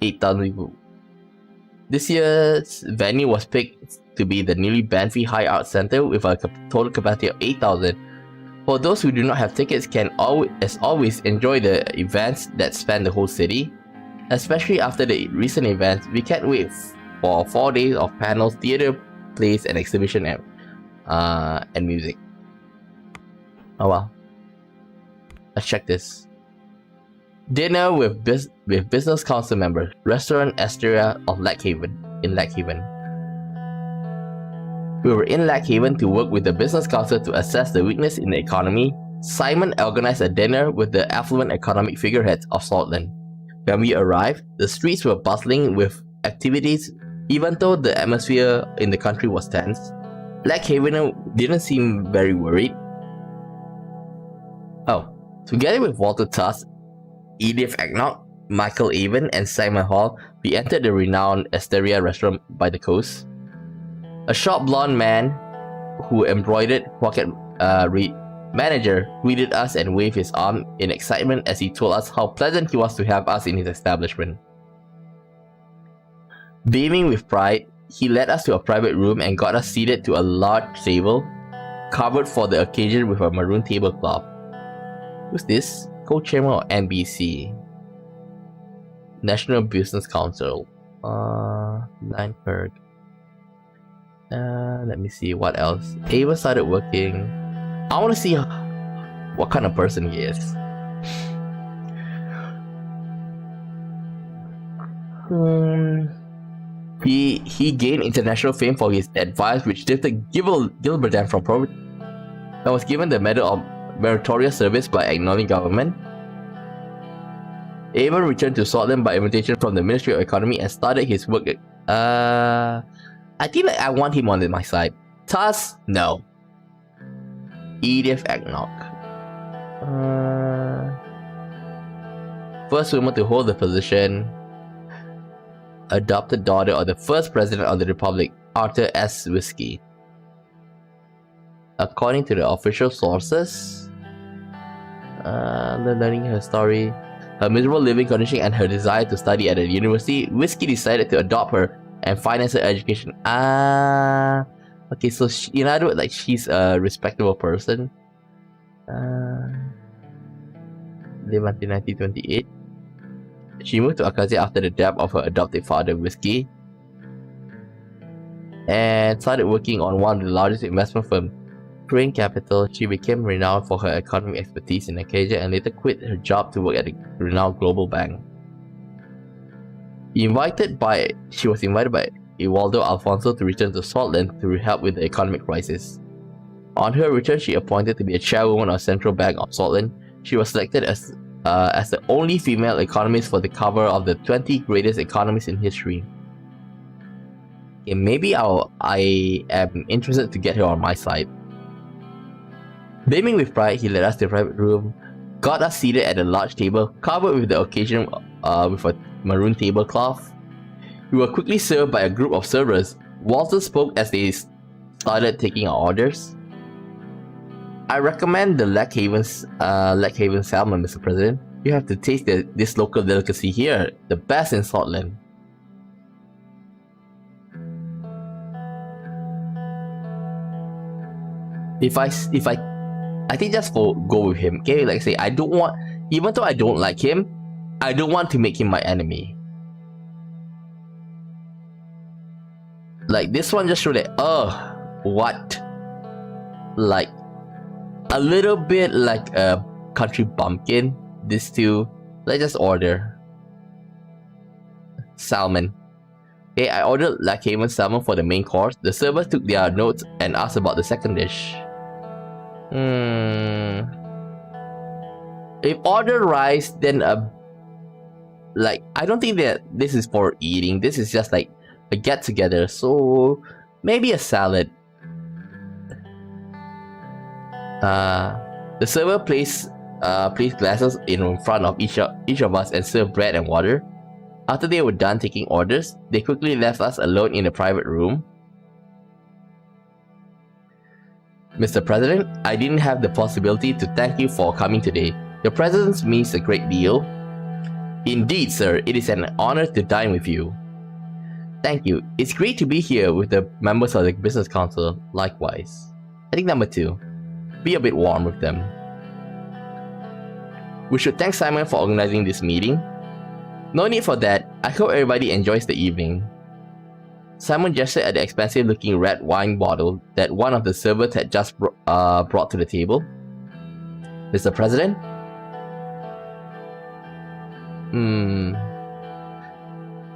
8,000 people. This year's venue was picked to be the newly Banffy High Arts Centre with a total capacity of 8,000. For those who do not have tickets, can as always enjoy the events that span the whole city. Especially after the recent events, we can't wait for 4 days of panels, theatre, plays, and exhibition and music. Oh wow. Let's check this. Dinner with business council members. Restaurant Asteria of Lackhaven in Lackhaven. We were in Lackhaven to work with the business council to assess the weakness in the economy. Simon organized a dinner with the affluent economic figureheads of Sordland. When we arrived, the streets were bustling with activities, even though the atmosphere in the country was tense. Lackhaven didn't seem very worried. Oh, together with Walter Tuss, Edith Agnock, Michael Avon, and Simon Hall, we entered the renowned Asteria restaurant by the coast. A short blonde man who embroidered pocket manager greeted us and waved his arm in excitement as he told us how pleasant he was to have us in his establishment. Beaming with pride, he led us to a private room and got us seated to a large table, covered for the occasion with a maroon tablecloth. Who's this? Co-chairman of NBC. National Business Council. Lanberg. Let me see what else. Ava started working. I want to see what kind of person he is. He gained international fame for his advice, which lifted Gilberdan from poverty, and was given the Medal of Meritorious Service by acknowledging government. Avon returned to Sordland by invitation from the Ministry of Economy and started his work. I think I want him on my side. Tuss, no. Edith Agnock. First woman to hold the position. Adopted daughter of the first president of the Republic, Arthur S. Whiskey. According to the official sources, learning her story, her miserable living condition, and her desire to study at a university, Whiskey decided to adopt her and finance her education. Okay, so in other words, like she's a respectable person. Lived until 1928. She moved to Acacia after the death of her adopted father, Whiskey. and started working on one of the largest investment firms, Crane Capital. She became renowned for her economic expertise in Acacia and later quit her job to work at a renowned global bank. She was invited by Ewaldo Alfonso to return to Sordland to help with the economic crisis. On her return, she appointed to be a chairwoman of Central Bank of Sordland. She was selected as the only female economist for the cover of the 20 greatest economies in history. Okay, maybe I am interested to get her on my side. Beaming with pride, he led us to a private room, got us seated at a large table covered with the occasion with a maroon tablecloth. We were quickly served by a group of servers. Walter spoke as they started taking our orders. I recommend the Lackhaven salmon, Mr. President. You have to taste this local delicacy here, the best in Sordland. I think just go with him. Okay, like I say, even though I don't like him, I don't want to make him my enemy. Like this one just showed that, what? Like a little bit like a country bumpkin. This two, let's just order salmon. Okay, I ordered Lackhaven salmon for the main course. The servers took their notes and asked about the second dish. If order rice, then like I don't think that this is for eating. This is just like a get together. So maybe a salad. The server placed glasses in front of each of us and served bread and water. After they were done taking orders, they quickly left us alone in a private room. Mr. President, I didn't have the possibility to thank you for coming today. Your presence means a great deal. Indeed, sir, it is an honor to dine with you. Thank you. It's great to be here with the members of the Business Council. Likewise. I think number 2. Be a bit warm with them. We should thank Simon for organizing this meeting. No need for that. I hope everybody enjoys the evening. Simon gestured at the expensive-looking red wine bottle that one of the servers had just brought to the table. Mr. President?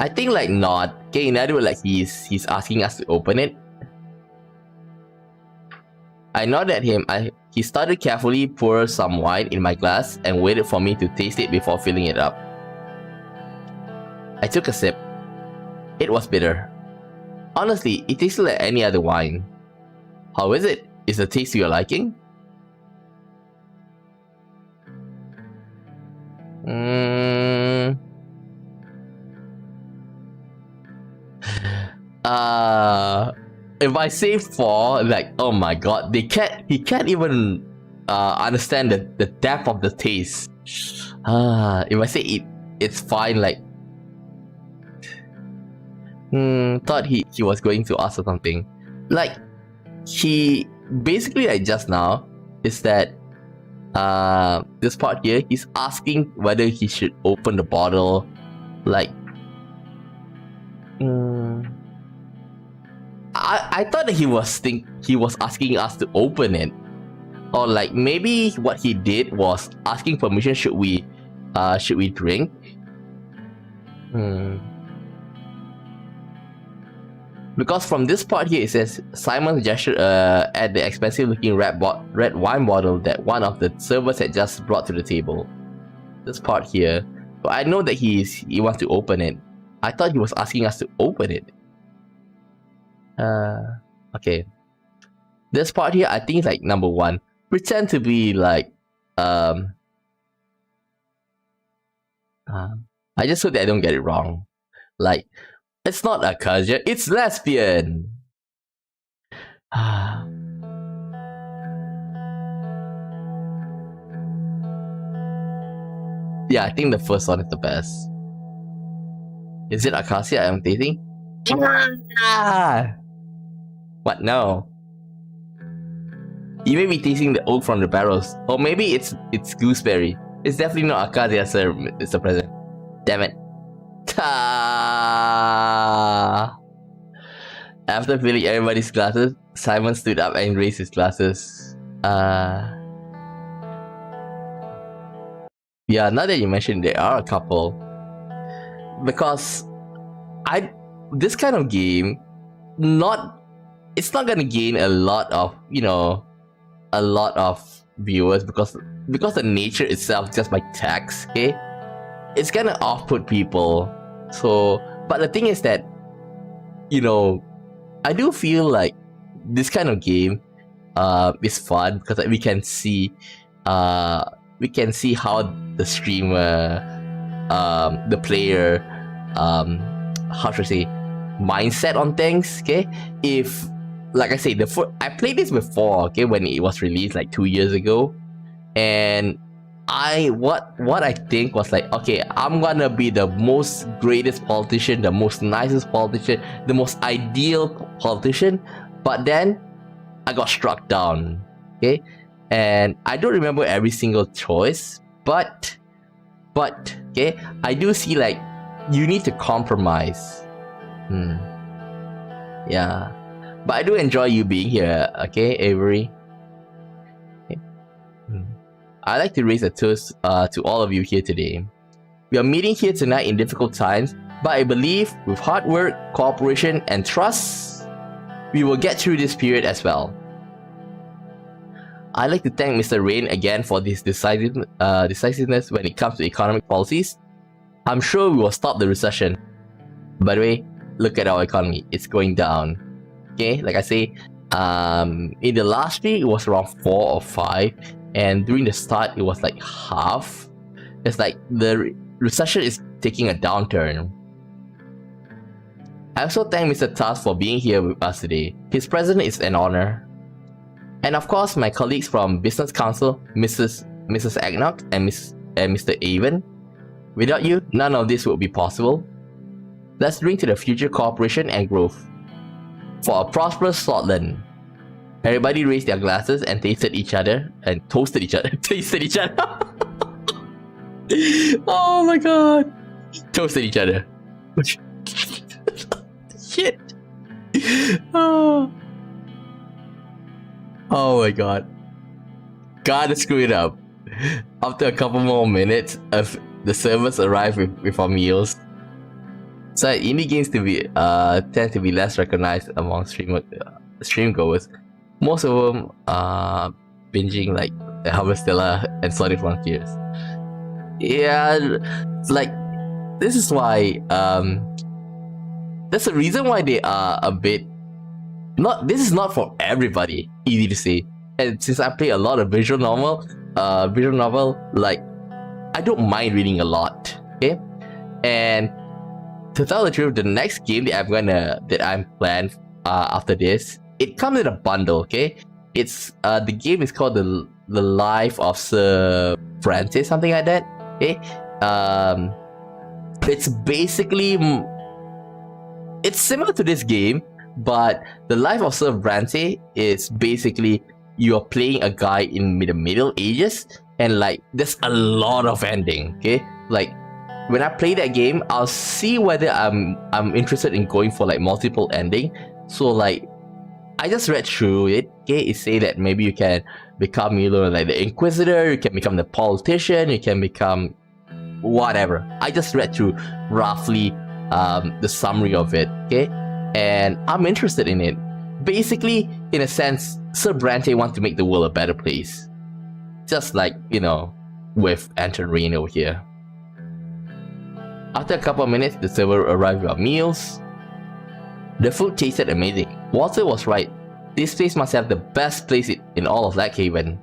I think like not. Okay, in other words, like he's asking us to open it. I nodded at him. He started carefully pour some wine in my glass and waited for me to taste it before filling it up. I took a sip. It was bitter. Honestly, it tasted like any other wine. How is it? Is the taste to your liking? If I say 4, like, oh my god, he can't even understand the depth of the taste. If I say it's fine, like, thought he was going to ask for something. Like, he basically, like just now, is that this part here, he's asking whether he should open the bottle. Like, I thought that he was asking us to open it, or like maybe what he did was asking permission. Should we drink? Because from this part here, it says Simon gestured at the expensive-looking red wine bottle that one of the servers had just brought to the table. This part here, but I know that he wants to open it. I thought he was asking us to open it. Okay. This part here, I think is like number 1. Pretend to be like I just hope that I don't get it wrong. Like, it's not a culture, it's lesbian. Yeah, I think the first one is the best. Is it Acacia I'm dating? What? No. You may be tasting the oak from the barrels. Or maybe it's gooseberry. It's definitely not Acacia, sir, Mr. President. Damn it. After filling everybody's glasses, Simon stood up and raised his glasses. Yeah, now that you mentioned, there are a couple. Because this kind of game, it's not gonna gain a lot of viewers because the nature itself, just by text, okay, it's gonna off-put people. So, but the thing is that, I do feel like this kind of game is fun because we can see how the streamer, the player, how should I say, mindset on things. Okay, if, like I say, I played this before, okay, when it was released like 2 years ago, and what I think was like, okay, I'm gonna be the most greatest politician, the most nicest politician, the most ideal politician, but then I got struck down. Okay, and I don't remember every single choice, but okay, I do see like you need to compromise. Yeah, but I do enjoy you being here. Okay, Avery. Okay. I'd like to raise a toast to all of you here today. We are meeting here tonight in difficult times, but I believe with hard work, cooperation, and trust, we will get through this period as well. I'd like to thank Mr. Rayne again for this decisiveness when it comes to economic policies. I'm sure we will stop the recession. By the way, look at our economy, it's going down. Okay, like I say, in the last week it was around 4 or 5, and during the start it was like half. It's like the recession is taking a downturn. I also thank Mr. Tusk for being here with us today. His presence is an honor. And of course, my colleagues from Business Council, Mrs. Agnock and Mr. Avon. Without you, none of this would be possible. Let's drink to the future cooperation and growth. For a prosperous Sordland. Everybody raised their glasses and tasted each other and toasted each other. Tasted each other. Oh my god. Toasted each other. Shit. Oh my god. Gotta screw it up. After a couple more minutes, the servers arrive with our meals. So indie games tend to be less recognized among stream goers. Most of them are binging like Harvestella and Sonic Frontiers. Yeah, it's like, this is why that's the reason why they are a bit this is not for everybody, easy to say. And since I play a lot of visual novel, like, I don't mind reading a lot. Okay, and to tell the truth, the next game that I'm planned after this, it comes in a bundle. Okay, it's the game is called the Life of Sir Francis, something like that. Okay, it's basically it's similar to this game, but the Life of Sir Francis is basically you are playing a guy in the Middle Ages, and like there's a lot of ending. Okay, like when I play that game, I'll see whether I'm interested in going for like multiple ending. So like, I just read through it. Okay, it say that maybe you can become, like the Inquisitor, you can become the politician, you can become whatever. I just read through roughly the summary of it. Okay, and I'm interested in it. Basically, in a sense, Sir Brante wants to make the world a better place, just like with Anton Rayne over here. After a couple of minutes, the server arrived with our meals. The food tasted amazing. Walter was right. This place must have the best place in all of Lackhaven.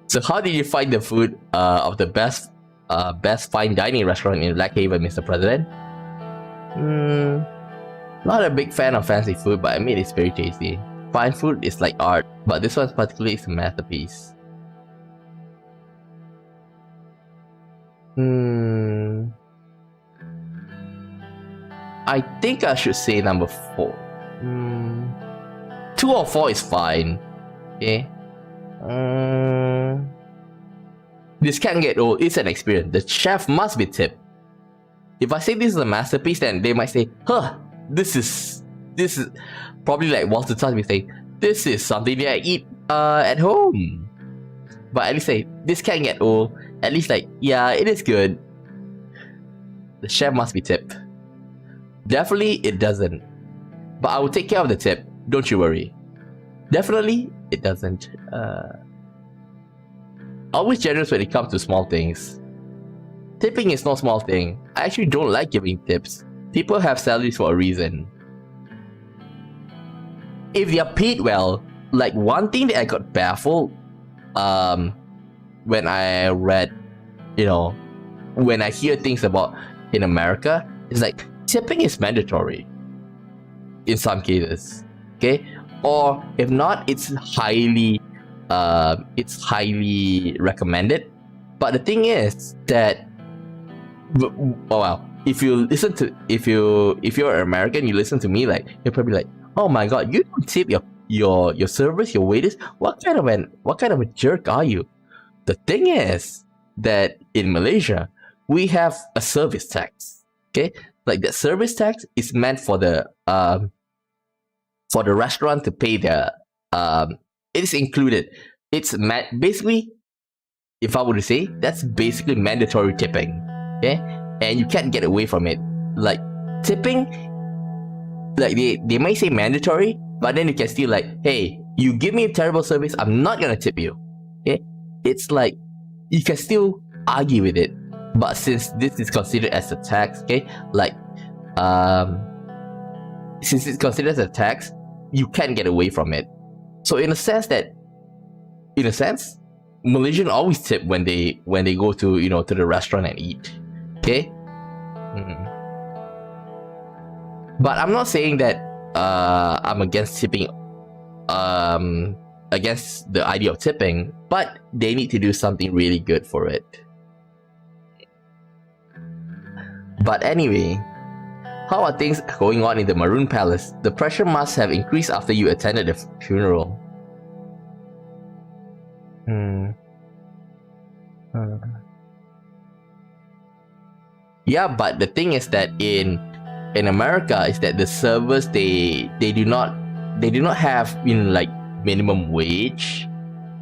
So how did you find the food of the best fine dining restaurant in Lackhaven, Mr. President? Not a big fan of fancy food, but I mean it's very tasty. Fine food is like art, but this one particularly is a masterpiece. I think I should say number 4. 2 or 4 is fine. Okay. This can't get old. It's an experience. The chef must be tipped. If I say this is a masterpiece, then they might say, huh, this is this is probably like Walter Tuss be saying, this is something that I eat at home. But at least like, this can get old. At least like, yeah, it is good. The chef must be tipped. Definitely it doesn't. But I will take care of the tip. Don't you worry. Definitely it doesn't. Always generous when it comes to small things. Tipping is no small thing. I actually don't like giving tips. People have salaries for a reason. If they are paid well, like one thing that I got baffled when I read, when I hear things about in America, it's like tipping is mandatory in some cases, okay? Or if not, it's highly recommended. But the thing is that, if you're American, you listen to me, like you're probably like, oh my god, you don't tip your servers, your waiters. What kind of a jerk are you? The thing is that in Malaysia, we have a service tax. Okay, like that service tax is meant for the restaurant to pay their it is included. It's basically, if I were to say, that's basically mandatory tipping. Okay, and you can't get away from it. Like tipping, like they may say mandatory, but then you can still like, hey, you give me a terrible service, I'm not gonna tip you. Okay, it's like you can still argue with it, but since this is considered as a tax, okay, like since it's considered as a tax, you can't get away from it. So in a sense, Malaysians always tip when they go to to the restaurant and eat. Okay. But I'm not saying that I'm against tipping, against the idea of tipping, but they need to do something really good for it. But anyway, how are things going on in the Maroon Palace? The pressure must have increased after you attended the funeral. Yeah, but the thing is that in America is that the servers they do not have like minimum wage.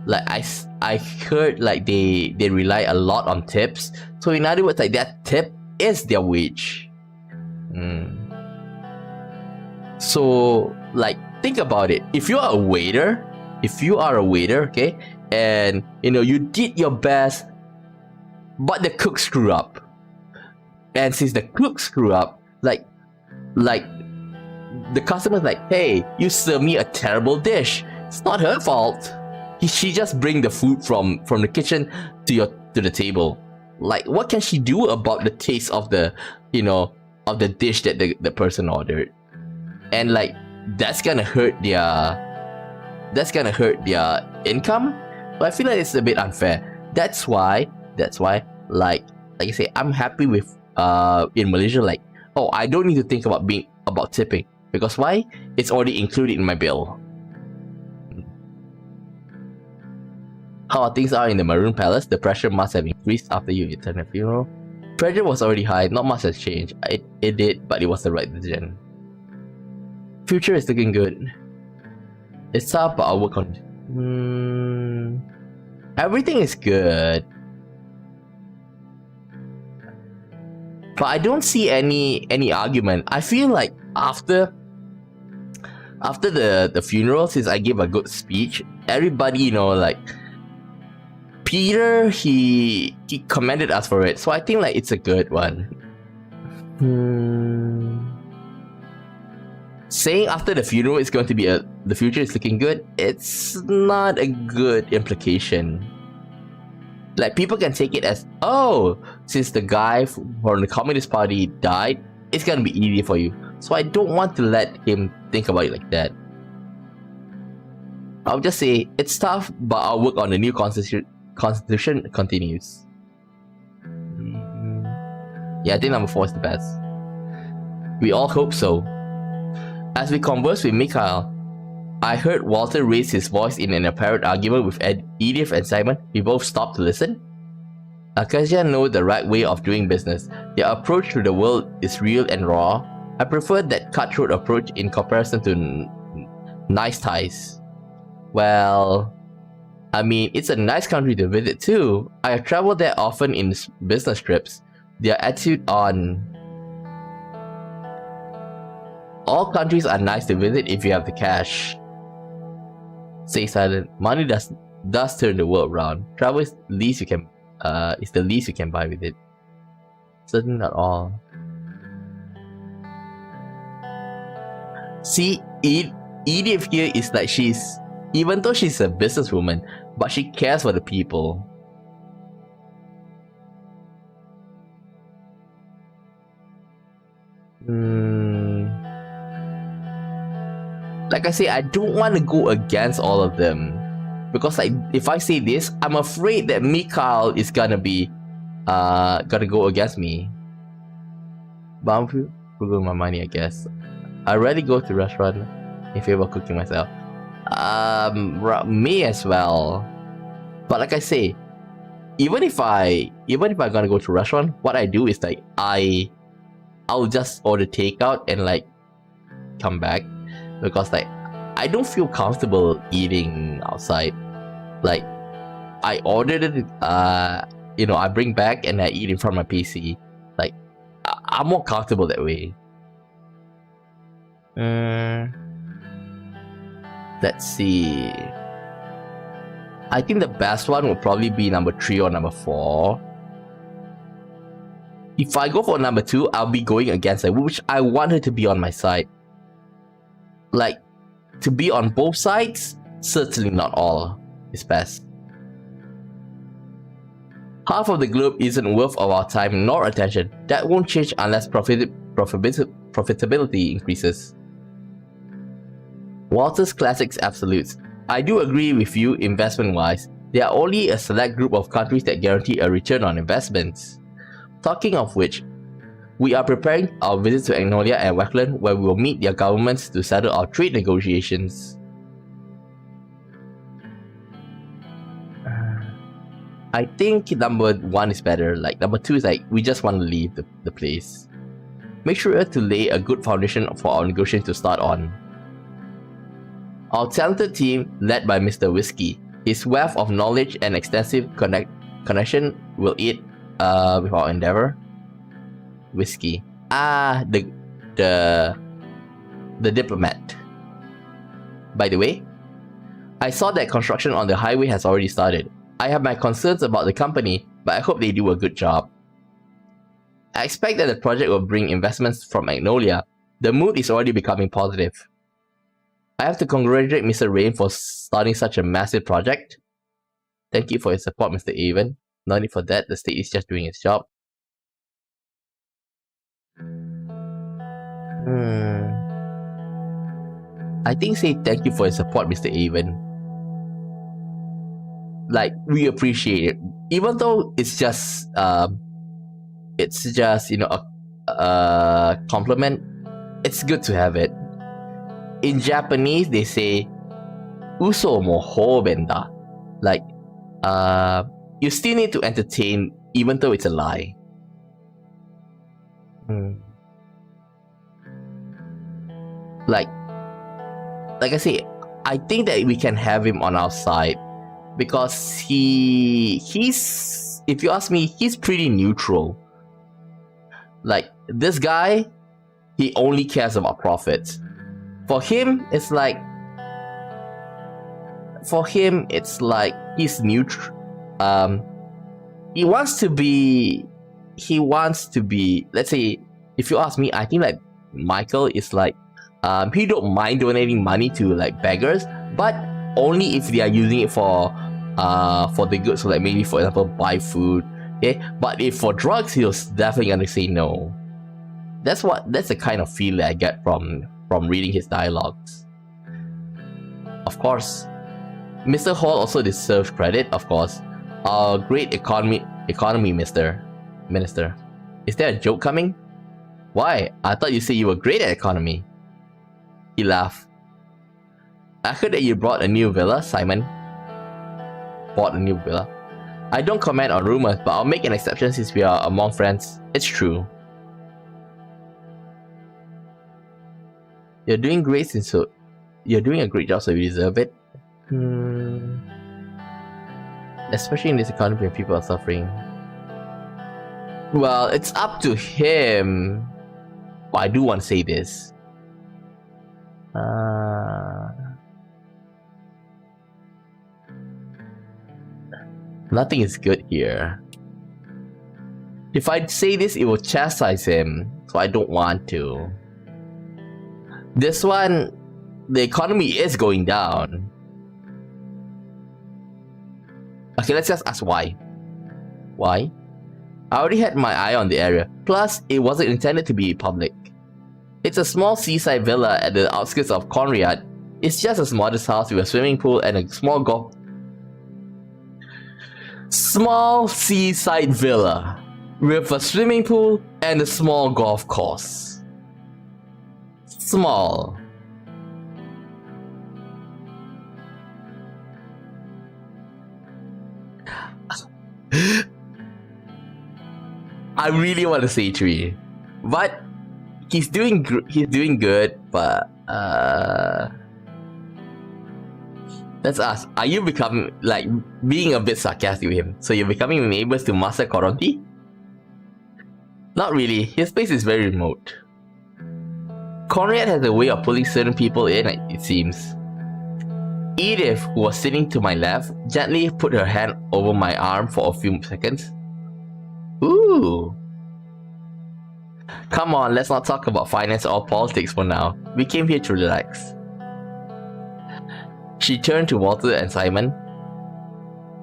Like I heard like they rely a lot on tips. So in other words, like that tip is their wage. So like think about it. If you are a waiter, okay, and you did your best, but the cook screw up. And since the cook screw up, like the customer's like, hey, you serve me a terrible dish. It's not her fault. She just bring the food from the kitchen to the table. Like, what can she do about the taste of the of the dish that the person ordered? And like that's gonna hurt their income. But I feel like it's a bit unfair. That's why like I say, I'm happy with in Malaysia, like, oh, I don't need to think about tipping, because why? It's already included in my bill. How things are in the Maroon Palace, the pressure must have increased after you attended the funeral. Pressure was already high, not much has changed. It did, but it was the right decision. Future is looking good. It's tough, but I'll work on it. Everything is good. But I don't see any argument. I feel like after the funeral, since I gave a good speech, everybody, like Peter, he commended us for it. So I think like it's a good one. Saying after the funeral it's going to be the future is looking good, it's not a good implication. Like, people can take it as, oh, since the guy from the Communist Party died, it's gonna be easier for you. So I don't want to let him think about it like that. I'll just say, it's tough, but I'll work on the new constitution continues. Yeah, I think number 4 is the best. We all hope so. As we converse with Mikhail, I heard Walter raise his voice in an apparent argument with Edith and Simon. We both stopped to listen. Acacia know the right way of doing business. Their approach to the world is real and raw. I prefer that cutthroat approach in comparison to nice ties. Well, I mean, it's a nice country to visit too. I have traveled there often in business trips. Their attitude on... All countries are nice to visit if you have the cash. Stay silent. Money does turn the world around. Travel is the least you can buy with it. Certainly not all. See, Edith here is like even though she's a businesswoman, but she cares for the people. Like I say, I don't want to go against all of them. Because like, if I say this, I'm afraid that Mikhail is gonna go against me. But I'm frugal with my money, I guess. I rarely go to restaurant in favor of cooking myself. Me as well. But like I say, even if I'm gonna go to a restaurant, what I do is like I'll just order takeout and like come back, because like I don't feel comfortable eating outside. Like I ordered it, I bring back and I eat in front of my PC. Like I'm more comfortable that way. Let's see. I think the best one would probably be number 3 or number 4. If I go for number 2, I'll be going against her, which I want her to be on my side. Like, to be on both sides, certainly not all is best. Half of the globe isn't worth of our time nor attention. That won't change unless profitability increases. Walter's Classics Absolutes. I do agree with you investment-wise. There are only a select group of countries that guarantee a return on investments. Talking of which, we are preparing our visit to Agnolia and Wackland, where we will meet their governments to settle our trade negotiations. I think number 1 is better. Like number 2 is like we just want to leave the place. Make sure to lay a good foundation for our negotiations to start on. Our talented team, led by Mr. Whiskey, his wealth of knowledge and extensive connection will aid with our endeavor. Whiskey. The diplomat. By the way, I saw that construction on the highway has already started. I have my concerns about the company, but I hope they do a good job. I expect that the project will bring investments from Magnolia. The mood is already becoming positive. I have to congratulate Mr. Rayne for starting such a massive project. Thank you for your support, Mr. Avon. No need for that, the state is just doing its job. I think say thank you for your support, Mr. Avon. Like, we appreciate it. Even though it's just a compliment, it's good to have it. In Japanese, they say, "Uso mo hobenda," like, you still need to entertain even though it's a lie. Like I say, I think that we can have him on our side because he's, if you ask me, he's pretty neutral. Like, this guy, he only cares about profits. For him, it's like he's neutral. He wants to be, let's say, if you ask me, I think like Michael is like, he don't mind donating money to like beggars, but only if they are using it for the good. So like maybe, for example, buy food. Okay, but if for drugs, he'll definitely gonna say no. That's the kind of feel that I get from reading his dialogues. Of course, Mr. Hall also deserves credit. Of course, our great economy minister. Is there a joke coming? Why? I thought you said you were great at economy. He laughed. I heard that you bought a new villa, Simon. Bought a new villa. I don't comment on rumors, but I'll make an exception since we are among friends. It's true. You're doing great so you're doing a great job, so you deserve it. Especially in this economy where people are suffering. Well, it's up to him. But I do want to say this. Nothing is good here. If I say this, it will chastise him, so I don't want to. This one, the economy is going down. Okay, let's just ask why. Why? I already had my eye on the area. Plus, it wasn't intended to be public. It's a small seaside villa at the outskirts of Conrad. It's just a modest house with a swimming pool and a small seaside villa with a swimming pool and a small golf course. Small. I really want to say 3, but he's doing good. But let's ask: are you becoming being a bit sarcastic with him? So you're becoming neighbors to Master Coronti? Not really. His place is very remote. Conrad has a way of pulling certain people in, it seems. Edith, who was sitting to my left, gently put her hand over my arm for a few seconds. Ooh. Come on, let's not talk about finance or politics for now. We came here to relax. She turned to Walter and Simon.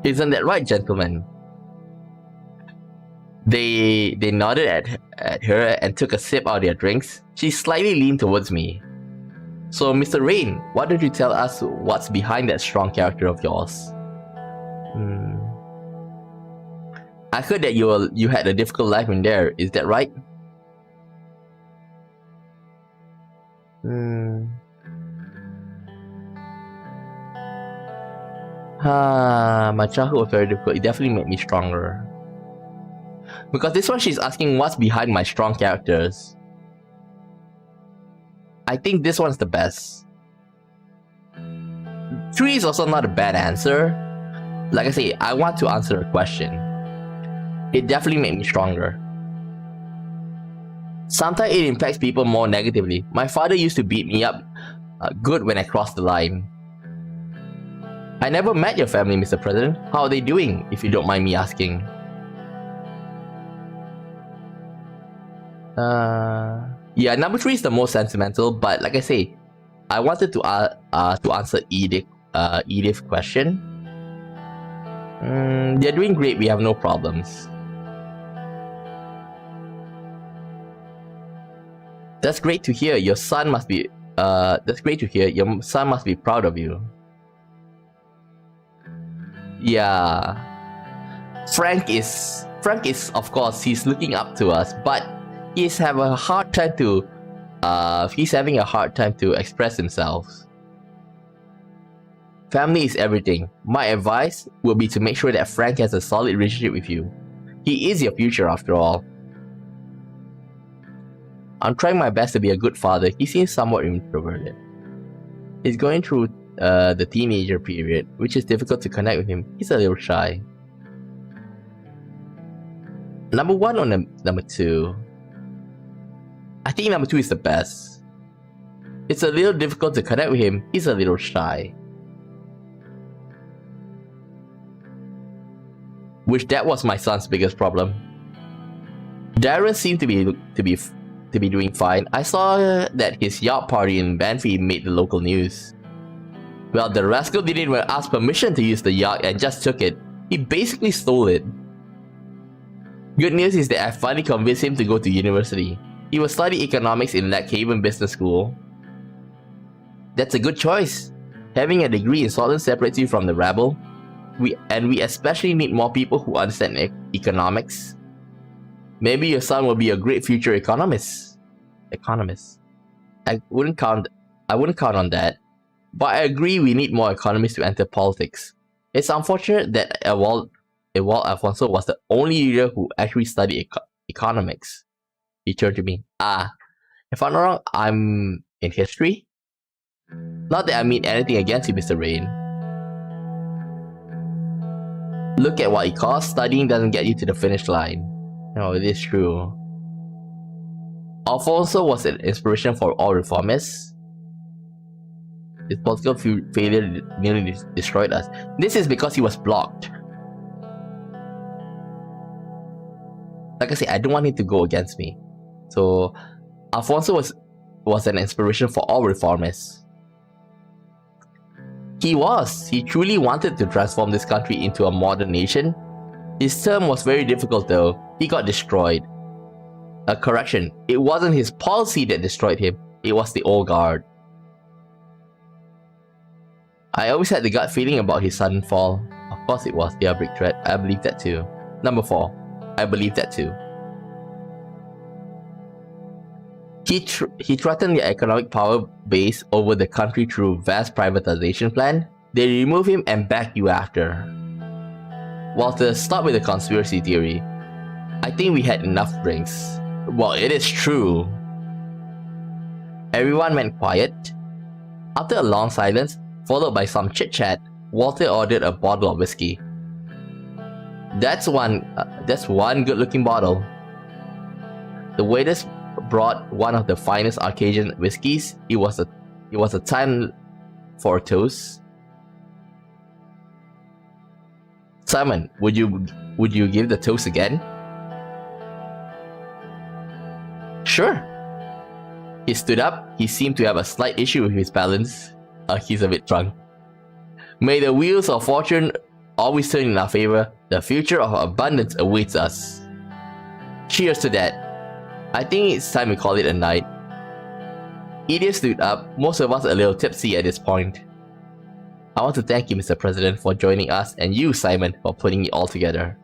Isn't that right, gentlemen? They nodded at her and took a sip out of their drinks. She slightly leaned towards me. So, Mr. Rayne, why don't you tell us what's behind that strong character of yours? I heard that you had a difficult life in there. Is that right? My childhood was very difficult. It definitely made me stronger. Because this one, she's asking what's behind my strong characters. I think this one's the best. 3 is also not a bad answer. Like I say, I want to answer a question. It definitely made me stronger. Sometimes it impacts people more negatively. My father used to beat me up good when I crossed the line. I never met your family, Mr. President. How are they doing, if you don't mind me asking? Yeah, number 3 is the most sentimental, but like I say, I wanted to answer Edith's question. They're doing great. We have no problems. That's great to hear. Your son must be. That's great to hear. Your son must be proud of you. Yeah. Frank is of course, he's looking up to us, but he's having a hard time to express himself. Family is everything. My advice would be to make sure that Frank has a solid relationship with you. He is your future after all. I'm trying my best to be a good father. He seems somewhat introverted. He's going through the teenager period, which is difficult to connect with him. He's a little shy. Number 1 or number 2? I think number 2 is the best. It's a little difficult to connect with him. He's a little shy. Which that was my son's biggest problem. Darren seemed to be doing fine. I saw that his yacht party in Banff made the local news. Well, the rascal didn't even ask permission to use the yacht and just took it. He basically stole it. Good news is that I finally convinced him to go to university. He will study economics in Lakehaven Business School. That's a good choice. Having a degree in Sordland separates you from the rabble. We especially need more people who understand economics. Maybe your son will be a great future economist. I wouldn't count on that. But I agree we need more economists to enter politics. It's unfortunate that Ewald Alfonso was the only leader who actually studied economics. He turned to me. If I'm not wrong, in history. Not that I mean anything against you, Mr. Rayne. Look at what it costs. Studying doesn't get you to the finish line. No, it is true. Alfonso was an inspiration for all reformists. His political failure nearly destroyed us. This is because he was blocked. Like I said, I don't want him to go against me. So, Alfonso was an inspiration for all reformists. He was. He truly wanted to transform this country into a modern nation. His term was very difficult though. He got destroyed. A correction, it wasn't his policy that destroyed him. It was the old guard. I always had the gut feeling about his sudden fall. Of course it was. Yeah, big threat. I believe that too. Number 4. I believe that too. He threatened the economic power base over the country through vast privatization plan. They remove him and back you after. Walter, stop with the conspiracy theory. I think we had enough drinks. Well, it is true. Everyone went quiet. After a long silence, followed by some chit-chat, Walter ordered a bottle of whiskey. That's one good-looking bottle. The waiters brought one of the finest Arcadian whiskies. It was a time for a toast. Simon, would you give the toast again? Sure. He stood up. He seemed to have a slight issue with his balance. He's a bit drunk. May the wheels of fortune always turn in our favor. The future of abundance awaits us. Cheers to that. I think it's time we call it a night. Edith stood up, most of us a little tipsy at this point. I want to thank you, Mr. President, for joining us, and you, Simon, for putting it all together.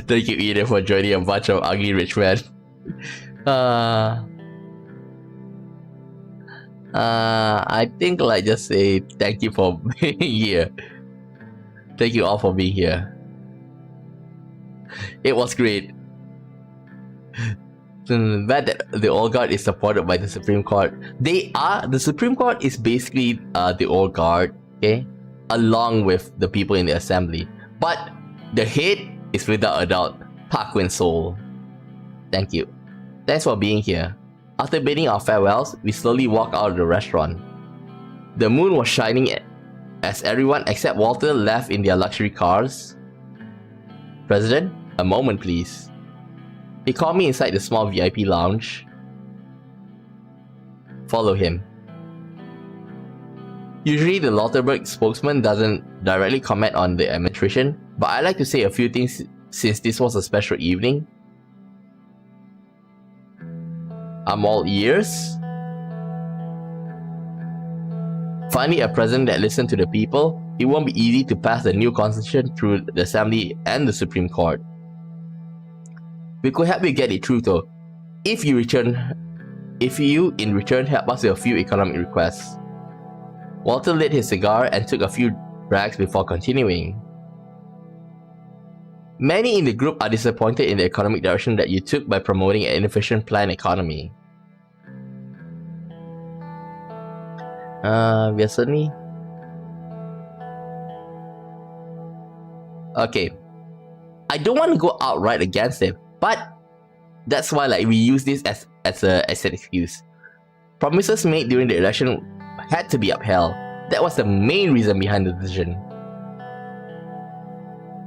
Thank you, Edith, for joining a bunch of ugly rich men. I think I'll just say thank you for being here. Thank you all for being here. It was great. Bad that the old guard is supported by the Supreme Court. The Supreme Court is basically the old guard, okay? Along with the people in the assembly. But the head is without a doubt Paquin Soul. Thank you. Thanks for being here. After bidding our farewells, we slowly walked out of the restaurant. The moon was shining as everyone except Walter left in their luxury cars. President, a moment please. He called me inside the small VIP lounge. Follow him. Usually the Lauterberg spokesman doesn't directly comment on the administration, but I like to say a few things since this was a special evening. I'm all ears. Finally, a president that listened to the people. It won't be easy to pass the new constitution through the assembly and the Supreme Court. We could help you get it through though, if you in return help us with a few economic requests. Walter lit his cigar and took a few drags before continuing. Many in the group are disappointed in the economic direction that you took by promoting an inefficient planned economy. We are certainly... Okay. I don't want to go outright against him, but that's why we use this as an excuse. Promises made during the election had to be upheld. That was the main reason behind the decision.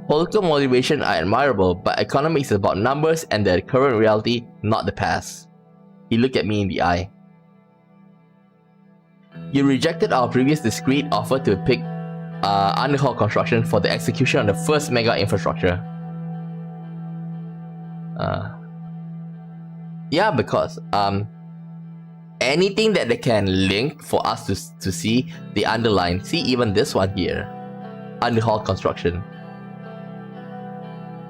Political motivation are admirable, but economics is about numbers and the current reality, not the past. He looked at me in the eye. You rejected our previous discreet offer to pick underhaul construction for the execution of the first mega infrastructure. Yeah, because anything that they can link for us to see the underline. See, even this one here, underhaul construction.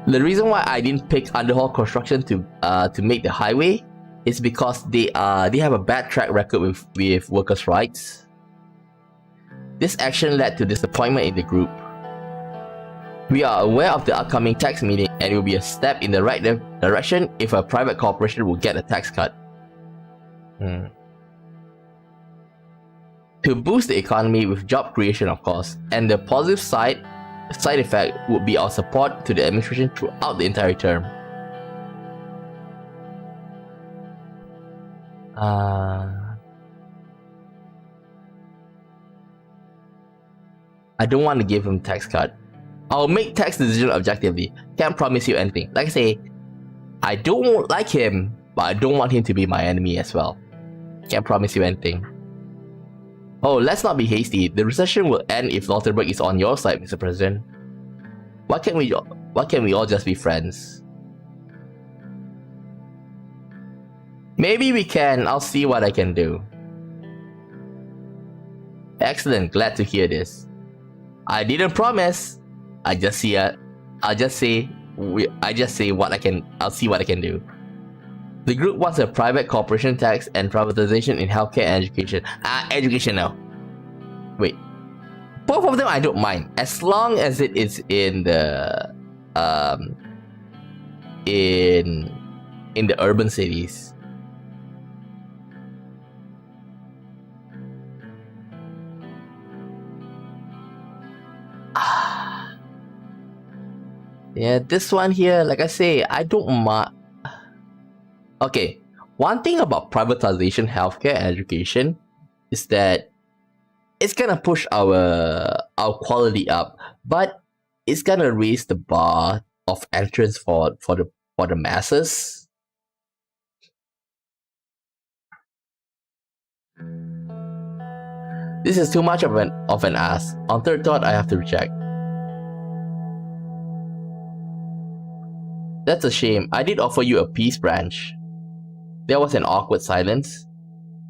The reason why I didn't pick underhaul construction to make the highway is because they have a bad track record with workers' rights. This action led to disappointment in the group. We are aware of the upcoming tax meeting and it will be a step in the right direction if a private corporation will get a tax cut. To boost the economy with job creation, of course, and the positive side effect would be our support to the administration throughout the entire term. I don't want to give him tax cut. I'll make tax decision objectively. Can't promise you anything. Like I say, I don't like him, but I don't want him to be my enemy as well. Can't promise you anything. Oh, let's not be hasty. The recession will end if Lauterberg is on your side, Mr. President. Why can't we all just be friends? Maybe we can. I'll see what I can do. Excellent. Glad to hear this. I didn't promise. I'll see what I can. I'll see what I can do. The group wants a private corporation tax and privatization in healthcare and education. Education now. Wait. Both of them I don't mind, as long as it is in the in the urban cities. Yeah, this one here, like I say, I don't mind. Okay, one thing about privatization, healthcare, and education is that it's gonna push our quality up, but it's gonna raise the bar of entrance for the masses. This is too much of an ask. On third thought, I have to reject. That's a shame. I did offer you a peace branch. There was an awkward silence.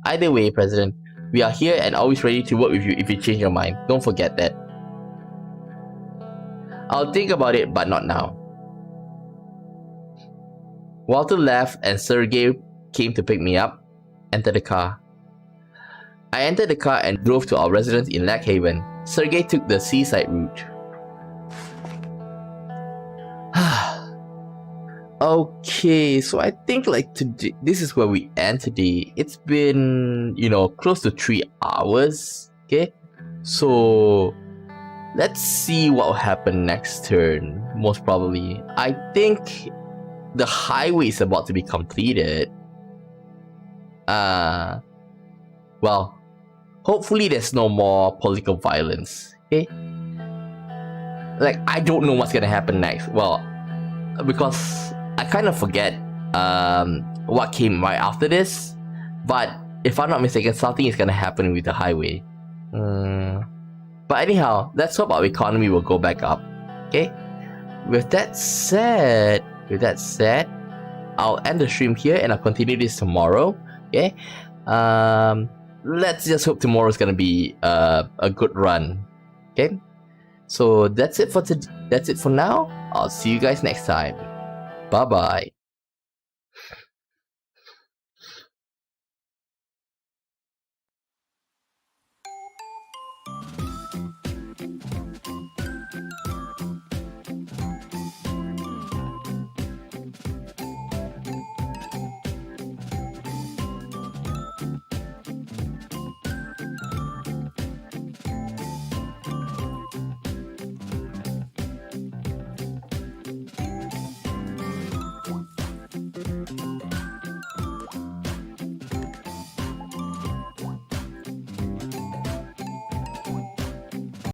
Either way, President, we are here and always ready to work with you if you change your mind. Don't forget that. I'll think about it, but not now. Walter left and Sergei came to pick me up. Entered the car. I entered the car and drove to our residence in Lack Haven. Sergei took the seaside route. Okay, so I think like today, this is where we end today. It's been, close to 3 hours. Okay, so let's see what will happen next turn. Most probably, I think the highway is about to be completed. Well, hopefully there's no more political violence. Okay, like I don't know what's gonna happen next. Well, because I kind of forget what came right after this, but if I'm not mistaken, something is gonna happen with the highway. But anyhow, let's hope our economy will go back up. Okay. With that said, I'll end the stream here and I'll continue this tomorrow. Okay. Let's just hope tomorrow is gonna be a good run. Okay. So that's it for now. I'll see you guys next time. Bye bye.